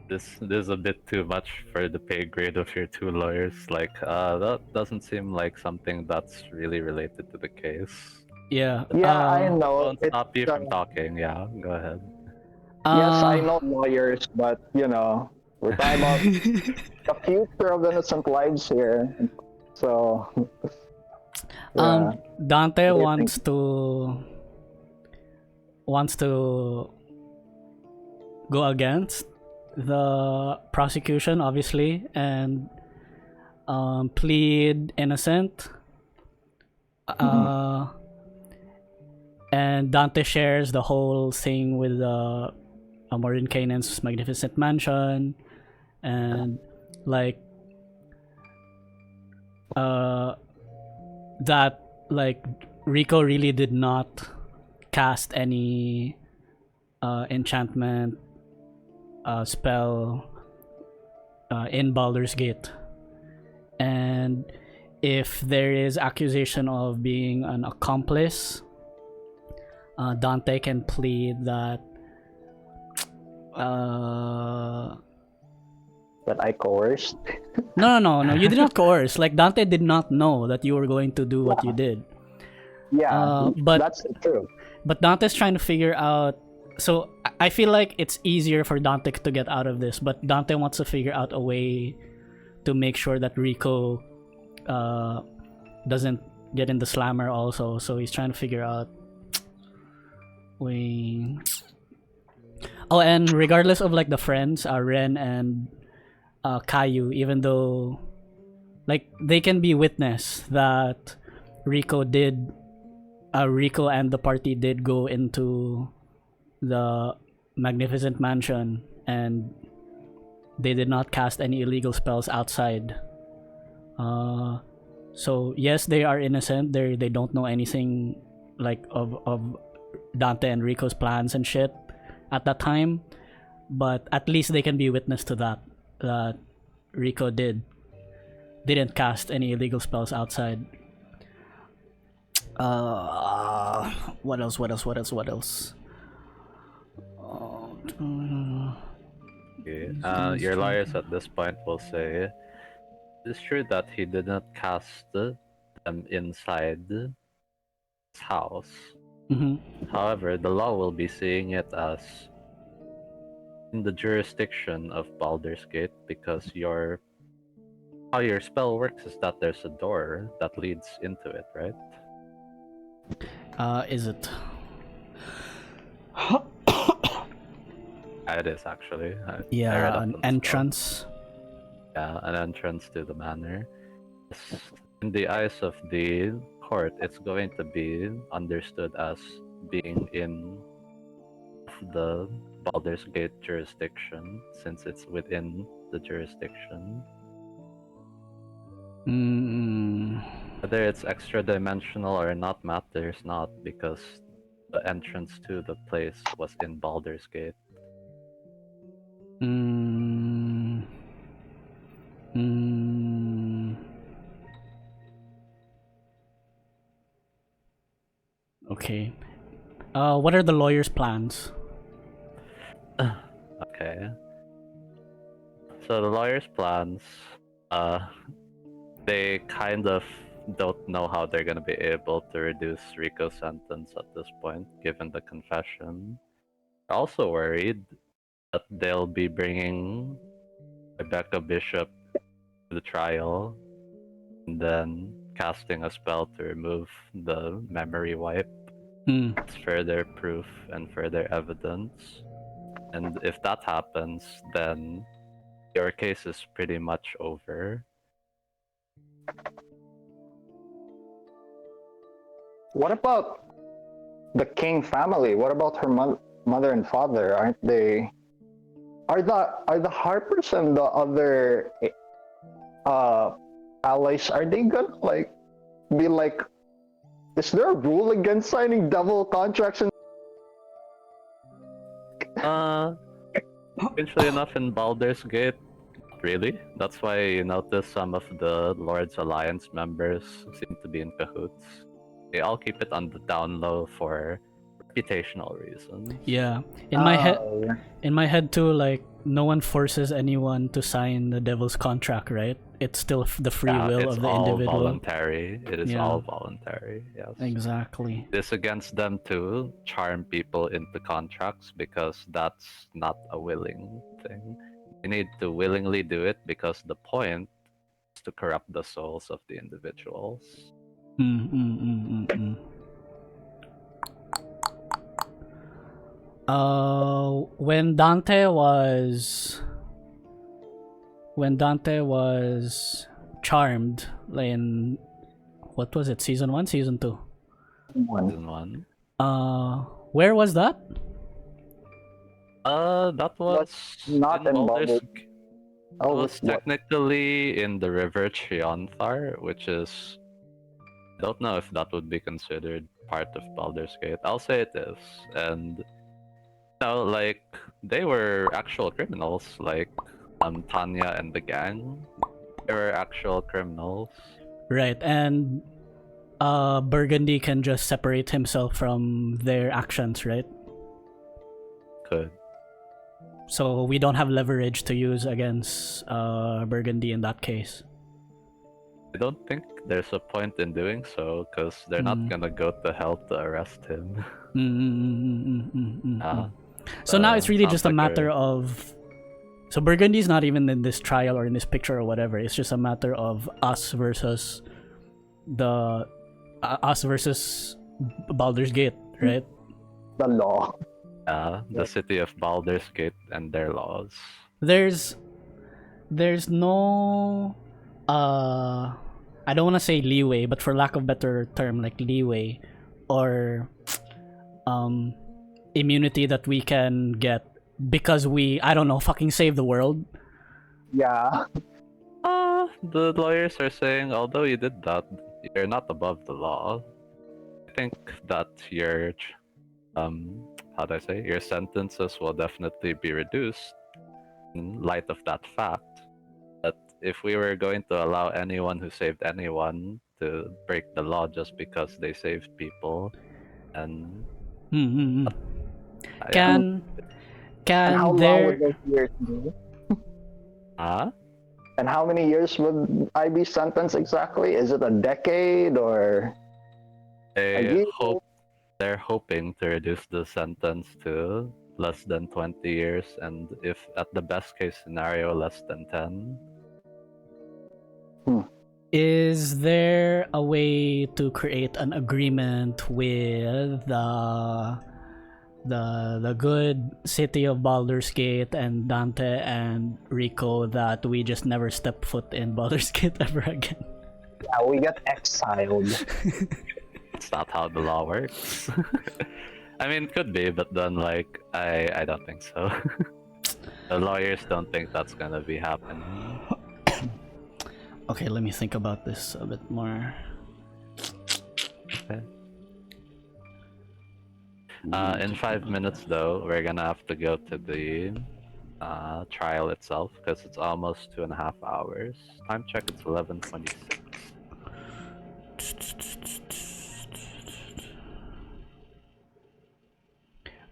This is a bit too much for the pay grade of your two lawyers. Like, that doesn't seem like something that's really related to the case. Yeah. Yeah, I know. Won't stop you from talking. Yeah, go ahead. Yes, I know lawyers, but we're talking about the future of innocent lives here. So, yeah. Dante What do you wants to go against the prosecution, obviously, and plead innocent. And Dante shares the whole thing with Maureen Kanan's magnificent mansion, and like that, like, Rico really did not cast any enchantment spell in Baldur's Gate, and if there is accusation of being an accomplice, Dante can plead that that I coerced. No, you did not coerce. Like, Dante did not know that you were going to do what you did. Yeah, but that's true. But Dante's trying to figure out. So I feel like it's easier for Dante to get out of this, but Dante wants to figure out a way to make sure that Rico doesn't get in the slammer also. So he's trying to figure out. Oh, and regardless of like the friends, Wren and Kayou, even though like they can be witness that Rico and the party did go into the magnificent mansion and they did not cast any illegal spells outside. So yes, they are innocent. They don't know anything like of Dante and Rico's plans and shit at that time, but at least they can be witness to that Rico didn't cast any illegal spells outside. What else? Okay. Your lawyers at this point will say it's true that he did not cast them inside his house. However, the law will be seeing it as in the jurisdiction of Baldur's Gate, because how your spell works is that there's a door that leads into it, right? Is it? It is actually. I read Yeah, up an on the entrance. spell. Yeah, an entrance to the manor. In the eyes of the court, it's going to be understood as being in the Baldur's Gate jurisdiction, since it's within the jurisdiction. Whether it's extra dimensional or not matters not, because the entrance to the place was in Baldur's Gate. Mm, mm, okay. What are the lawyer's plans? Okay. So the lawyer's plans, they kind of don't know how they're gonna be able to reduce Rico's sentence at this point, given the confession. They're also worried that they'll be bringing Rebecca Bishop to the trial and then casting a spell to remove the memory wipe. Hmm. It's further proof and further evidence. And if that happens, then your case is pretty much over. What about the King family? What about her mother and father? Aren't they? Are the Harpers and the other allies? Are they gonna like be like? Is there a rule against signing devil contracts? Strangely enough, in Baldur's Gate, not really. That's why you notice some of the Lord's Alliance members seem to be in cahoots. They all keep it on the down low for reputational reasons. Yeah. In my head too, like no one forces anyone to sign the devil's contract, right? It's still the free will of the individual. It's all voluntary. It is Yeah. all voluntary. Yes. Exactly. It's against them to charm people into contracts because that's not a willing thing. You need to willingly do it because the point is to corrupt the souls of the individuals. When Dante was charmed in what was it, season 1, season 2? Season 1. Where was that? That was not in Baldur's. Baldur's. It was technically in the river Chionthar, which is, I don't know if that would be considered part of Baldur's Gate. I'll say it is. And like they were actual criminals, like Tanya and the gang. They were actual criminals. Right, and Burgundy can just separate himself from their actions, right? Could. So we don't have leverage to use against Burgundy in that case. I don't think there's a point in doing so, because they're not gonna go to hell to arrest him. So now it's really just a like matter of... So Burgundy's not even in this trial or in this picture or whatever. It's just a matter of us versus Baldur's Gate, right? The law. The city of Baldur's Gate and their laws. There's no I don't want to say leeway, but for lack of better term, like leeway or immunity that we can get because we, I don't know, fucking save the world. Yeah. The lawyers are saying, although you did that, you're not above the law. I think that your how do I say, your sentences will definitely be reduced in light of that fact. But if we were going to allow anyone who saved anyone to break the law just because they saved people, and Can And how long there would those years be? And how many years would I be sentenced exactly? Is it a decade or? They're hoping to reduce the sentence to less than 20 years, and if at the best case scenario, less than 10. Is there a way to create an agreement with the good city of Baldur's Gate and Dante and Rico that we just never step foot in Baldur's Gate ever again? Yeah, we get exiled. It's not how the law works. I mean, it could be, but then, like, I don't think so. The lawyers don't think that's gonna be happening. Okay, let me think about this a bit more. Okay. In 5 minutes, though, we're gonna have to go to the trial itself because it's almost 2.5 hours. Time check, it's 11:26.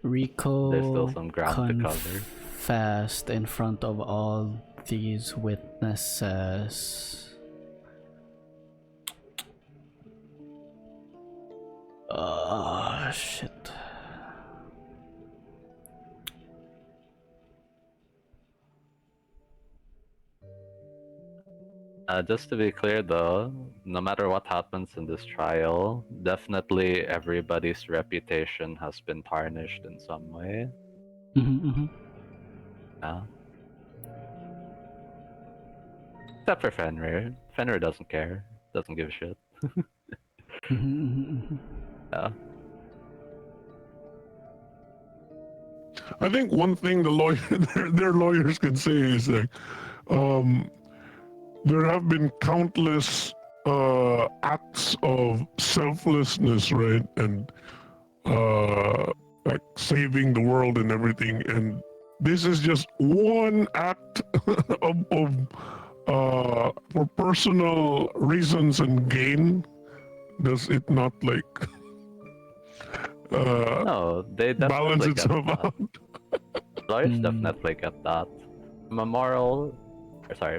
Rico There's still some ground to cover. confessed in front of all these witnesses. Oh, shit. Just to be clear though, no matter what happens in this trial, definitely everybody's reputation has been tarnished in some way. Yeah. Except for Fenrir. Fenrir doesn't care. Doesn't give a shit. Yeah. I think one thing their lawyers can say is like, there have been countless acts of selflessness, right, and like saving the world and everything, and this is just one act for personal reasons and gain. Does it not like No, they balance definitely get itself that. out? Lawyers definitely get that.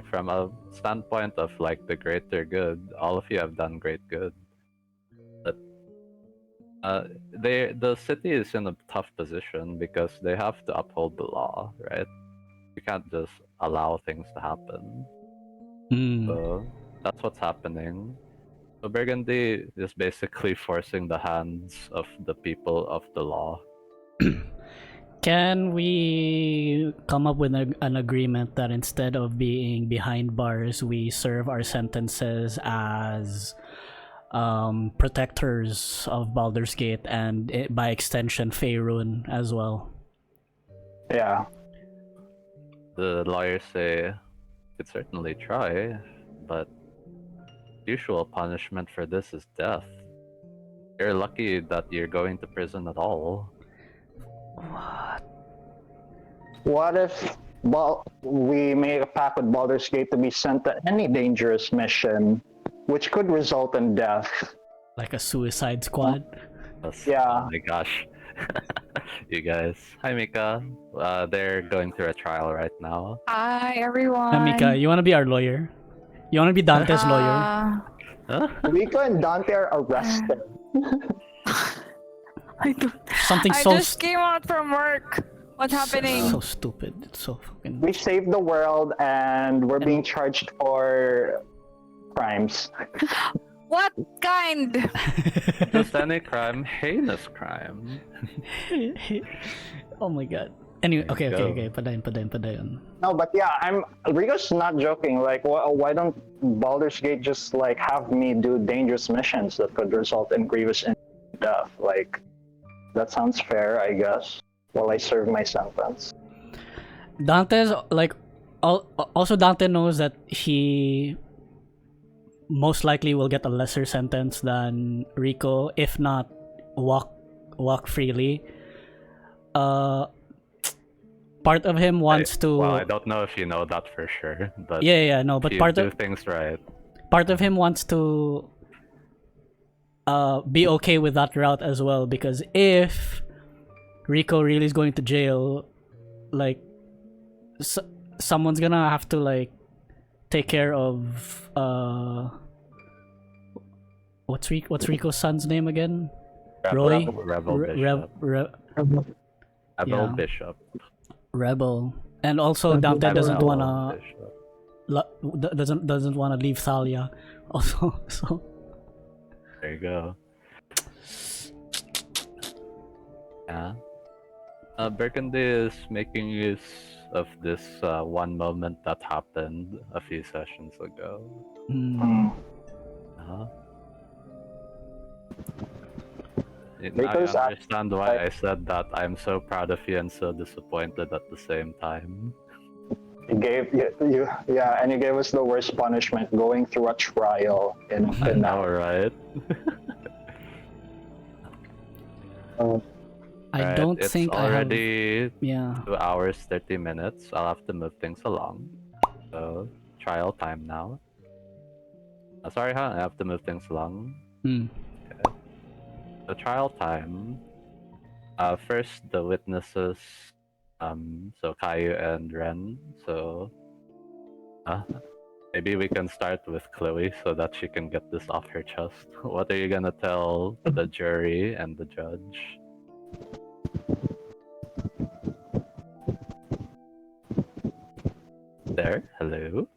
From a standpoint of like the greater good, all of you have done great good. But the city is in a tough position because they have to uphold the law, right? You can't just allow things to happen. So that's what's happening. So Burgundy is basically forcing the hands of the people of the law. Can we come up with an agreement that instead of being behind bars, we serve our sentences as protectors of Baldur's Gate and by extension Faerun as well? Yeah. The lawyers say, could certainly try, but usual punishment for this is death. You're lucky that you're going to prison at all. What if we make a pact with Baldur's Gate to be sent to any dangerous mission, which could result in death? Like a suicide squad? Yeah. Oh my gosh. You guys. Hi, Mika. They're going through a trial right now. Hi, everyone. Mika, you want to be our lawyer? You want to be Dante's lawyer? Huh? Rico and Dante are arrested. I don't. Something I so just came out from work. What's happening? so stupid. It's so fucking. We saved the world and we're being charged for crimes. What kind? Just any crime, heinous crime. Oh my god. Anyway, There you okay. Padayon. No, but yeah, Rico's not joking. Like, why don't Baldur's Gate just like have me do dangerous missions that could result in grievous death? Like, that sounds fair, I guess. While I serve my sentence. Dante's like, also Dante knows that he most likely will get a lesser sentence than Rico, if not walk freely. Part of him wants to. Well, I don't know if you know that for sure, but but you part do of things right. part of him wants to be okay with that route as well, because if Rico really is going to jail, like someone's gonna have to like take care of what's Rico's son's name again? Roy? Rebel yeah. Bishop. Rebel. And also Dante doesn't Rebel wanna Bishop. doesn't wanna leave Thalia. Also, so There you go. Yeah. Burgundy is making use of this one moment that happened a few sessions ago. Uh-huh. Now you understand why I said that I'm so proud of you and so disappointed at the same time. You gave and you gave us the worst punishment, going through a trial in All right. I Right, don't it's think I have. already Yeah. 2 hours 30 minutes. I'll have to move things along. So trial time now. Sorry, huh? I have to move things along. Hmm. So trial time. First the witnesses. So Kayou and Wren. So maybe we can start with Chloe so that she can get this off her chest. What are you gonna tell the jury and the judge? There, hello.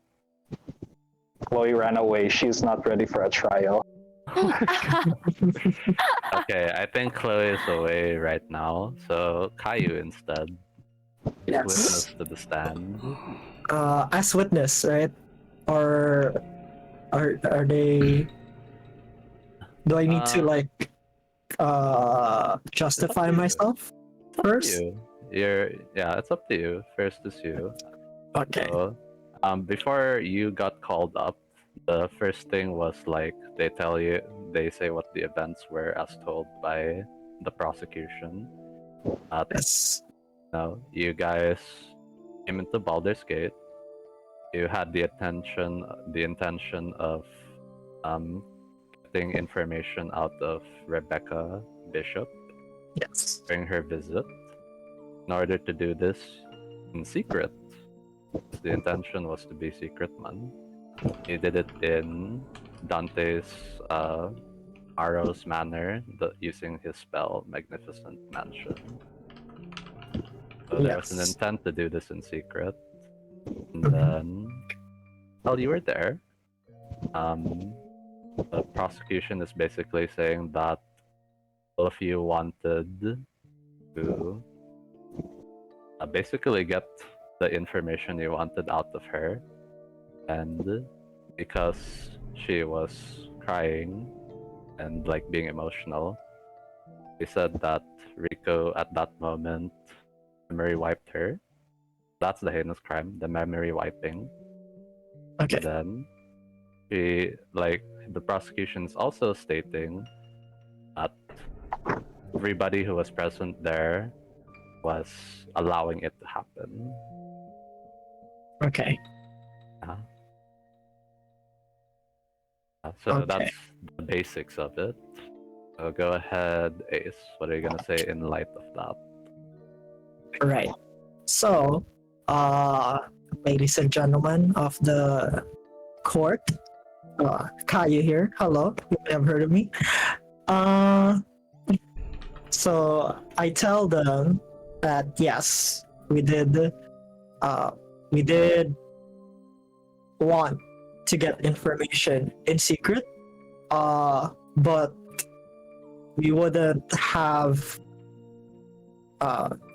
Chloe ran away. She's not ready for a trial. Okay, I think Chloe is away right now, so Kayou instead. Yes. Witness to the stand. As witness, right? Or are they? Do I need to Uh, like justify to you. myself It's up first? to you. It's up to you. First is you. Okay. So, before you got called up, the first thing was like they say what the events were as told by the prosecution. Yes. No, you guys came into Baldur's Gate. You had the intention of getting information out of Rebecca Bishop Yes. during her visit. In order to do this in secret, the intention was to be secret, man. You did it in Dante's Aros manner, using his spell Magnificent Mansion. So there was an Yes. intent to do this in secret. And then, well, you were there. The prosecution is basically saying that all of you wanted to basically get the information you wanted out of her, and because she was crying and like being emotional, they said that Rico at that moment memory wiped her. That's the heinous crime, the memory wiping. Okay. And then the prosecution is also stating that everybody who was present there was allowing it to happen. Okay. So Okay. that's the basics of it. So go ahead, Ace. What are you gonna say in light of that? Right. So, ladies and gentlemen of the court, Kayou here. Hello. You may have heard of me. So I tell them that yes, we did want to get information in secret, but we wouldn't have.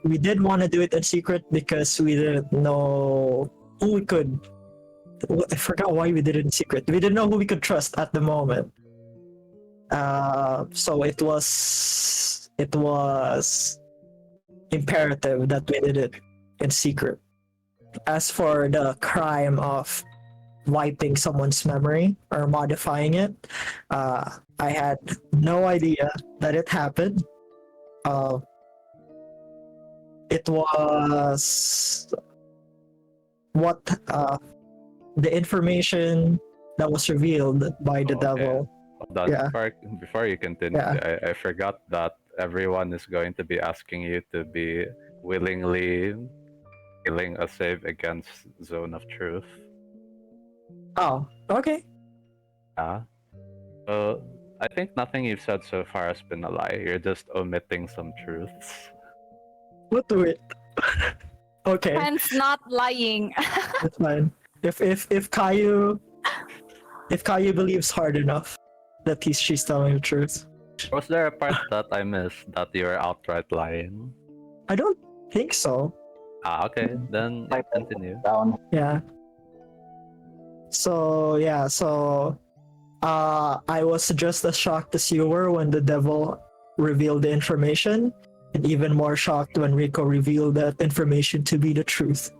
We did want to do it in secret because we didn't know who we could. I forgot why we did it in secret. We didn't know who we could trust at the moment. So it was imperative that we did it in secret. As for the crime of wiping someone's memory or modifying it, I had no idea that it happened. It was what the information that was revealed by the Okay. devil. Hold on, Yeah. before you continue, Yeah. I forgot that everyone is going to be asking you to be willingly killing a save against Zone of Truth. Oh, okay. So I think nothing you've said so far has been a lie. You're just omitting some truths. We'll do it. Okay, Hence not lying. that's fine. If Kayou believes hard enough that she's telling the truth. Was there a part that I missed that you were outright lying? I don't think so. Okay, then Type that continue. down. Yeah. So I was just as shocked as you were when the devil revealed the information, and even more shocked when Rico revealed that information to be the truth.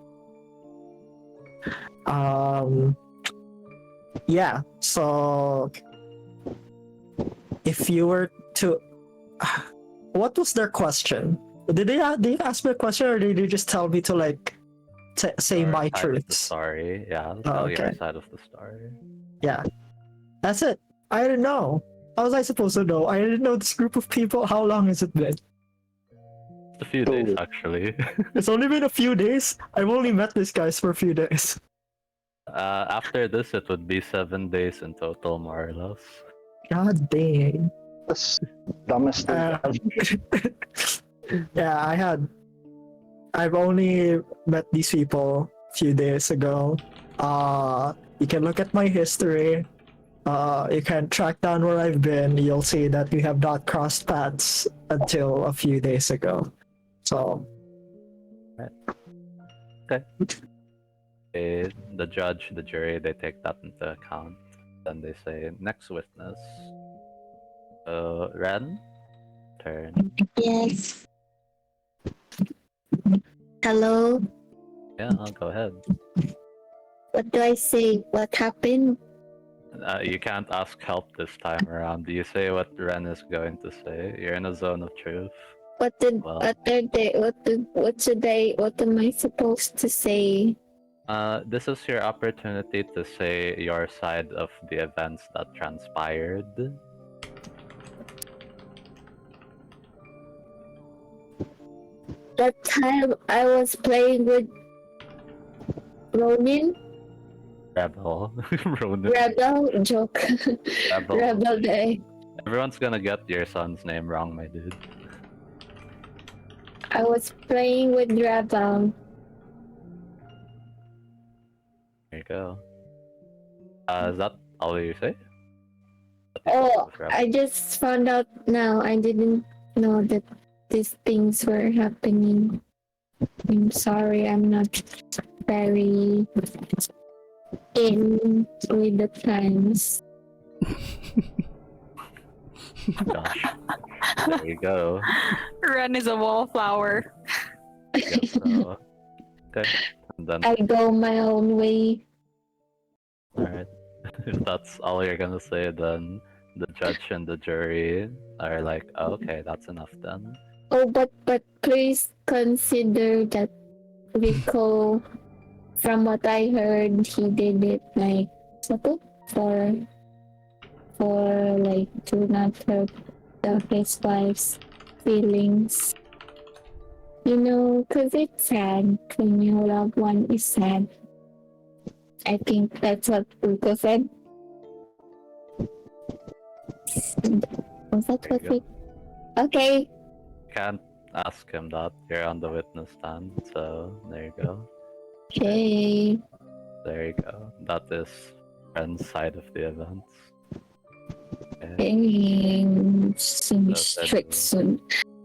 Yeah, so if you were to what was their question? Did they ask me a question, or did they just tell me to like say Your my side of the truths? story, yeah. Oh, Tell your okay. side of the story. Yeah, that's it. I didn't know. How was I supposed to know? I didn't know this group of people. How long has it been? It's a few days actually. It's only been a few days. I've only met these guys for a few days. After this, it would be 7 days in total, more or less. God dang. That's dumbest thing. Yeah, I've only met these people a few days ago. You can look at my history. You can track down where I've been. You'll see that we have not crossed paths until a few days ago. So, The judge, the jury, they take that into account. Then they say, next witness. Wren, turn. Yes. Hello. Yeah, go ahead. What do I say? What happened? You can't ask help this time around. You say what Wren is going to say. You're in a zone of truth. What am I supposed to say? This is your opportunity to say your side of the events that transpired. That time I was playing with Ronin. Rebel. Ronan. Rebel joke. Rebel. Rebel day. Everyone's gonna get your son's name wrong, my dude. I was playing with Rebel. There you go. Is that all you say? Oh, I just found out now. I didn't know that these things were happening. I'm sorry, I'm not very in with the times. Gosh. There you go. Wren is a wallflower. Yeah, so, okay. And then, I go my own way. alright. If that's all you're gonna say, then the judge and the jury are like, oh, okay, that's enough then. Oh, but please consider that Rico, from what I heard, he did it like for like to not hurt his wife's feelings. You know, cause it's sad when your loved one is sad. I think that's what Rico said. Was that what we? Okay. Can't ask him that. You're on the witness stand, so there you go. Okay. There you go. That is Wren's side of the events. Okay. Dang, some That's strict it. soon.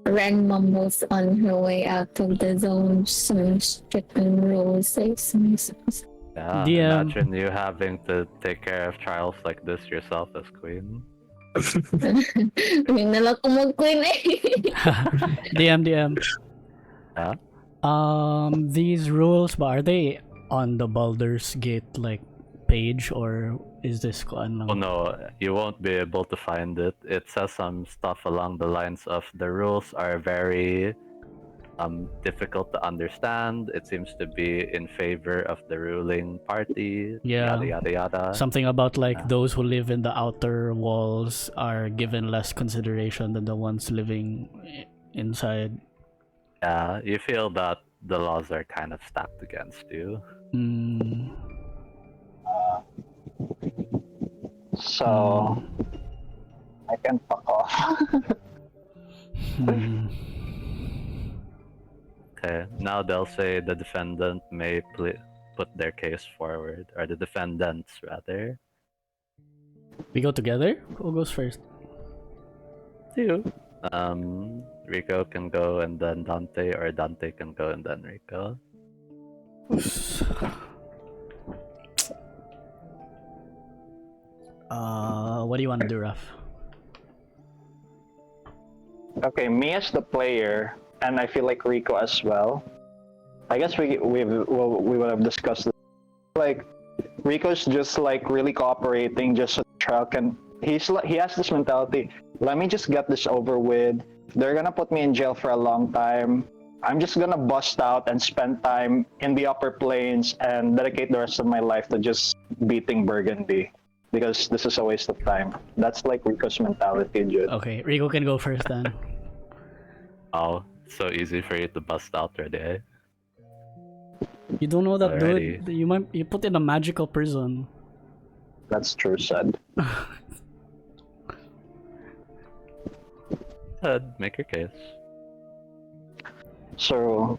Ren mumbles on her way out of the zone. Some stricken rules. Yeah, DM. imagine you having to take care of trials like this yourself as queen. Hindi na lang ako mag-queen eh. DM. Yeah? These rules, but are they on the Baldur's Gate like page, or is this Oh no, you won't be able to find it. It says some stuff along the lines of the rules are very difficult to understand. It seems to be in favor of the ruling party. Yeah. Yada yada yada. Something about like Yeah. those who live in the outer walls are given less consideration than the ones living inside. Yeah, you feel that the laws are kind of stacked against you. Mm. So I can fuck off. Hmm. Okay, now they'll say the defendant may put their case forward, or the defendants rather. We go together? Who goes first? You. Rico can go and then Dante, or Dante can go and then Rico. What do you want to do, Raf? Okay, me as the player, and I feel like Rico as well. I guess we would have discussed this. Like, Rico's just like really cooperating, just so the trial can. He has this mentality. Let me just get this over with. they're gonna put me in jail for a long time. I'm just gonna bust out and spend time in the upper plains and dedicate the rest of my life to just beating Burgundy. Because this is a waste of time. That's like Rico's mentality, dude. Okay, Rico can go first then. Oh, so easy for you to bust out already, eh? You don't know that, Alrighty. dude. You put in a magical prison. That's true, said. Make your case. So,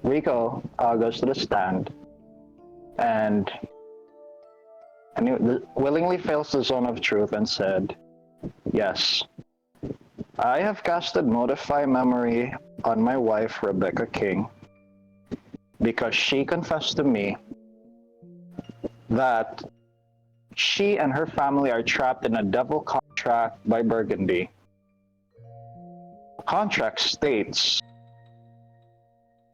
Rico goes to the stand and he willingly fails the zone of truth and said, "Yes, I have casted Modify Memory on my wife, Rebecca King, because she confessed to me that she and her family are trapped in a devil contract by Burgundy. The contract states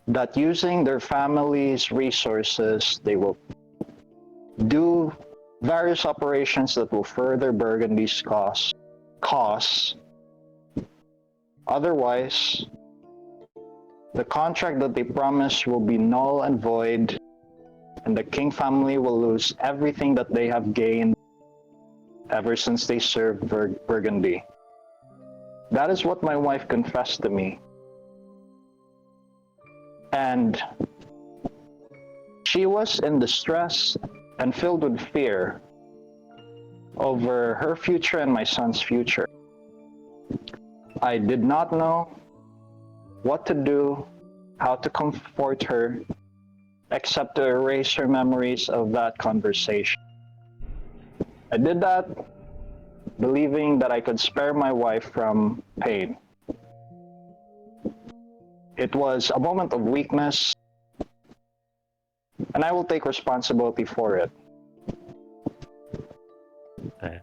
that using their family's resources, they will do various operations that will further Burgundy's cause. Otherwise, the contract that they promise will be null and void, and the King family will lose everything that they have gained ever since they served Burgundy. That is what my wife confessed to me. And she was in distress and filled with fear over her future and my son's future. I did not know what to do, how to comfort her, except to erase her memories of that conversation. I did that believing that I could spare my wife from pain. It was a moment of weakness, and I will take responsibility for it. Okay.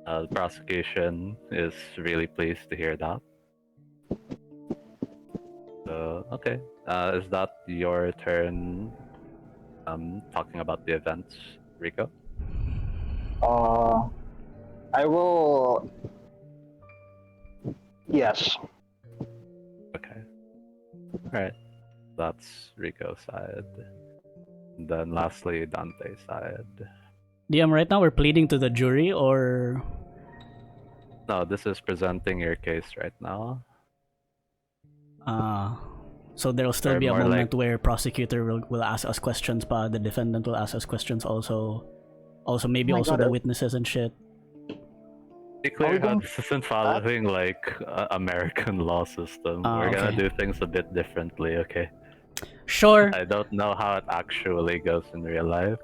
The prosecution is really pleased to hear that. So, okay. Is that your turn talking about the events, Rico? I will... Yes. Okay. Alright. That's Rico's side. And then lastly, Dante's side. DM, right now we're pleading to the jury, or No, this is presenting your case right now. so there'll still Or be a more moment like- where prosecutor will ask us questions, but the defendant will ask us questions also. Also, maybe Oh my also God, the witnesses and shit. Be clear how going this isn't following like American law system. We're gonna Okay. do things a bit differently, okay? Sure. I don't know how it actually goes in real life.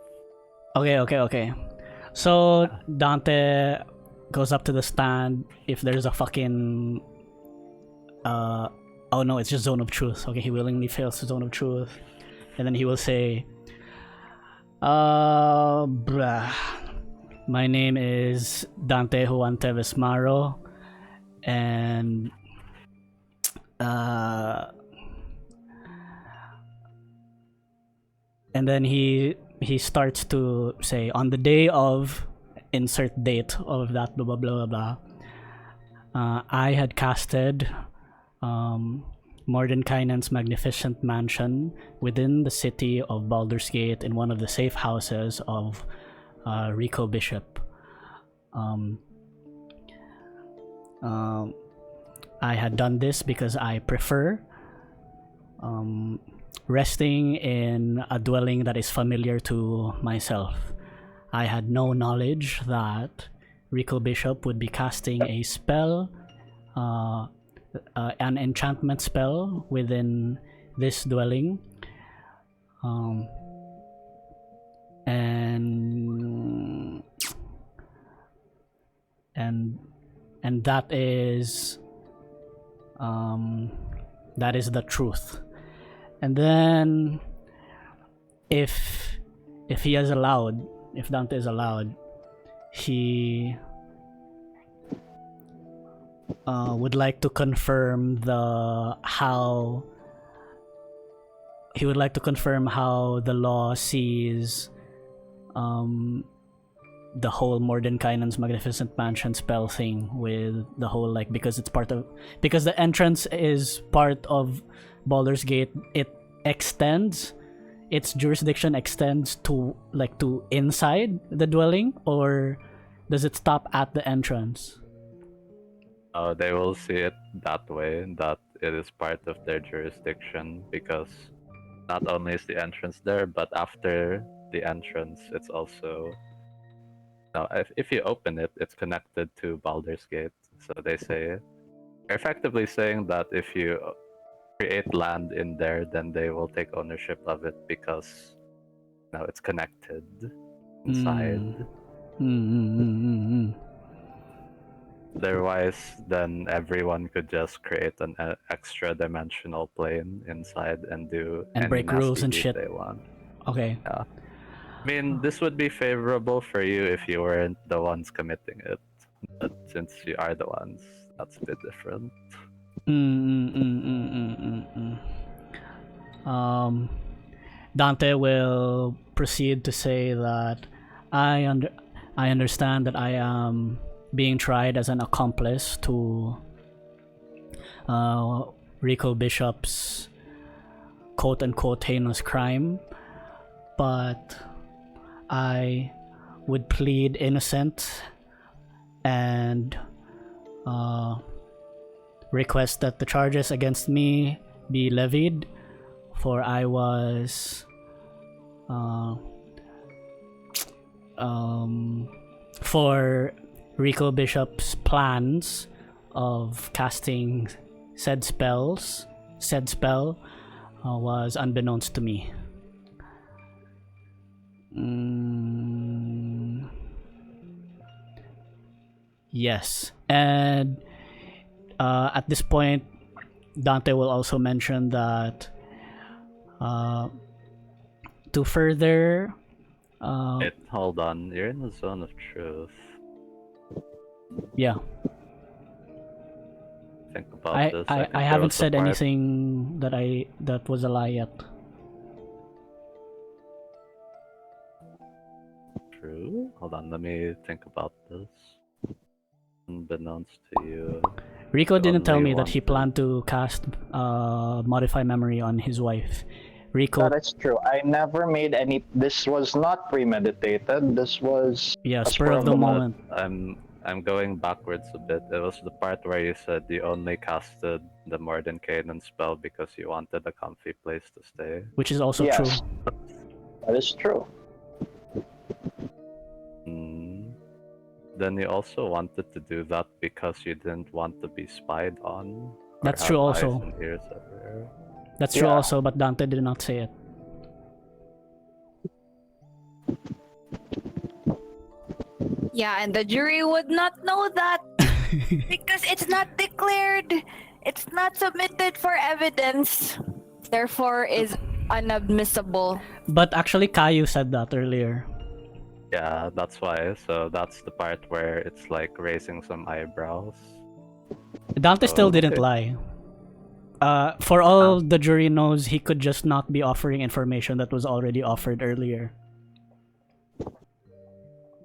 Okay. So Dante goes up to the stand. If there's a fucking oh no, it's just zone of truth. Okay, he willingly fails the zone of truth, and then he will say, bruh, my name is Dante Juan Teves Maro, and and then he starts to say, on the day of insert date of that blah blah blah blah, I had casted Mordenkainen's magnificent mansion within the city of Baldur's Gate in one of the safe houses of Rico Bishop. I had done this because I prefer resting in a dwelling that is familiar to myself. I had no knowledge that Rico Bishop would be casting a spell, an enchantment spell within this dwelling, and that is the truth. And then if he is allowed, if Dante is allowed, he would like to confirm how the law sees the whole Mordenkainen's Magnificent Mansion spell thing with the whole like because the entrance is part of Baldur's Gate, its jurisdiction extends to inside the dwelling, or does it stop at the entrance? They will see it that way, that it is part of their jurisdiction, because not only is the entrance there, but after the entrance, it's also... Now, if you open it, it's connected to Baldur's Gate. So they say, they're effectively saying that if you create land in there, then they will take ownership of it because now it's connected inside. Otherwise, then everyone could just create an extra dimensional plane inside and do And any break rules nasty and deed shit. they want. Okay. Yeah. I mean, this would be favorable for you if you weren't the ones committing it. But since you are the ones, that's a bit different. Dante will proceed to say that I understand that I am being tried as an accomplice to Rico Bishop's quote-unquote heinous crime, but I would plead innocent and request that the charges against me be levied, for I was for Rico Bishop's plans of casting said spell was unbeknownst to me. Yes, and at this point, Dante will also mention that to further... Wait, hold on. You're in the zone of truth. Yeah. Think about this. I think there haven't was a said part- anything that was a lie yet. True? Hold on, let me think about this. Unbeknownst to you. Rico didn't tell Only me that he wanted- planned to cast modify memory on his wife. Rico, That is true. I never made any. This was not premeditated. This was yeah, a spur of the moment. I'm going backwards a bit. It was the part where you said you only casted the Mordenkainen spell because you wanted a comfy place to stay. Which is also Yes. true. That is true. Then you also wanted to do that because you didn't want to be spied on. or That's have true eyes also. and ears everywhere. That's true Yeah. also, but Dante did not say it. Yeah, and the jury would not know that because it's not declared. It's not submitted for evidence. Therefore, is unadmissible. But actually, Kayou said that earlier. Yeah, that's why. So that's the part where it's like raising some eyebrows. Dante still Oh, didn't okay. lie. For all the jury knows, he could just not be offering information that was already offered earlier.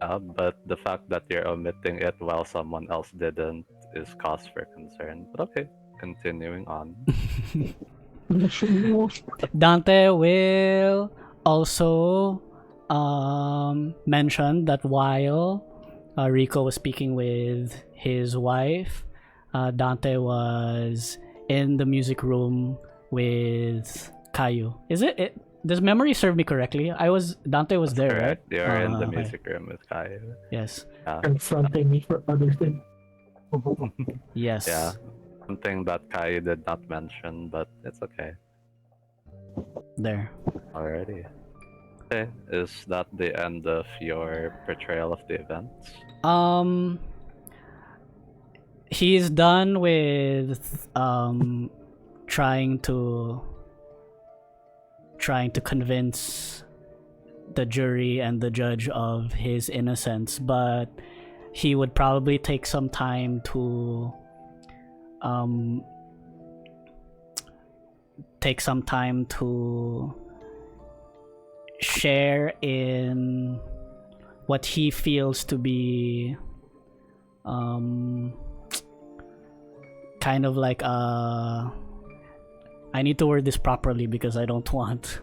But the fact that you're omitting it while someone else didn't is cause for concern. But okay, continuing on. Dante will also mention that while Rico was speaking with his wife, Dante was in the music room with Kayou. Does memory serve me correctly? Dante was there, right? Correct. You're in the Okay. music room with Kayou. Yes. Confronting me for other things. Yes. Yeah. Something that Kayou did not mention, but it's okay. There. Alrighty. Okay, is that the end of your portrayal of the events? He's done with trying to convince the jury and the judge of his innocence, but he would probably take some time to share in what he feels to be kind of like I need to word this properly because I don't want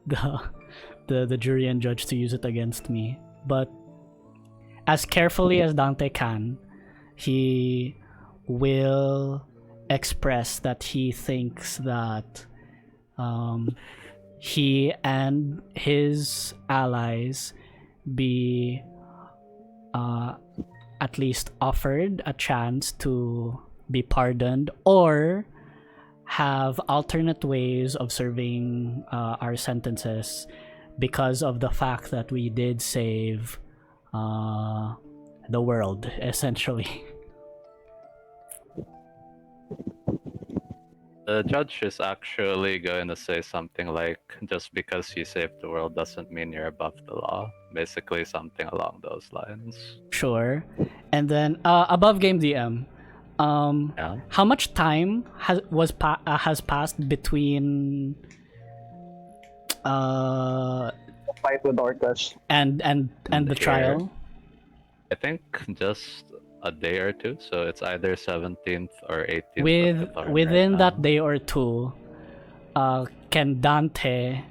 the jury and judge to use it against me. But as carefully as Dante can, he will express that he thinks that he and his allies be at least offered a chance to be pardoned or have alternate ways of serving our sentences because of the fact that we did save the world, essentially. The judge is actually going to say something like, just because you saved the world doesn't mean you're above the law. Basically something along those lines. Sure. And then above game DM, Yeah. how much time has passed between Fight with Orcas. and the trial? I think just a day or two, so it's either 17th or 18th. Within that day or two, can Dante,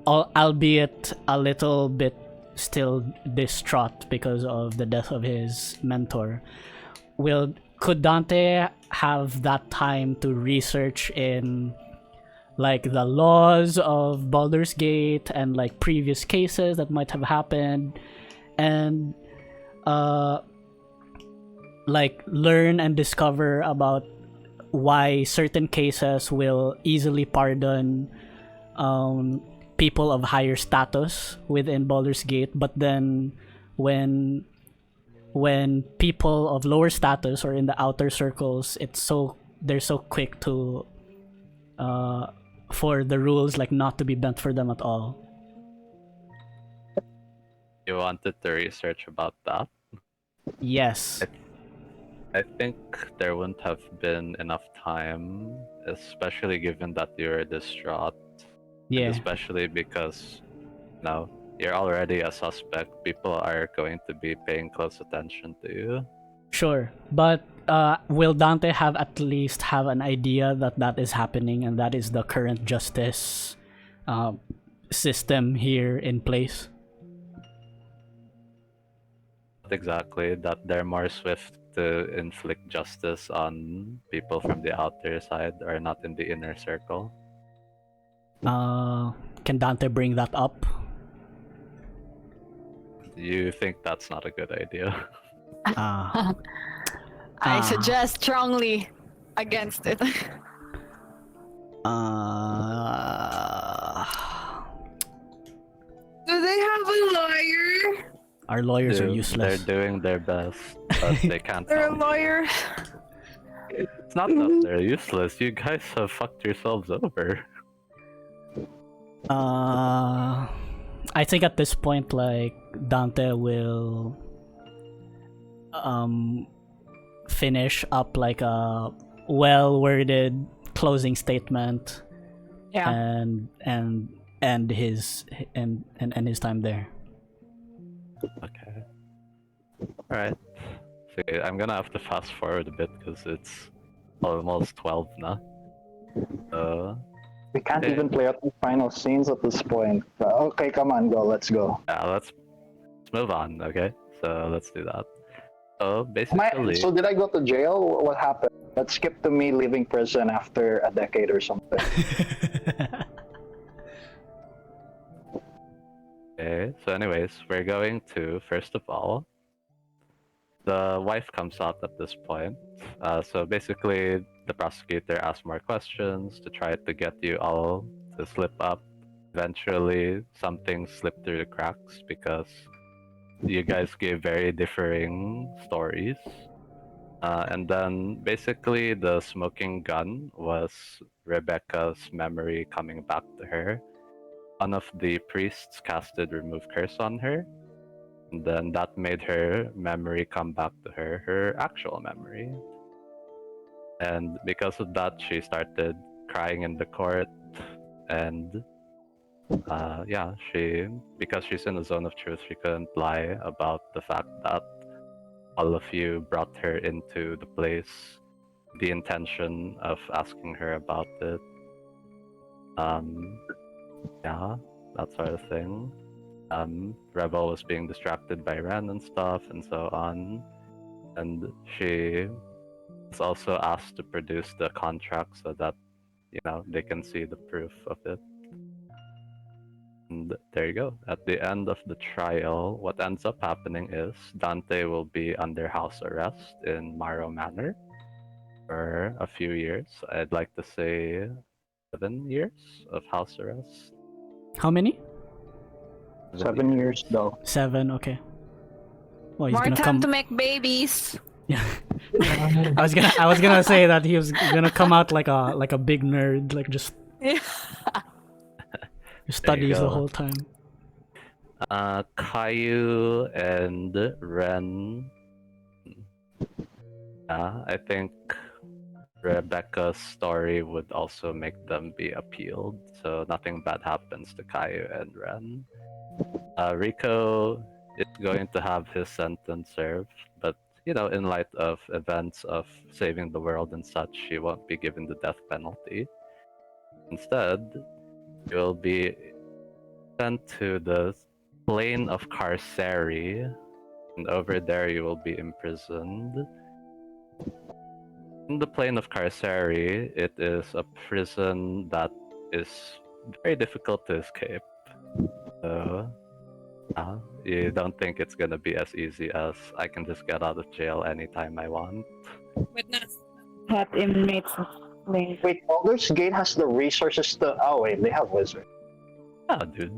albeit a little bit still distraught because of the death of his mentor, could Dante have that time to research in like the laws of Baldur's Gate and like previous cases that might have happened, and like learn and discover about why certain cases will easily pardon people of higher status within Baldur's Gate, but then when people of lower status or in the outer circles, they're so quick to for the rules like not to be bent for them at all. You wanted to research about that? Yes. I think there wouldn't have been enough time, especially given that you were distraught. Yeah. And especially because now you're already a suspect. People are going to be paying close attention to you. Sure, but will Dante at least have an idea that is happening and that is the current justice system here in place? Not exactly, that they're more swift to inflict justice on people from the outer side or not in the inner circle. Can Dante bring that up? You think that's not a good idea? I suggest strongly against it. Do they have a lawyer? Our lawyers are useless. They're doing their best, but they can't They're a help. lawyer. It's not that they're useless. You guys have fucked yourselves over. I think at this point, like, Dante will finish up like a well-worded closing statement. Yeah. And end his time there. Okay. Alright. See, I'm gonna have to fast forward a bit because it's almost 12 now. We can't Okay. even play out the final scenes at this point. Okay, come on, go. Let's go. Yeah, let's move on, okay? So let's do that. So basically, So did I go to jail? What happened? Let's skip to me leaving prison after a decade or something. okay, so anyways, we're going to, first of all, the wife comes out at this point. So basically, the prosecutor asks more questions to try to get you all to slip up. Eventually, something slipped through the cracks because you guys gave very differing stories. And then basically, the smoking gun was Rebecca's memory coming back to her. One of the priests casted Remove Curse on her. And then that made her memory come back to her, her actual memory. And because of that, she started crying in the court. And yeah, because she's in the zone of truth, she couldn't lie about the fact that all of you brought her into the place, the intention of asking her about it. Yeah, that sort of thing. Rebel was being distracted by Wren and stuff, and so on. And she was also asked to produce the contract so that, they can see the proof of it. And there you go. At the end of the trial, what ends up happening is Dante will be under house arrest in Morrow Manor for a few years. I'd like to say 7 years of house arrest. How many? 7 years though. 7. Okay. Well, he's More gonna time come. to make babies. Yeah. I was gonna say that he was gonna come out like a big nerd, like just Yeah. studies the go. whole time. Kayou and Wren. Yeah, I think Rebecca's story would also make them be appealed, so nothing bad happens to Kayou and Wren. Rico is going to have his sentence served, but in light of events of saving the world and such, he won't be given the death penalty. Instead, he will be sent to the plane of Carceri, and over there you will be imprisoned. In the plane of Carceri, it is a prison that is very difficult to escape. So, you don't think it's gonna be as easy as I can just get out of jail anytime I want. But not hot inmates. Linc. Wait, Baldur's Gate has the resources to. Oh wait, they have wizards. Oh, dude.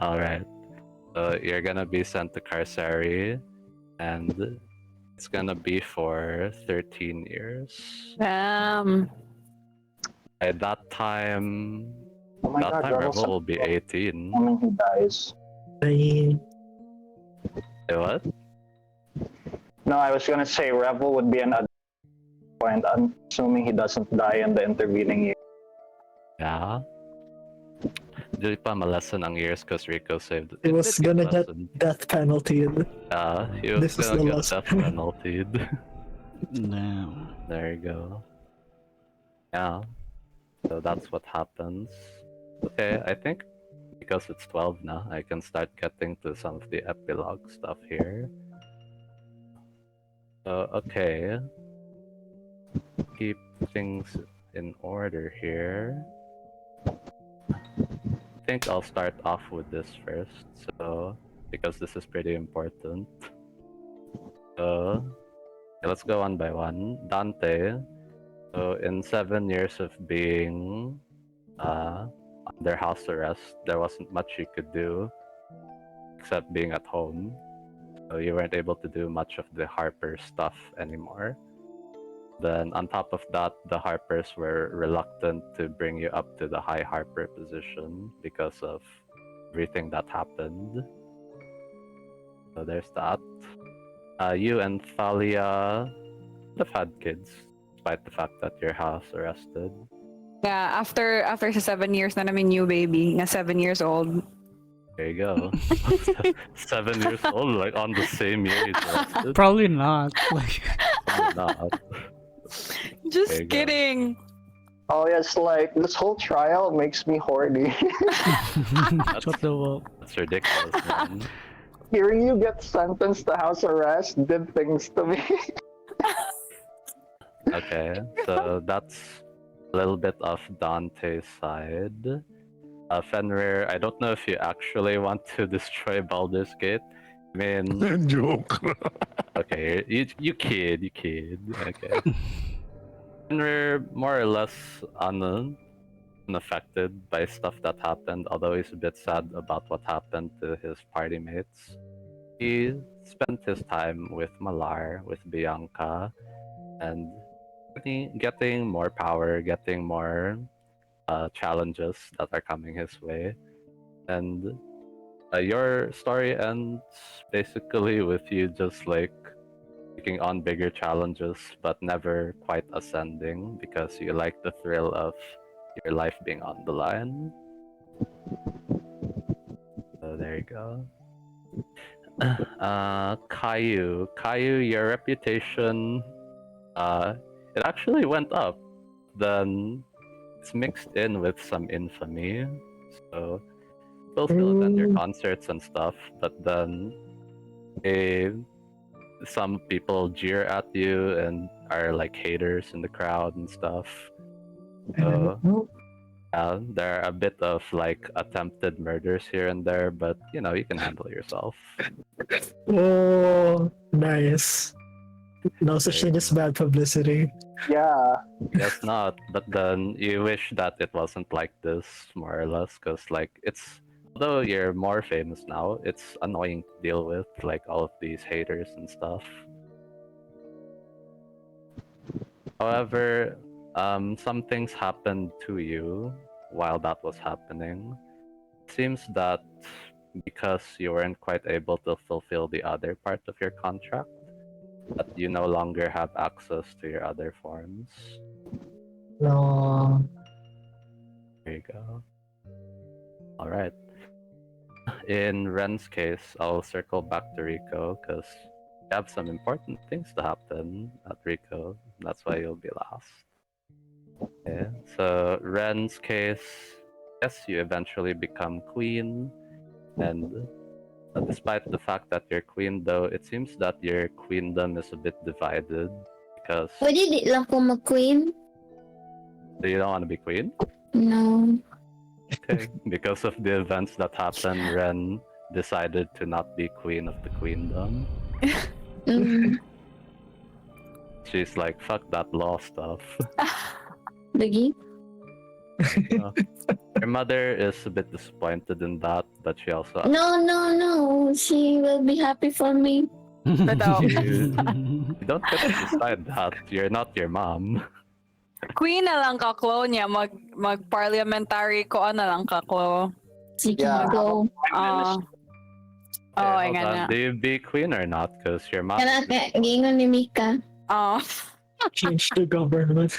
Alright. So you're gonna be sent to Carceri, and it's gonna be for 13 years. Damn. By that time, Oh my god, Rebel will be 18. Assuming he dies. Say what? No, I was gonna say Rebel would be an adult point, assuming he doesn't die in the intervening year. Yeah. Hindi pa malasan ang years because Rico saved it. He was did gonna get lessened. death penalty. He was This is gonna the get last death one. penaltied. Damn. There you go. Yeah. So that's what happens. Okay, I think because it's 12 now, I can start getting to some of the epilogue stuff here. So, okay. Keep things in order here. I think I'll start off with this first, so because this is pretty important. So let's go one by one. Dante. So in 7 years of being under house arrest, there wasn't much you could do except being at home. So you weren't able to do much of the Harper stuff anymore. Then on top of that, the Harpers were reluctant to bring you up to the high Harper position because of everything that happened. So there's that. You and Thalia have had kids, despite the fact that you're house arrested. Yeah, after sa 7 years na namin new baby, na 7 years old. There you go. 7 years old, like on the same year he's arrested. Probably not. Like, Probably not. Just There you go. kidding. Oh yeah, it's like this whole trial makes me horny. what the fuck? That's ridiculous, man. Hearing you get sentenced to house arrest did things to me. Okay, so that's a little bit of Dante's side. Fenrir, I don't know if you actually want to destroy Baldur's Gate. I mean, Joke. okay, you kid. Okay. Fenrir more or less unaffected by stuff that happened, although he's a bit sad about what happened to his party mates. He spent his time with Malar, with Bianca, and getting more power, getting more challenges that are coming his way. And your story ends basically with you just like taking on bigger challenges but never quite ascending because you like the thrill of your life being on the line. So there you go. Kayou, your reputation, it actually went up. Then it's mixed in with some infamy. So people still attend your concerts and stuff, but then some people jeer at you and are like haters in the crowd and stuff. So there are a bit of like attempted murders here and there, but you know, you can handle yourself. Oh, nice. No such thing as bad publicity. Yeah. Guess not, but then you wish that it wasn't like this, more or less, because like it's, although you're more famous now, it's annoying to deal with, like all of these haters and stuff. However, some things happened to you while that was happening. It seems that because you weren't quite able to fulfill the other part of your contract, that you no longer have access to your other forms. No. There you go. Alright. In Wren's case, I'll circle back to Rico because you have some important things to happen at Rico. That's why you'll be last. Okay, so Wren's case, yes, you eventually become queen, and despite the fact that you're queen, though, it seems that your queendom is a bit divided because. Pwede di lang ko mag-queen? So you don't want to be queen? No. Okay, because of the events that happened, Wren decided to not be queen of the queendom. Mm. She's like, fuck that law stuff. Lagi? Uh, Her mother is a bit disappointed in that, but she also. No. She will be happy for me. Bitaw. You don't get to decide that. You're not your mom. Queen na lang ka, Klo niya. Mag-parliamentary ko na lang ka, Klo. Sige, Yeah. go. Oh, Okay, hold nga on. na. Do you be queen or not? Because your mom. Kana gingon ni Mika. Oh. Change the government.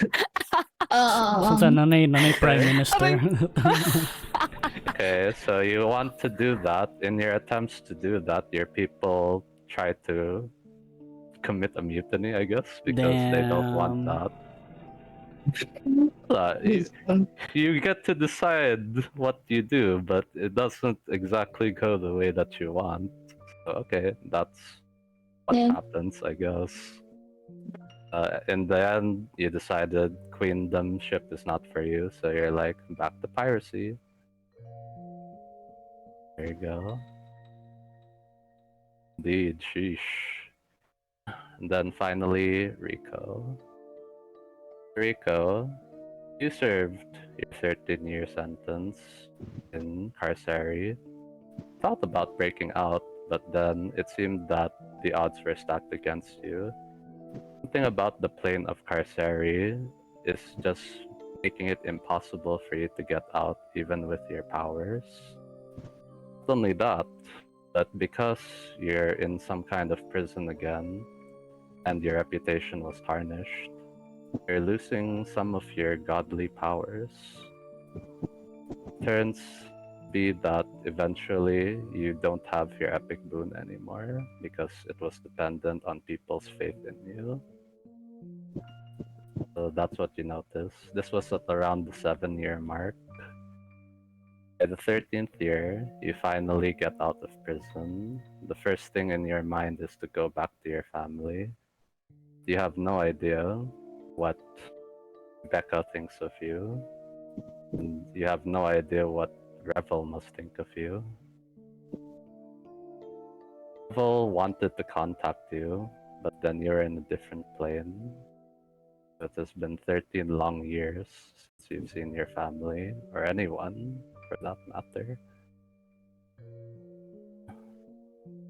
Oo. So, nanay prime Okay. minister. Okay, so you want to do that. In your attempts to do that, your people try to commit a mutiny, I guess, because they don't want Damn. that. You get to decide what you do, but it doesn't exactly go the way that you want. So, okay, that's what Yeah. happens, I guess. In the end, you decided queendomship is not for you, so you're like, back to piracy. There you go. Indeed, sheesh. And then finally, Rico. Rico, you served your 13-year sentence in carcery. Thought about breaking out, but then it seemed that the odds were stacked against you. Something about the plane of carcery is just making it impossible for you to get out even with your powers. Not only that, but because you're in some kind of prison again, and your reputation was tarnished, you're losing some of your godly powers. Turns be that eventually you don't have your epic boon anymore because it was dependent on people's faith in you. So that's what you notice. This was at around the 7-year mark. By the 13th year, you finally get out of prison. The first thing in your mind is to go back to your family. You have no idea what Becca thinks of you, and you have no idea what Revel must think of you. Revel wanted to contact you, but then you're in a different plane. It has been 13 long years since you've seen your family, or anyone for that matter.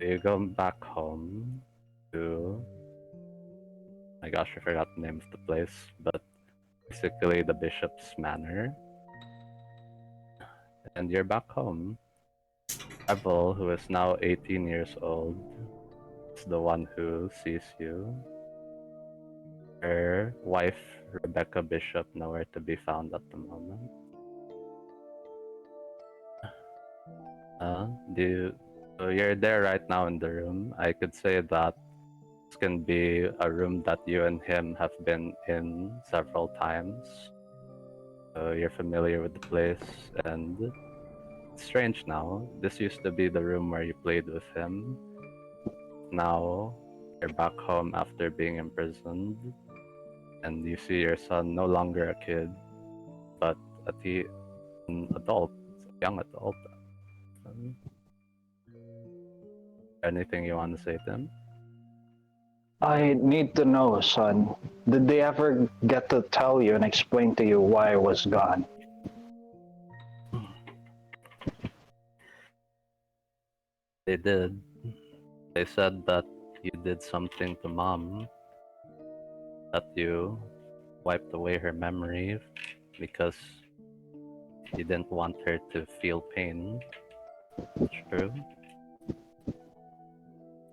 You go back home to. My gosh, I forgot the name of the place, but basically the Bishop's Manor. And you're back home. Revel, who is now 18 years old, is the one who sees you. Her wife, Rebecca Bishop, nowhere to be found at the moment. Do you, so you're there right now in the room. I could say that this can be a room that you and him have been in several times. So you're familiar with the place, and it's strange now. This used to be the room where you played with him. Now you're back home after being imprisoned, and you see your son no longer a kid, but an adult, a young adult. Anything you want to say to him? I need to know, son. Did they ever get to tell you and explain to you why I was gone? They did. They said that you did something to mom, that you wiped away her memory because you didn't want her to feel pain. It's true.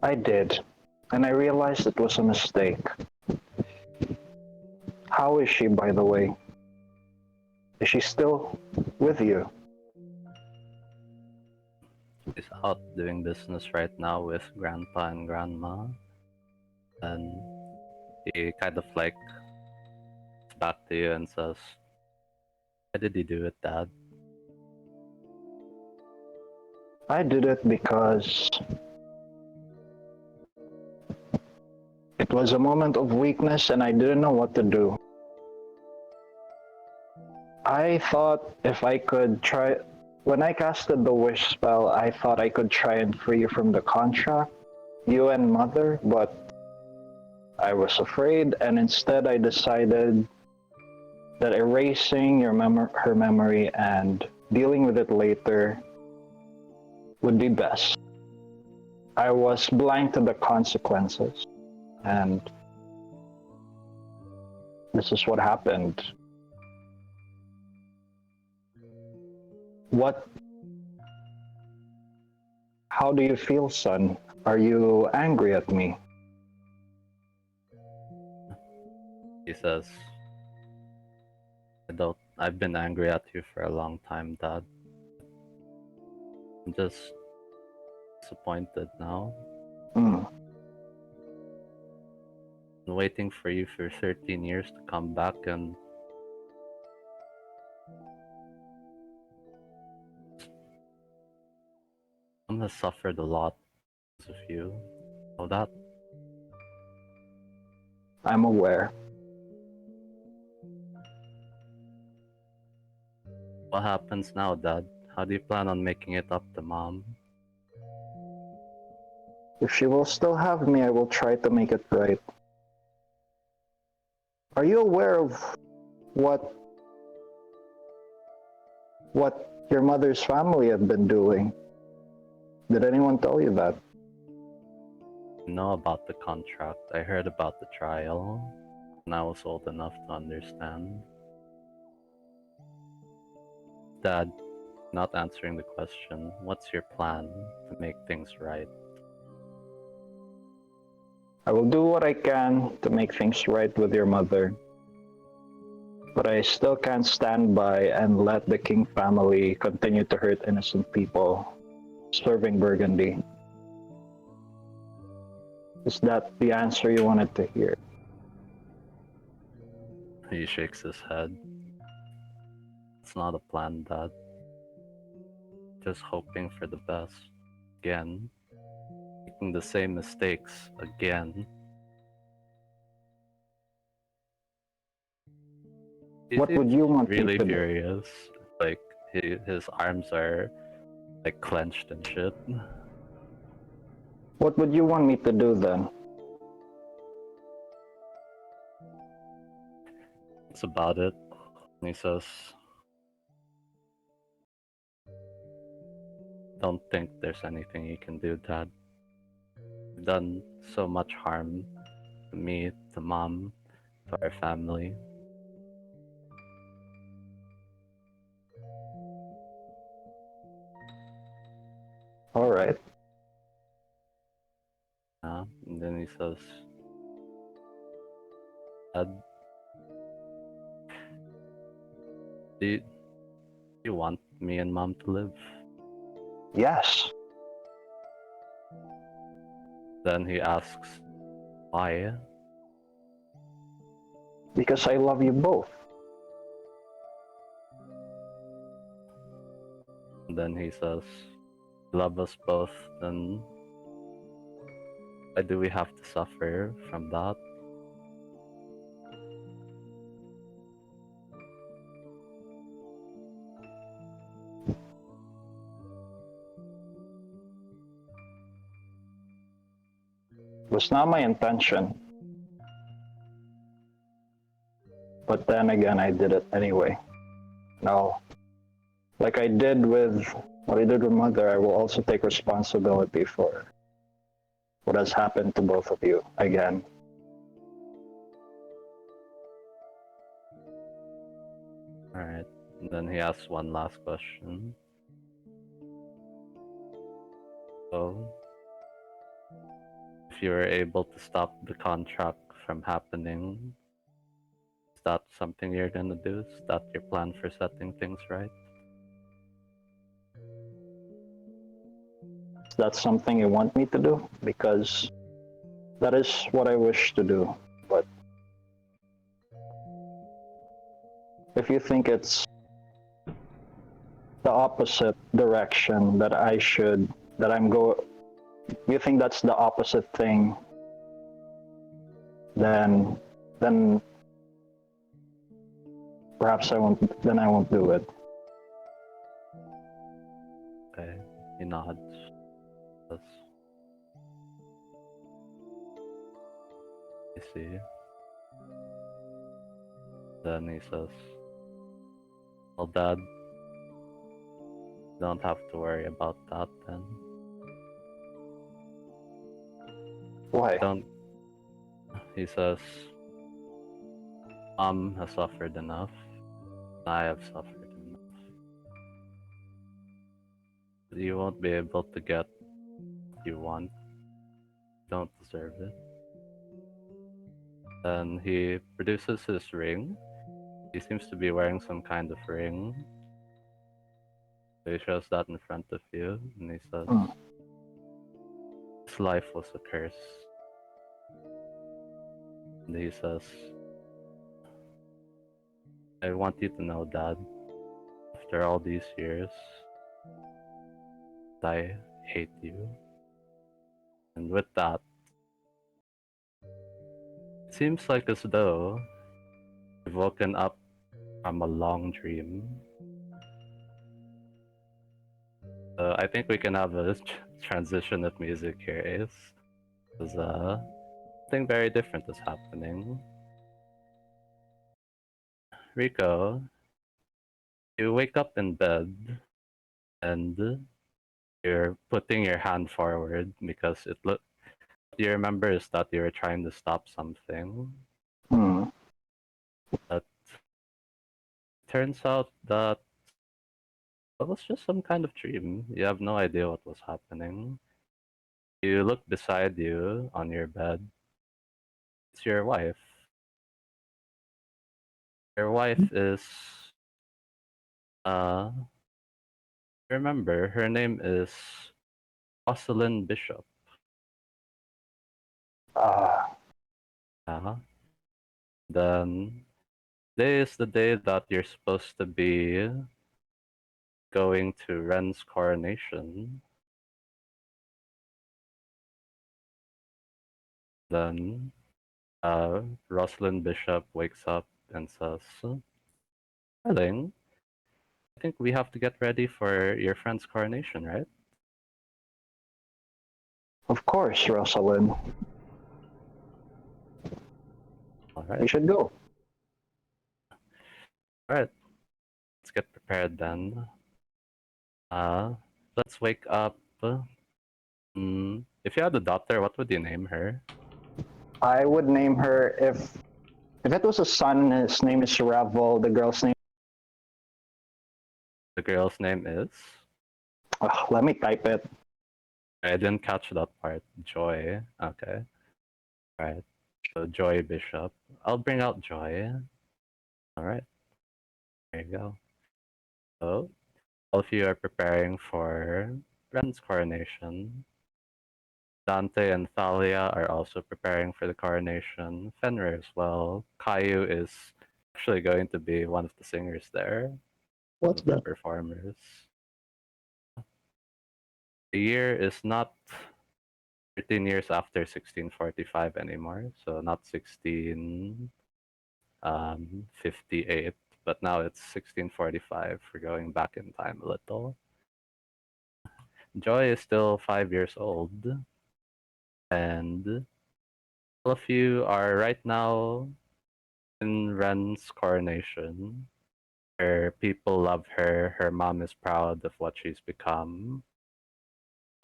I did, and I realized it was a mistake. How is she, by the way? Is she still with you? She's out doing business right now with grandpa and grandma, and he kind of like looks back to you and says, "Why did you do it, Dad?" I did it because it was a moment of weakness and I didn't know what to do. I thought if I could try, when I casted the wish spell, I thought I could try and free you from the contract, you and Mother, but I was afraid, and instead I decided that erasing her memory and dealing with it later would be best. I was blind to the consequences, and this is what happened. How do you feel, son? Are you angry at me? He says, I've been angry at you for a long time, Dad. I'm just disappointed now. Mm. Been waiting for you for 13 years to come back, and Mom has suffered a lot because of you. Know that? I'm aware. What happens now, Dad? How do you plan on making it up to Mom? If she will still have me, I will try to make it right. Are you aware of what your mother's family have been doing? Did anyone tell you that? I know about the contract. I heard about the trial, and I was old enough to understand. Dad, not answering the question, what's your plan to make things right? I will do what I can to make things right with your mother. But I still can't stand by and let the King family continue to hurt innocent people serving Burgundy. Is that the answer you wanted to hear? He shakes his head. It's not a plan, Dad. Just hoping for the best. Again. Making the same mistakes again. What would you want me really to do? furious. Like, his arms are like clenched and shit. What would you want me to do then? That's about it. And he says, don't think there's anything you can do, Dad. You've done so much harm to me, to Mom, to our family. All right. And then he says, Dad, do you want me and Mom to live? Yes, Then he asks, why? because I love you both. And then he says, love us both, then why do we have to suffer from that? It was not my intention. But then again, I did it anyway. Now, like I did with what I did with Mother, I will also take responsibility for what has happened to both of you again. Alright, and then he asks one last question. So, if you were able to stop the contract from happening, is that something you're gonna do? Is that your plan for setting things right? That's something you want me to do, because that is what I wish to do. But if you think it's the opposite direction that you think that's the opposite thing, then perhaps I won't do it. Okay, he nods. Says, I see. Then he says, well, Dad, don't have to worry about that then. Why? Don't. He says, Mom has suffered enough. I have suffered enough. You won't be able to get what you want. You don't deserve it. Then he produces his ring. He seems to be wearing some kind of ring. So he shows that in front of you, and he says, his life was a curse. And he says, I want you to know, Dad, after all these years, I hate you. And with that, it seems like as though you've woken up from a long dream. I think we can have a transition of music here, Ace. Because something very different is happening. Rico, you wake up in bed and you're putting your hand forward because what you remember is that you were trying to stop something. But turns out that it was just some kind of dream. You have no idea what was happening. You look beside you on your bed. It's your wife. Your wife is remember, her name is Rosalind Bishop. Then today is the day that you're supposed to be going to Wren's coronation. Then Rosalind Bishop wakes up and says, Darling, I think we have to get ready for your friend's coronation, right? Of course, Rosalind. Alright. We should go. Alright. Let's get prepared then. Let's wake up. If you had a daughter, what would you name her? I would name her if it was a son. His name is Revel. The girl's name. The girl's name is? Let me type it. I didn't catch that part. Joy. Okay. Alright. So Joy Bishop. I'll bring out Joy. Alright. There you go. So all of you are preparing for Wren's coronation. Dante and Thalia are also preparing for the coronation. Fenrir as well. Kayou is actually going to be one of the singers there. What's One of the that? performers. The year is not 13 years after 1645 anymore, so not 1658, but now it's 1645. We're going back in time a little. Joy is still 5 years old, and all of you are right now in Wren's coronation. Her people love her. Her mom is proud of what she's become.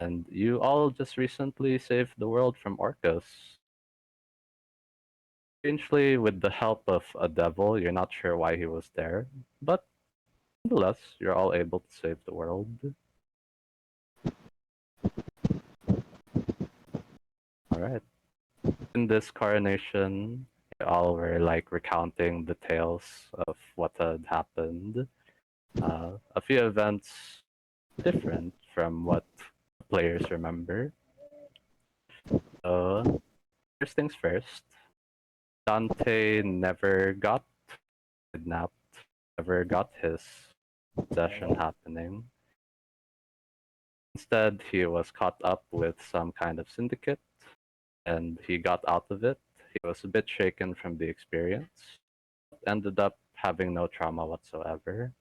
And you all just recently saved the world from Orcus. Strangely, with the help of a devil, you're not sure why he was there, but nonetheless, you're all able to save the world. Alright. In this coronation, you all were like recounting the tales of what had happened. A few events different from what players remember. So, first things first, Dante never got kidnapped, never got his possession happening. Instead, he was caught up with some kind of syndicate, and he got out of it. He was a bit shaken from the experience, ended up having no trauma whatsoever.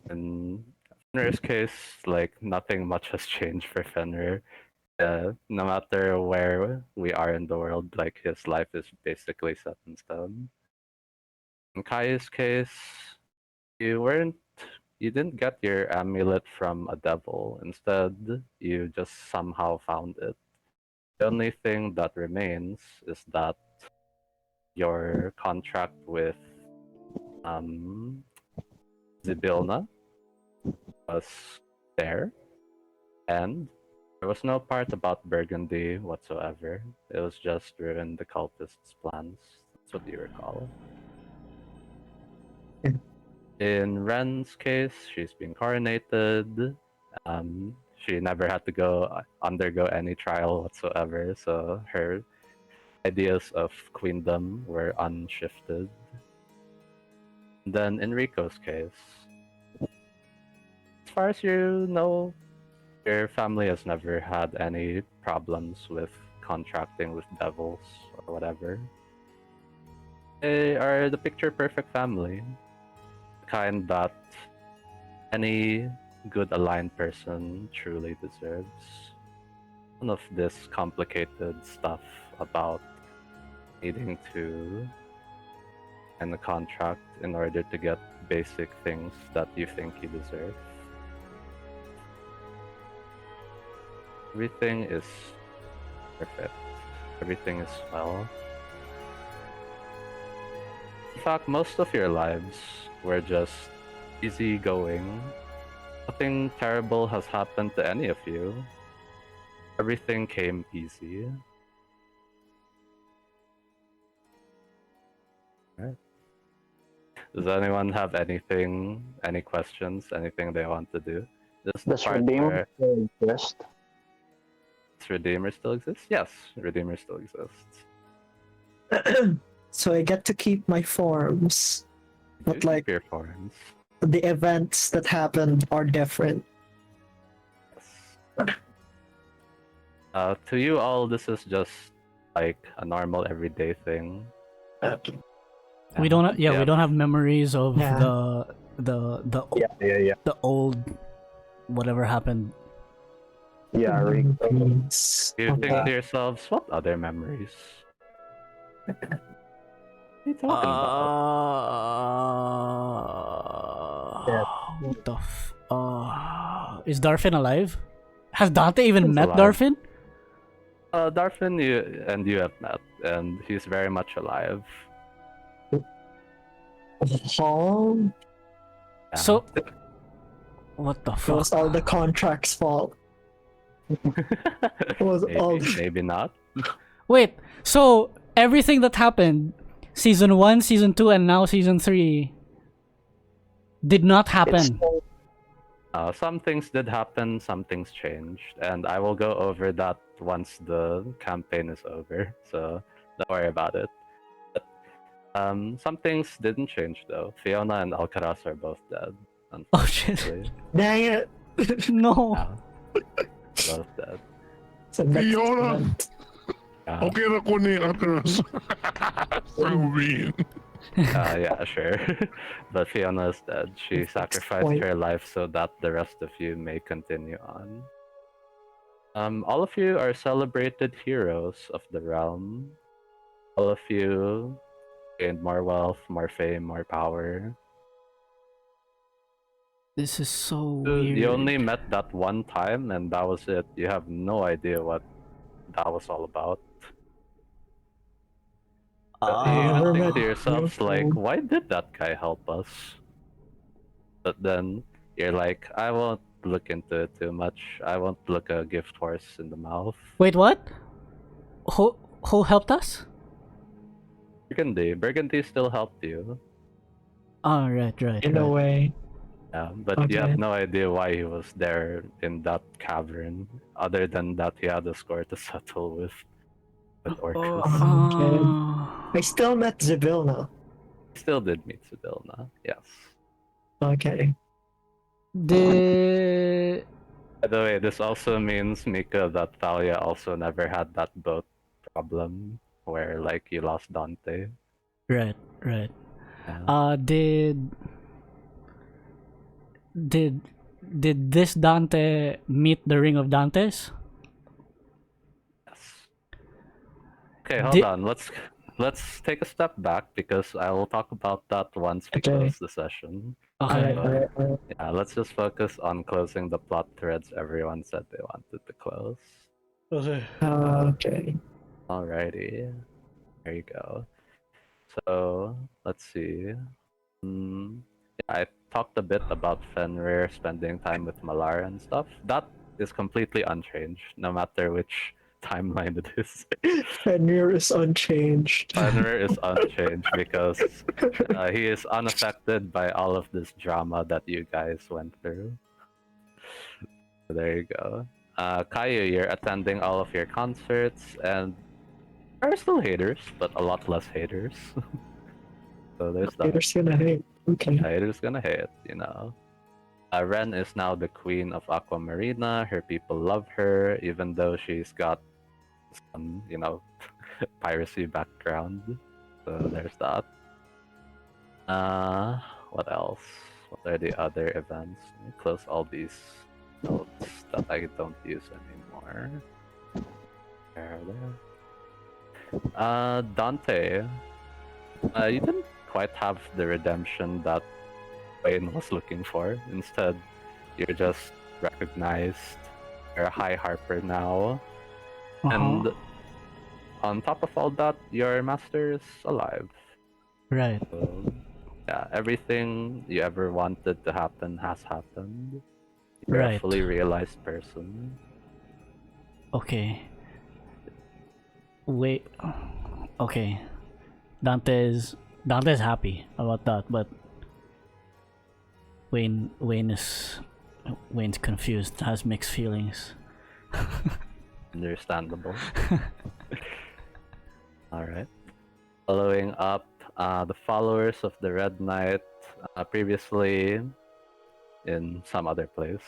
In Fenrir's case, like nothing much has changed for Fenrir. No matter where we are in the world, like his life is basically set in stone. In Kai's case, you didn't get your amulet from a devil. Instead, you just somehow found it. The only thing that remains is that your contract with Zibilna was there, and there was no part about Burgundy whatsoever. It was just ruin the cultists' plans. That's what you recall. In Wren's case, she's been coronated. She never had to undergo any trial whatsoever, so her ideas of queendom were unshifted. Then in Rico's case, as far as you know, your family has never had any problems with contracting with devils or whatever. They are the picture perfect family. The kind that any good aligned person truly deserves. None of this complicated stuff about needing to end the contract in order to get basic things that you think you deserve. Everything is perfect. Everything is well. In fact, most of your lives were just easy going. Nothing terrible has happened to any of you. Everything came easy. Alright. Does anyone have anything, any questions, anything they want to do? This is the Does part Redeemer where still exist? Redeemer still exists? Yes, Redeemer still exists. So I get to keep my forms, You but do like keep your forms. the events that happened are different. Yes. To you all, this is just like a normal everyday thing. We don't. We don't have memories of Yeah. the Yeah. the old whatever happened. Yeah, Rico. Please. You think Okay. to yourselves, what other memories? What are you talking about? What the is Darfin alive? Has Dante even He's met alive. Darfin? Darfin, you have met, and he's very much alive. Oh, Yeah. So, what the it fuck? was all the contract's fault. It was all. maybe not. Wait, so everything that happened, season 1, season 2, and now season 3, Did not It's happen. still, Some things did happen, some things changed, and I will go over that once the campaign is over, so don't worry about it. But, some things didn't change though. Fiona and Alcaraz are both dead, Oh shit. unfortunately. Dang it! No. Yeah, both dead. So next Fiona! event. Yeah. Okay na ko ni Atras. Sabihin. Yeah, sure. But Fiona is dead. She Next sacrificed point. her life so that the rest of you may continue on. All of you are celebrated heroes of the realm. All of you gained more wealth, more fame, more power. This is so You weird. only met that one time, and that was it. You have no idea what that was all about. You even never think met to yourselves, like, Rico. why did that guy help us? But then you're like, I won't look into it too much. I won't look a gift horse in the mouth. Wait, what? Who helped us? Burgundy still helped you. Oh, right. In a way. Yeah, but you Okay. have no idea why he was there in that cavern, other than that he had a score to settle with Orcus. Okay. I still met Zibilna. He still did meet Sibilna, yes. Okay. The By the way, this also means, Mika, that Thalia also never had that boat problem where, like, you lost Dante. right. Yeah. Did this Dante meet the Ring of Dantes? Yes. Okay, hold Did- on. Let's take a step back because I will talk about that once we Okay. close the session. Okay. Alright. Yeah, let's just focus on closing the plot threads everyone said they wanted to close. Okay. Okay. Alrighty. There you go. So, let's see. Yeah, I talked a bit about Fenrir spending time with Malar and stuff. That is completely unchanged, no matter which timeline it is. Fenrir is unchanged. Fenrir is unchanged because he is unaffected by all of this drama that you guys went through. So there you go. Kayou, you're attending all of your concerts, and there are still haters, but a lot less haters. So there's that. Haters gonna hate. Okay. Haters gonna hate, you know. Wren is now the queen of Aquamarina. Her people love her, even though she's got some, piracy background. So there's that. What else? What are the other events? Let me close all these notes that I don't use anymore. There. Dante. You didn't quite have the redemption that Wayne was looking for. Instead, you're just recognized. You're a high harper now. And on top of all that, your master is alive. Right. So, yeah, everything you ever wanted to happen has happened. You're a Right. fully realized person. Okay. Wait. Okay. Dante's happy about that, but Wayne's confused, has mixed feelings. Understandable. Alright. Following up, the followers of the Red Knight, previously in some other place,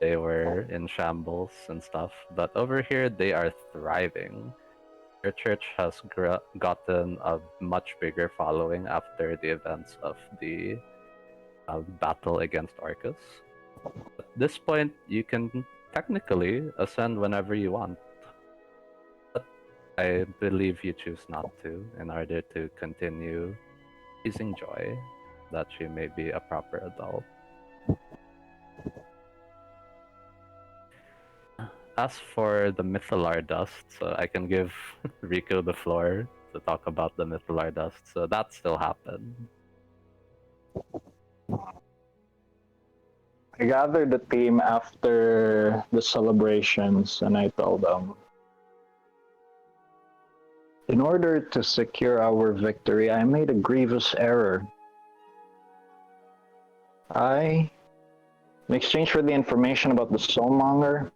they were in shambles and stuff, but over here they are thriving. Their church has gotten a much bigger following after the events of the battle against Orcus. At this point, you can technically ascend whenever you want. But I believe you choose not to in order to continue using joy, that you may be a proper adult. As for the Mythalar dust, so I can give Rico the floor to talk about the Mythalar dust. So that still happened. I gathered the team after the celebrations and I told them, in order to secure our victory, I made a grievous error. In exchange for the information about the soulmonger,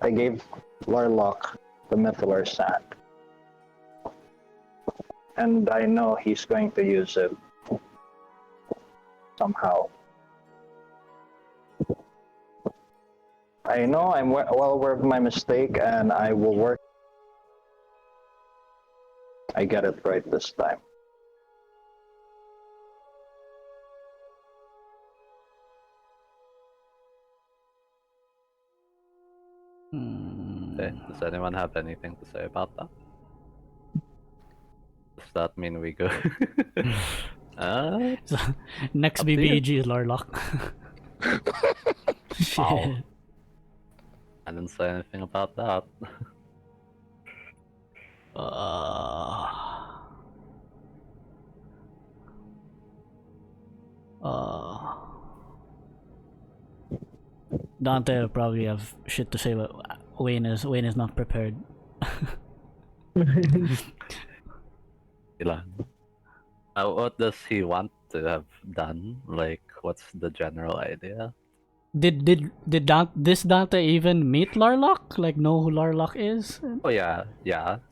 I gave Larlock the Mythalar sand. And I know he's going to use it somehow. I know I'm well aware of my mistake, and I will work. I get it right this time. Okay. Does anyone have anything to say about that? Does that mean we go? So, next Up to you. BBEG is Larlock. Shit. Wow. I didn't say anything about that. Dante will probably have shit to say, but Wayne is not prepared. Ilan. What does he want to have done? Like, what's the general idea? Did this Dante even meet Larlock? Like, know who Larlock is? Oh yeah.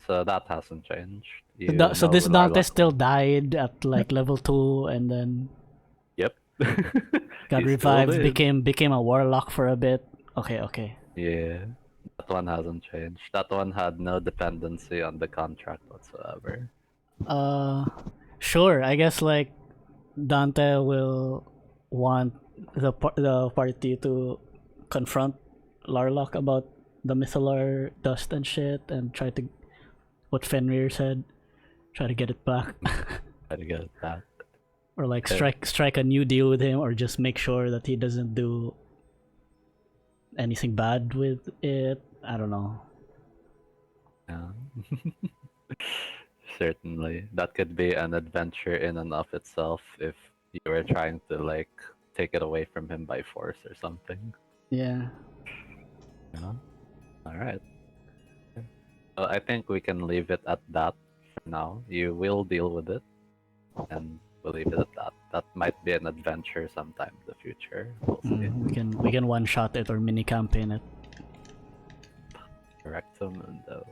So that hasn't changed. So know this who Dante Larlock still is. died at like level 2 and then Yep. got He still revived, did. became a warlock for a bit. Okay. Yeah. That one hasn't changed. That one had no dependency on the contract whatsoever. Sure. I guess like Dante will want the party to confront Larlock about the Mythalar dust and shit, and try to what Fenrir said, try to get it back, Try to get it back. or like Okay. strike a new deal with him, or just make sure that he doesn't do anything bad with it. I don't know. Yeah. Certainly. That could be an adventure in and of itself if you were trying to like take it away from him by force or something. Yeah. Yeah. Alright. So I think we can leave it at that for now. You will deal with it. And we'll leave it at that. That might be an adventure sometime in the future. We'll see. We can one shot it or mini campaign it. Correcto mundo.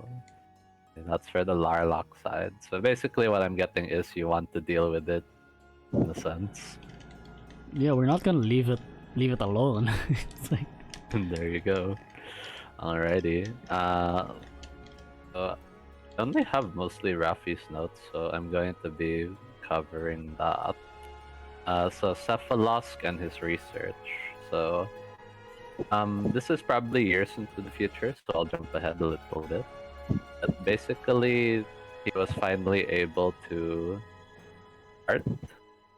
And that's for the Larlock side. So basically what I'm getting is you want to deal with it in a sense. Yeah, we're not gonna leave it alone. It's like, There you go. Alrighty. So I only have mostly Raffe's notes, so I'm going to be covering that. So Cephalosk and his research. So this is probably years into the future, so I'll jump ahead a little bit. But basically, he was finally able to start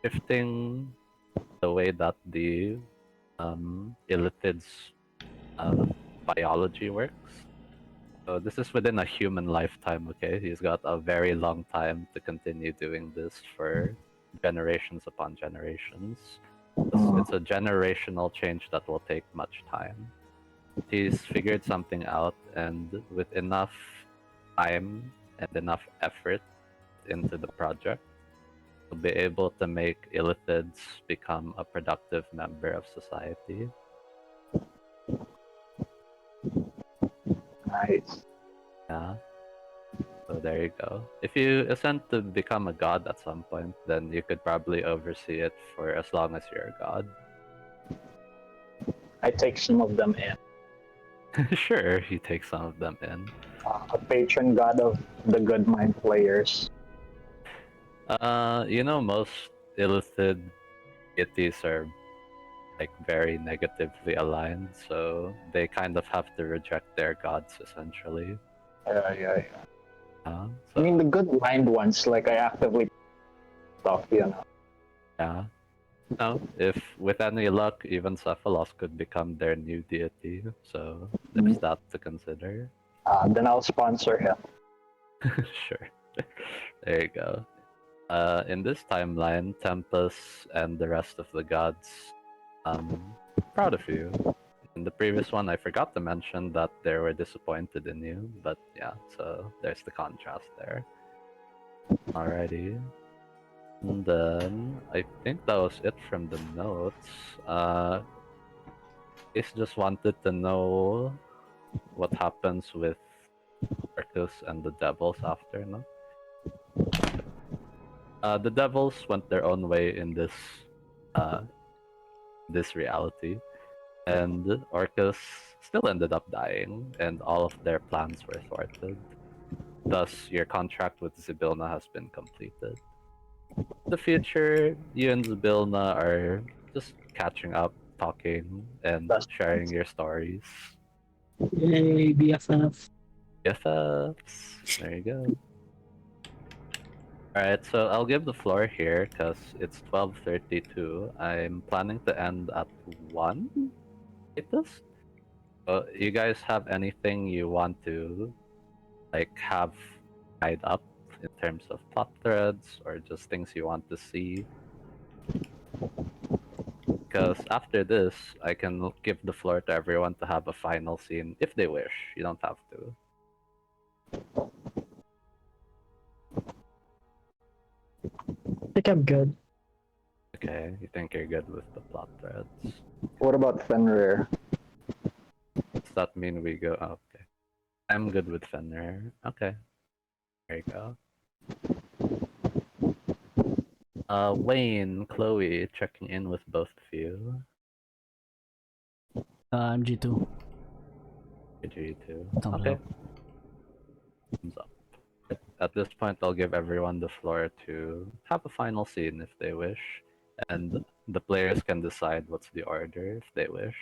shifting the way that the illithid's biology works. So this is within a human lifetime, okay? He's got a very long time to continue doing this for generations upon generations. It's a generational change that will take much time. He's figured something out, and with enough time and enough effort into the project, he'll be able to make illithids become a productive member of society. Nice. Yeah. So there you go. If you ascend to become a god at some point, then you could probably oversee it for as long as you're a god. I take some of them in. Sure, you take some of them in. A patron god of the good mind players. Most illithid deities are like very negatively aligned, so they kind of have to reject their gods essentially. Yeah. So, I mean, the good mind ones, like I actively stuff, yeah. No, if with any luck, even Cephalos could become their new deity, so there's that to consider. Then I'll sponsor him. Sure. There you go. In this timeline, Tempest and the rest of the gods, proud of you. In the previous one, I forgot to mention that they were disappointed in you, but yeah, so there's the contrast there. Alrighty. And then I think that was it from the notes. Ace just wanted to know what happens with Arcus and the devils after, no? The devils went their own way in this reality, and Orcus still ended up dying, and all of their plans were thwarted. Thus, your contract with Zybilna has been completed. The future, you and Zybilna are just catching up, talking, and sharing your stories. Yay, BFF. BFFs. There you go. Alright, so I'll give the floor here because it's 12:32. I'm planning to end at 1 latest. So you guys have anything you want to like have tied up in terms of plot threads or just things you want to see? Because after this, I can give the floor to everyone to have a final scene if they wish. You don't have to. I think I'm good. Okay, you think you're good with the plot threads? What about Fenrir? Does that mean we go? Oh, okay. I'm good with Fenrir. Okay. There you go. Wayne, Chloe, checking in with both of you. I'm G2. G2. Thumbs Okay. up. Thumbs up. At this point, I'll give everyone the floor to have a final scene if they wish, and the players can decide what's the order if they wish.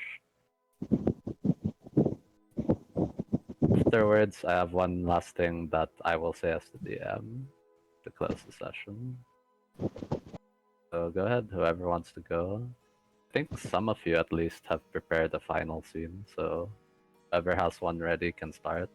Afterwards, I have one last thing that I will say as the DM to close the session. So go ahead, whoever wants to go. I think some of you at least have prepared a final scene, so whoever has one ready can start.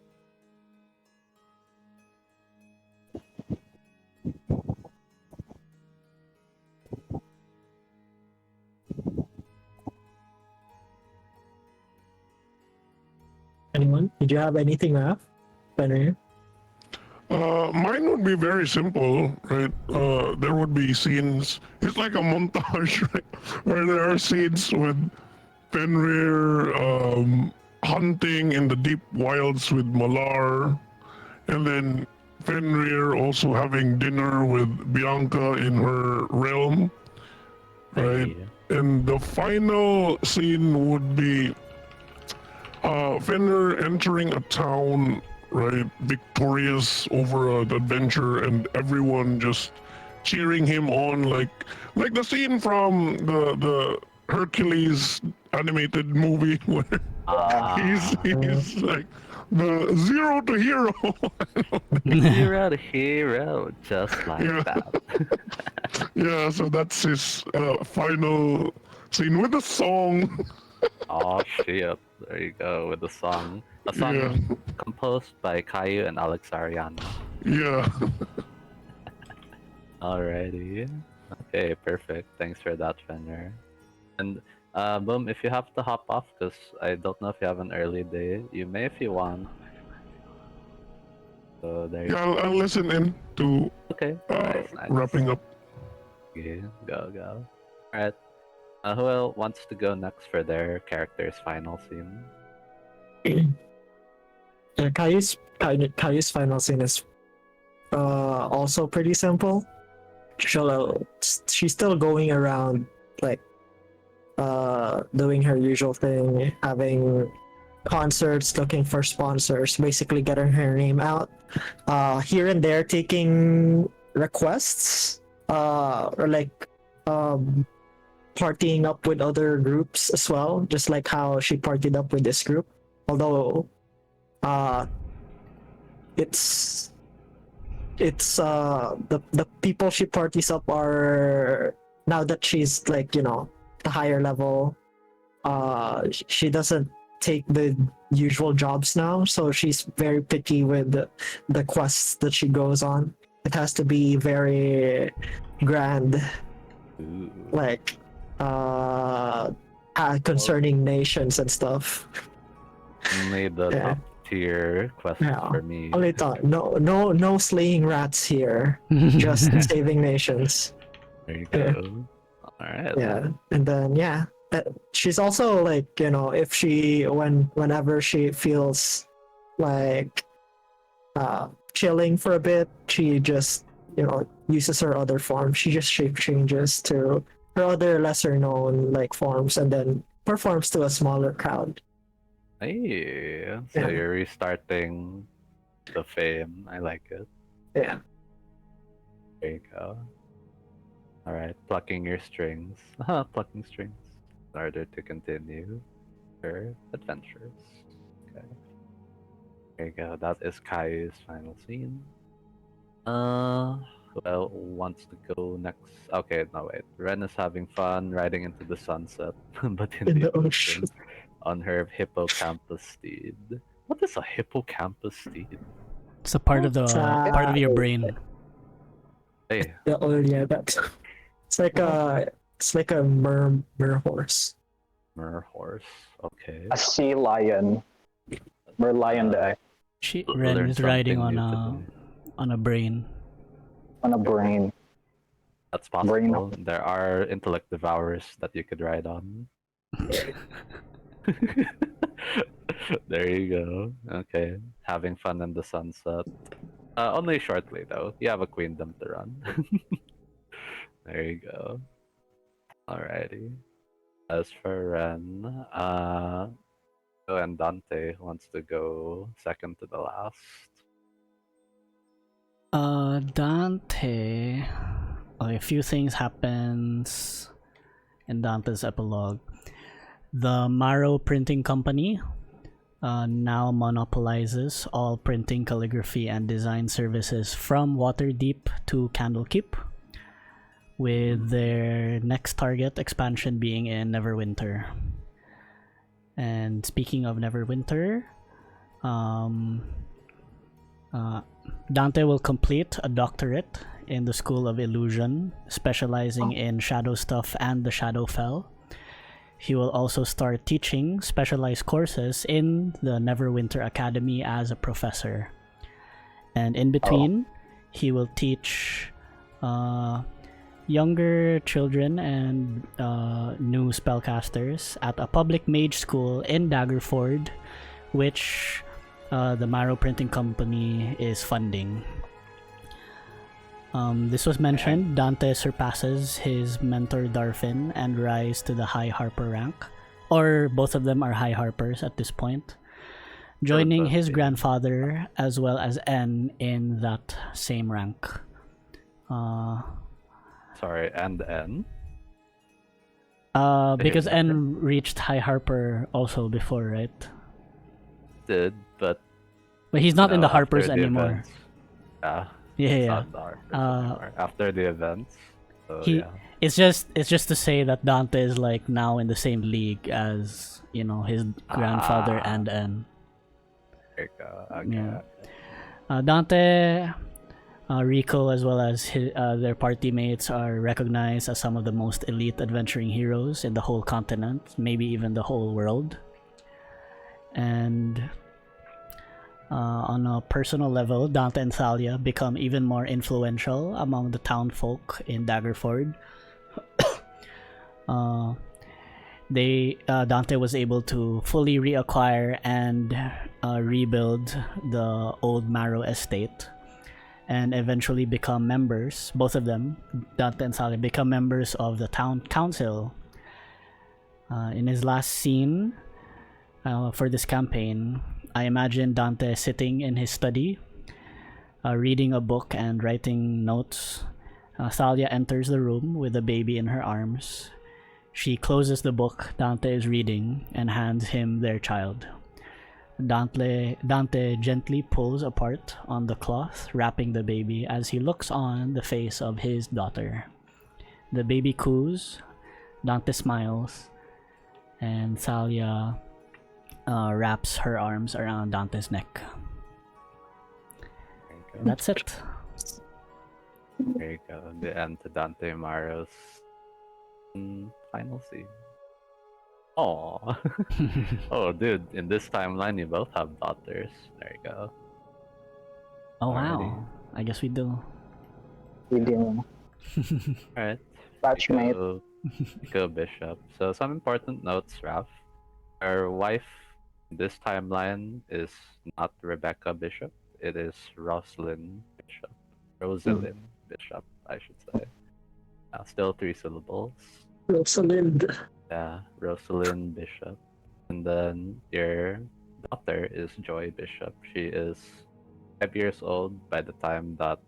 Anyone? Did you have anything, Raph? Fenrir? Mine would be very simple, right? There would be scenes. It's like a montage, right? Where there are scenes with Fenrir hunting in the deep wilds with Malar, and then Fenrir also having dinner with Bianca in her realm, right? Hey. And the final scene would be Fenrir entering a town, right, victorious over an adventure, and everyone just cheering him on, like the scene from the Hercules animated movie where he's like the zero to hero. Hero to hero, just like Yeah. that. Yeah, so that's his final scene with a song. Oh shit! There you go with the song. A song Yeah. composed by Kayou and Alex Ariano. Yeah. Alrighty. Okay, perfect. Thanks for that, Fenrir. And Boom, if you have to hop off, because I don't know if you have an early day, you may if you want. So there you Yeah, I'll listen in to Okay. Nice. wrapping up. Okay, go. Alright. Who else wants to go next for their character's final scene? Kayu's final scene is also pretty simple. She's still going around like doing her usual thing, having concerts, looking for sponsors, basically getting her name out. Here and there taking requests, or like partying up with other groups as well, just like how she partied up with this group. Although it's the people she parties up are, now that she's like, you know, the higher level, she doesn't take the usual jobs now, so she's very picky with the quests that she goes on. It has to be very grand, Ooh. like concerning nations and stuff. Only the Yeah. top tier questions Yeah. for me. Only thought, no slaying rats here, just saving nations. There you Yeah. go. Alright. Yeah, and then she's also like, if whenever she feels like chilling for a bit, she just uses her other form. She just shape changes to her other lesser known like forms and then performs to a smaller crowd. Hey, so Yeah. you're restarting the fame. I like it. Yeah. There you go. Alright, plucking your strings. Plucking strings. In order to continue your adventures. Okay. There you go. That is Kayou's final scene. Who else wants to go next? Okay, no wait. Wren is having fun riding into the sunset, but in the ocean on her hippocampus steed. What is a hippocampus steed? It's a part of the part of your brain. Hey, That's it's like a mer horse. mer horse. Okay. A sea lion. Merlion the Ren Learn is riding something on new today. a brain. on a brain. That's possible. There are intellect devourers that you could ride on. There you go. Okay. Having fun in the sunset. Only shortly though. You have a queendom to run. There you go. Alrighty. As for Ren, and Dante wants to go second to the last. Dante. Okay, a few things happens in Dante's epilogue. The Marrow Printing Company now monopolizes all printing, calligraphy, and design services from Waterdeep to Candlekeep, with their next target expansion being in Neverwinter. And speaking of Neverwinter, Dante will complete a doctorate in the School of Illusion, specializing in shadow stuff and the Shadowfell. He will also start teaching specialized courses in the Neverwinter Academy as a professor. And in between, he will teach younger children and new spellcasters at a public mage school in Daggerford, which the Marrow Printing Company is funding. This was mentioned. Dante surpasses his mentor Darfin and rise to the High Harper rank, or both of them are High Harpers at this point, joining his grandfather as well as N in that same rank. Sorry, and N? Because N reached High Harper also before, right? Did, but he's not in the after Harpers the anymore. events- Yeah. Yeah, it's yeah. not the Harpers anymore. After the events. So, yeah. It's just to say that Dante is like now in the same league as his grandfather and N. There you go. Okay. Yeah. Dante, Rico, as well as their party mates are recognized as some of the most elite adventuring heroes in the whole continent, maybe even the whole world. And on a personal level, Dante and Thalia become even more influential among the town folk in Daggerford. Dante was able to fully reacquire and rebuild the old Marrow estate, and eventually become members. Both of them, Dante and Thalia, become members of the town council. In his last scene for this campaign, I imagine Dante sitting in his study, reading a book and writing notes. Thalia enters the room with a baby in her arms. She closes the book Dante is reading and hands him their child. Dante gently pulls apart on the cloth, wrapping the baby as he looks on the face of his daughter. The baby coos, Dante smiles, and Thalia wraps her arms around Dante's neck. That's it. There you go. The end to Dante Mario's final scene. Oh, oh, dude! In this timeline, you both have daughters. There you go. Oh Alrighty. wow! I guess we do. We do. Alright. Batchmate. Rico Bishop. So some important notes, Raf. Our wife in this timeline is not Rebecca Bishop. It is Rosalind Bishop. Rosalind Bishop, I should say. Still 3 syllables. Rosalind. Yeah, Rosalind Bishop. And then your daughter is Joy Bishop. She is 5 years old by the time that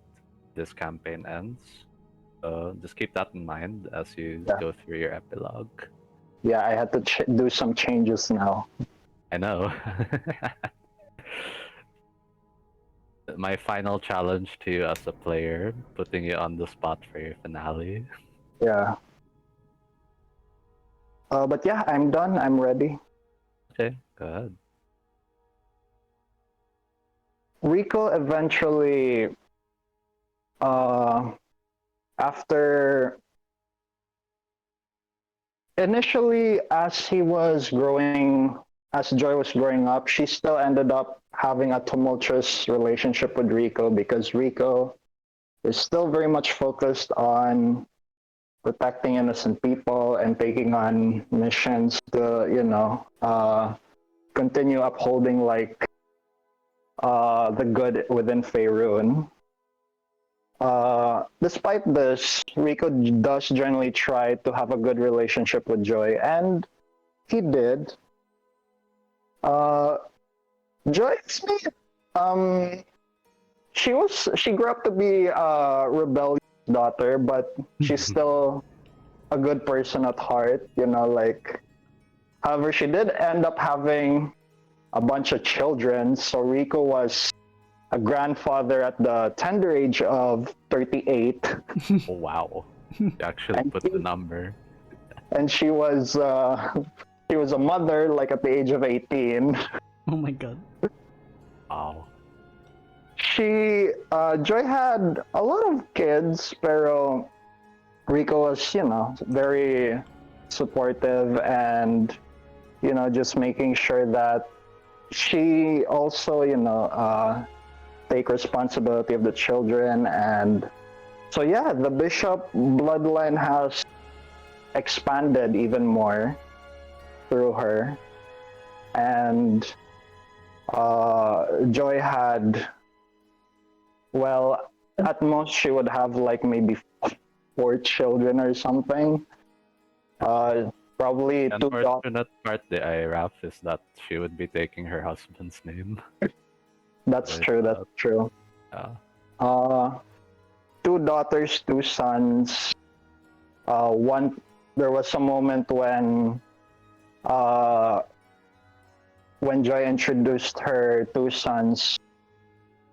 this campaign ends. So just keep that in mind as you Yeah. go through your epilogue. Yeah, I had to do some changes now. I know. My final challenge to you as a player, putting you on the spot for your finale. Yeah. But yeah, I'm done. I'm ready. Okay, go ahead. Rico eventually, after initially, as Joy was growing up, she still ended up having a tumultuous relationship with Rico because Rico is still very much focused on protecting innocent people and taking on missions to, continue upholding the good within Faerun. Despite this, Rico does generally try to have a good relationship with Joy, and he did. Joy, she grew up to be a rebellious daughter, but she's still a good person at heart. However, she did end up having a bunch of children. So Rico was a grandfather at the tender age of 38. Oh, wow. You actually put the number. And she was a mother at the age of 18. Oh my god. Wow. Joy had a lot of kids, pero Rico was, very supportive and, just making sure that she also, take responsibility of the children. And so, yeah, the Bishop bloodline has expanded even more through her. And Joy had, well, at most she would have maybe 4 children or something. Probably The 2 daughters. unfortunate part, the IRAF, is that she would be taking her husband's name. That's true. Yeah. 2 daughters, 2 sons. There was a moment when Joy introduced her 2 sons.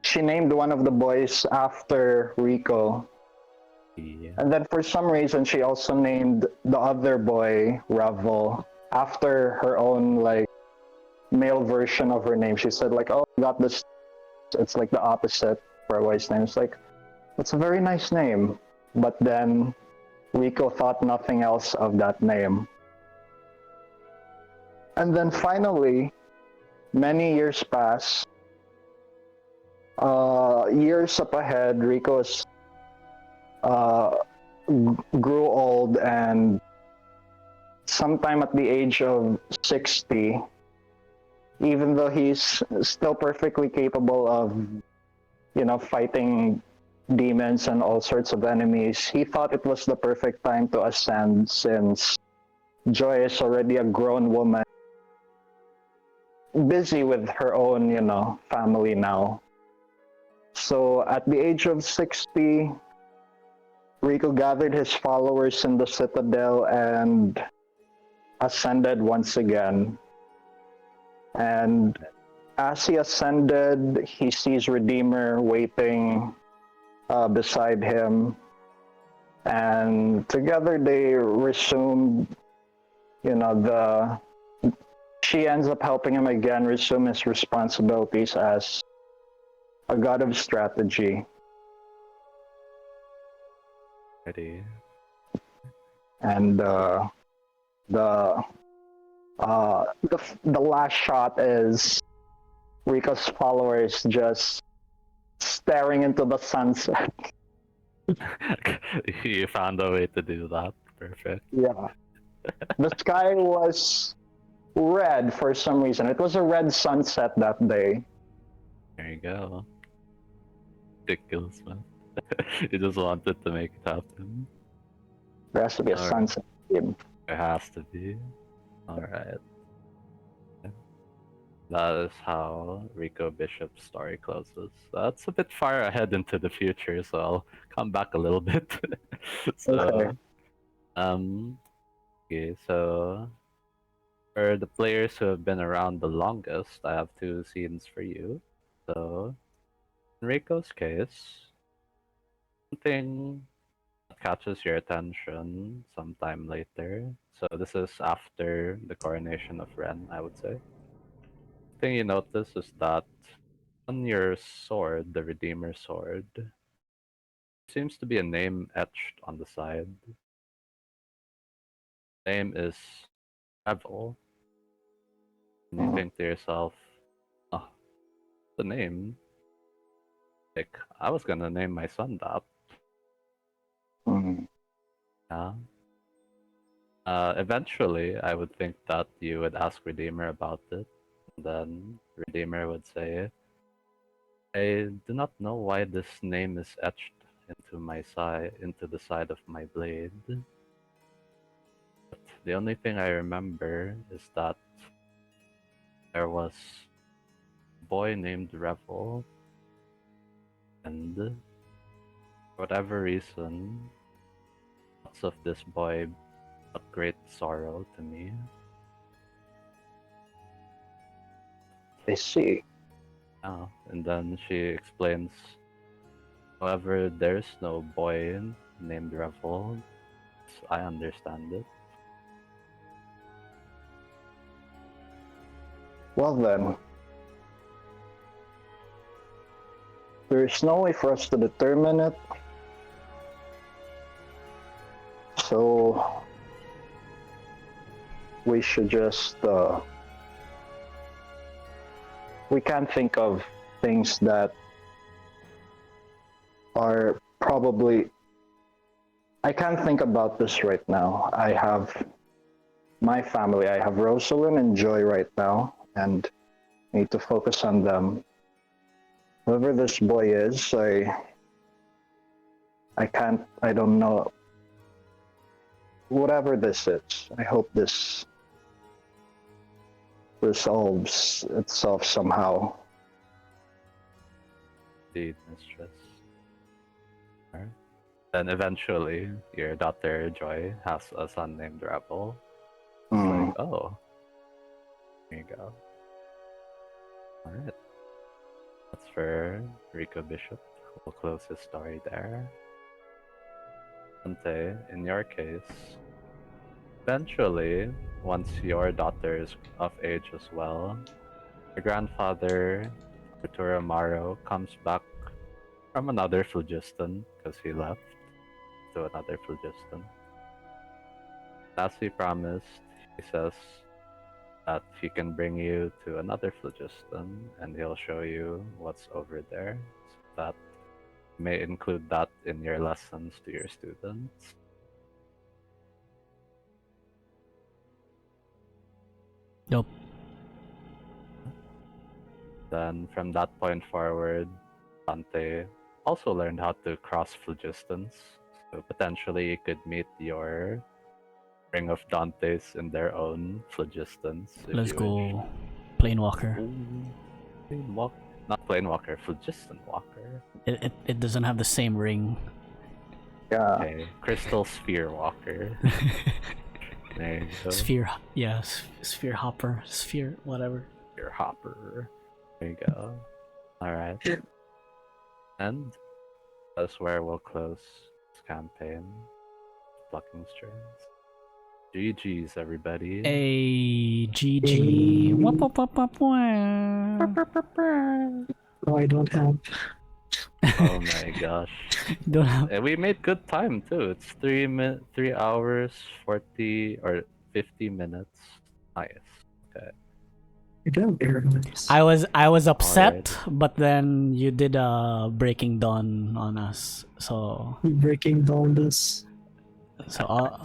She named one of the boys after Rico. Yeah. And then for some reason, she also named the other boy, Raffe, after her own, male version of her name. She said, oh, I got this. It's the opposite for a boy's name. It's it's a very nice name. But then Rico thought nothing else of that name. And then finally, many years pass. Years up ahead, Rico's grew old, and sometime at the age of 60, even though he's still perfectly capable of, fighting demons and all sorts of enemies, he thought it was the perfect time to ascend since Joy is already a grown woman, busy with her own, family now. So at the age of 60, Rico gathered his followers in the Citadel and ascended once again. And as he ascended, he sees Redeemer waiting beside him. And together they resumed, she ends up helping him again resume his responsibilities as a god of strategy. Ready. And the last shot is Rico's followers just staring into the sunset. You found a way to do that. Perfect. Yeah. The sky was red for some reason. It was a red sunset that day. There you go. Ridiculous, man. You just wanted to make it happen. There has to be a Alright. sunset game. It has to be. Alright. That is how Rico Bishop's story closes. That's a bit far ahead into the future, so I'll come back a little bit. So, Okay. okay, so for the players who have been around the longest, I have two scenes for you. So, in Rico's case, something that catches your attention sometime later. So this is after the coronation of Wren, I would say. Thing you notice is that on your sword, the Redeemer sword, seems to be a name etched on the side. Name is Revel. And you think to yourself, oh, the name. Like, I was gonna name my son that. Mm. Yeah. Eventually, I would think that you would ask Redeemer about it. And then Redeemer would say, I do not know why this name is etched into the side of my blade. But the only thing I remember is that there was a boy named Revel, and for whatever reason, thoughts of this boy brought great sorrow to me. I see. And then she explains, however, there's no boy named Revel. I understand it. Well then, there's no way for us to determine it. So we should just we can't think of things that are probably. I can't think about this right now. I have my family. I have Rosalind and Joy right now, and I need to focus on them. Whoever this boy is, I can't. I don't know. Whatever this is, I hope this resolves itself somehow. Indeed, mistress. Alright. Then eventually, your daughter Joy has a son named Revel. It's Mm. like, oh, there you go. Alright. That's for Rico Bishop. We'll close his story there. Dante, in your case, eventually, once your daughter is of age as well, your grandfather, Arturo Amaro, comes back from another phlogiston, because he left to another phlogiston. As he promised, he says that he can bring you to another phlogiston, and he'll show you what's over there, so that you may include that in your lessons to your students. Nope. Then from that point forward, Dante also learned how to cross phlogistons. So potentially you could meet your ring of Dantes in their own phlogistons. if Let's you go. Planewalker. wish. Not Planewalker, Phlogiston Walker. It doesn't have the same ring. Yeah. Okay, Crystal Sphere Walker. There you go. Sphere, yeah, sphere hopper, sphere, whatever. Your hopper. There you go. Alright. And that's where we'll close this campaign. Plucking strings. GG's, everybody. A GG. Wap, wap, wap, wap, wap. No, I don't have. Oh my gosh. Don't have. And we made good time too. It's 3 hours, 40 or 50 minutes. Nice. Okay. You do have air noise. I was upset, but then you did a breaking dawn on us. So Breaking down this. Oh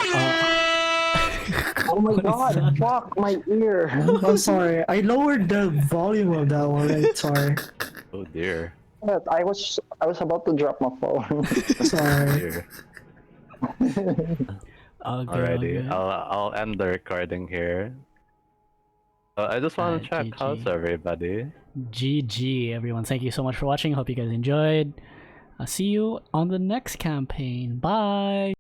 my What is god, that? fuck my ear. I'm sorry. I lowered the volume of that one. I'm sorry. Oh dear. I was about to drop my phone. Sorry. Dear. Okay. Alrighty, I'll end the recording here. I just want to check, how's GG. everybody? GG, everyone. Thank you so much for watching. Hope you guys enjoyed. I'll see you on the next campaign. Bye.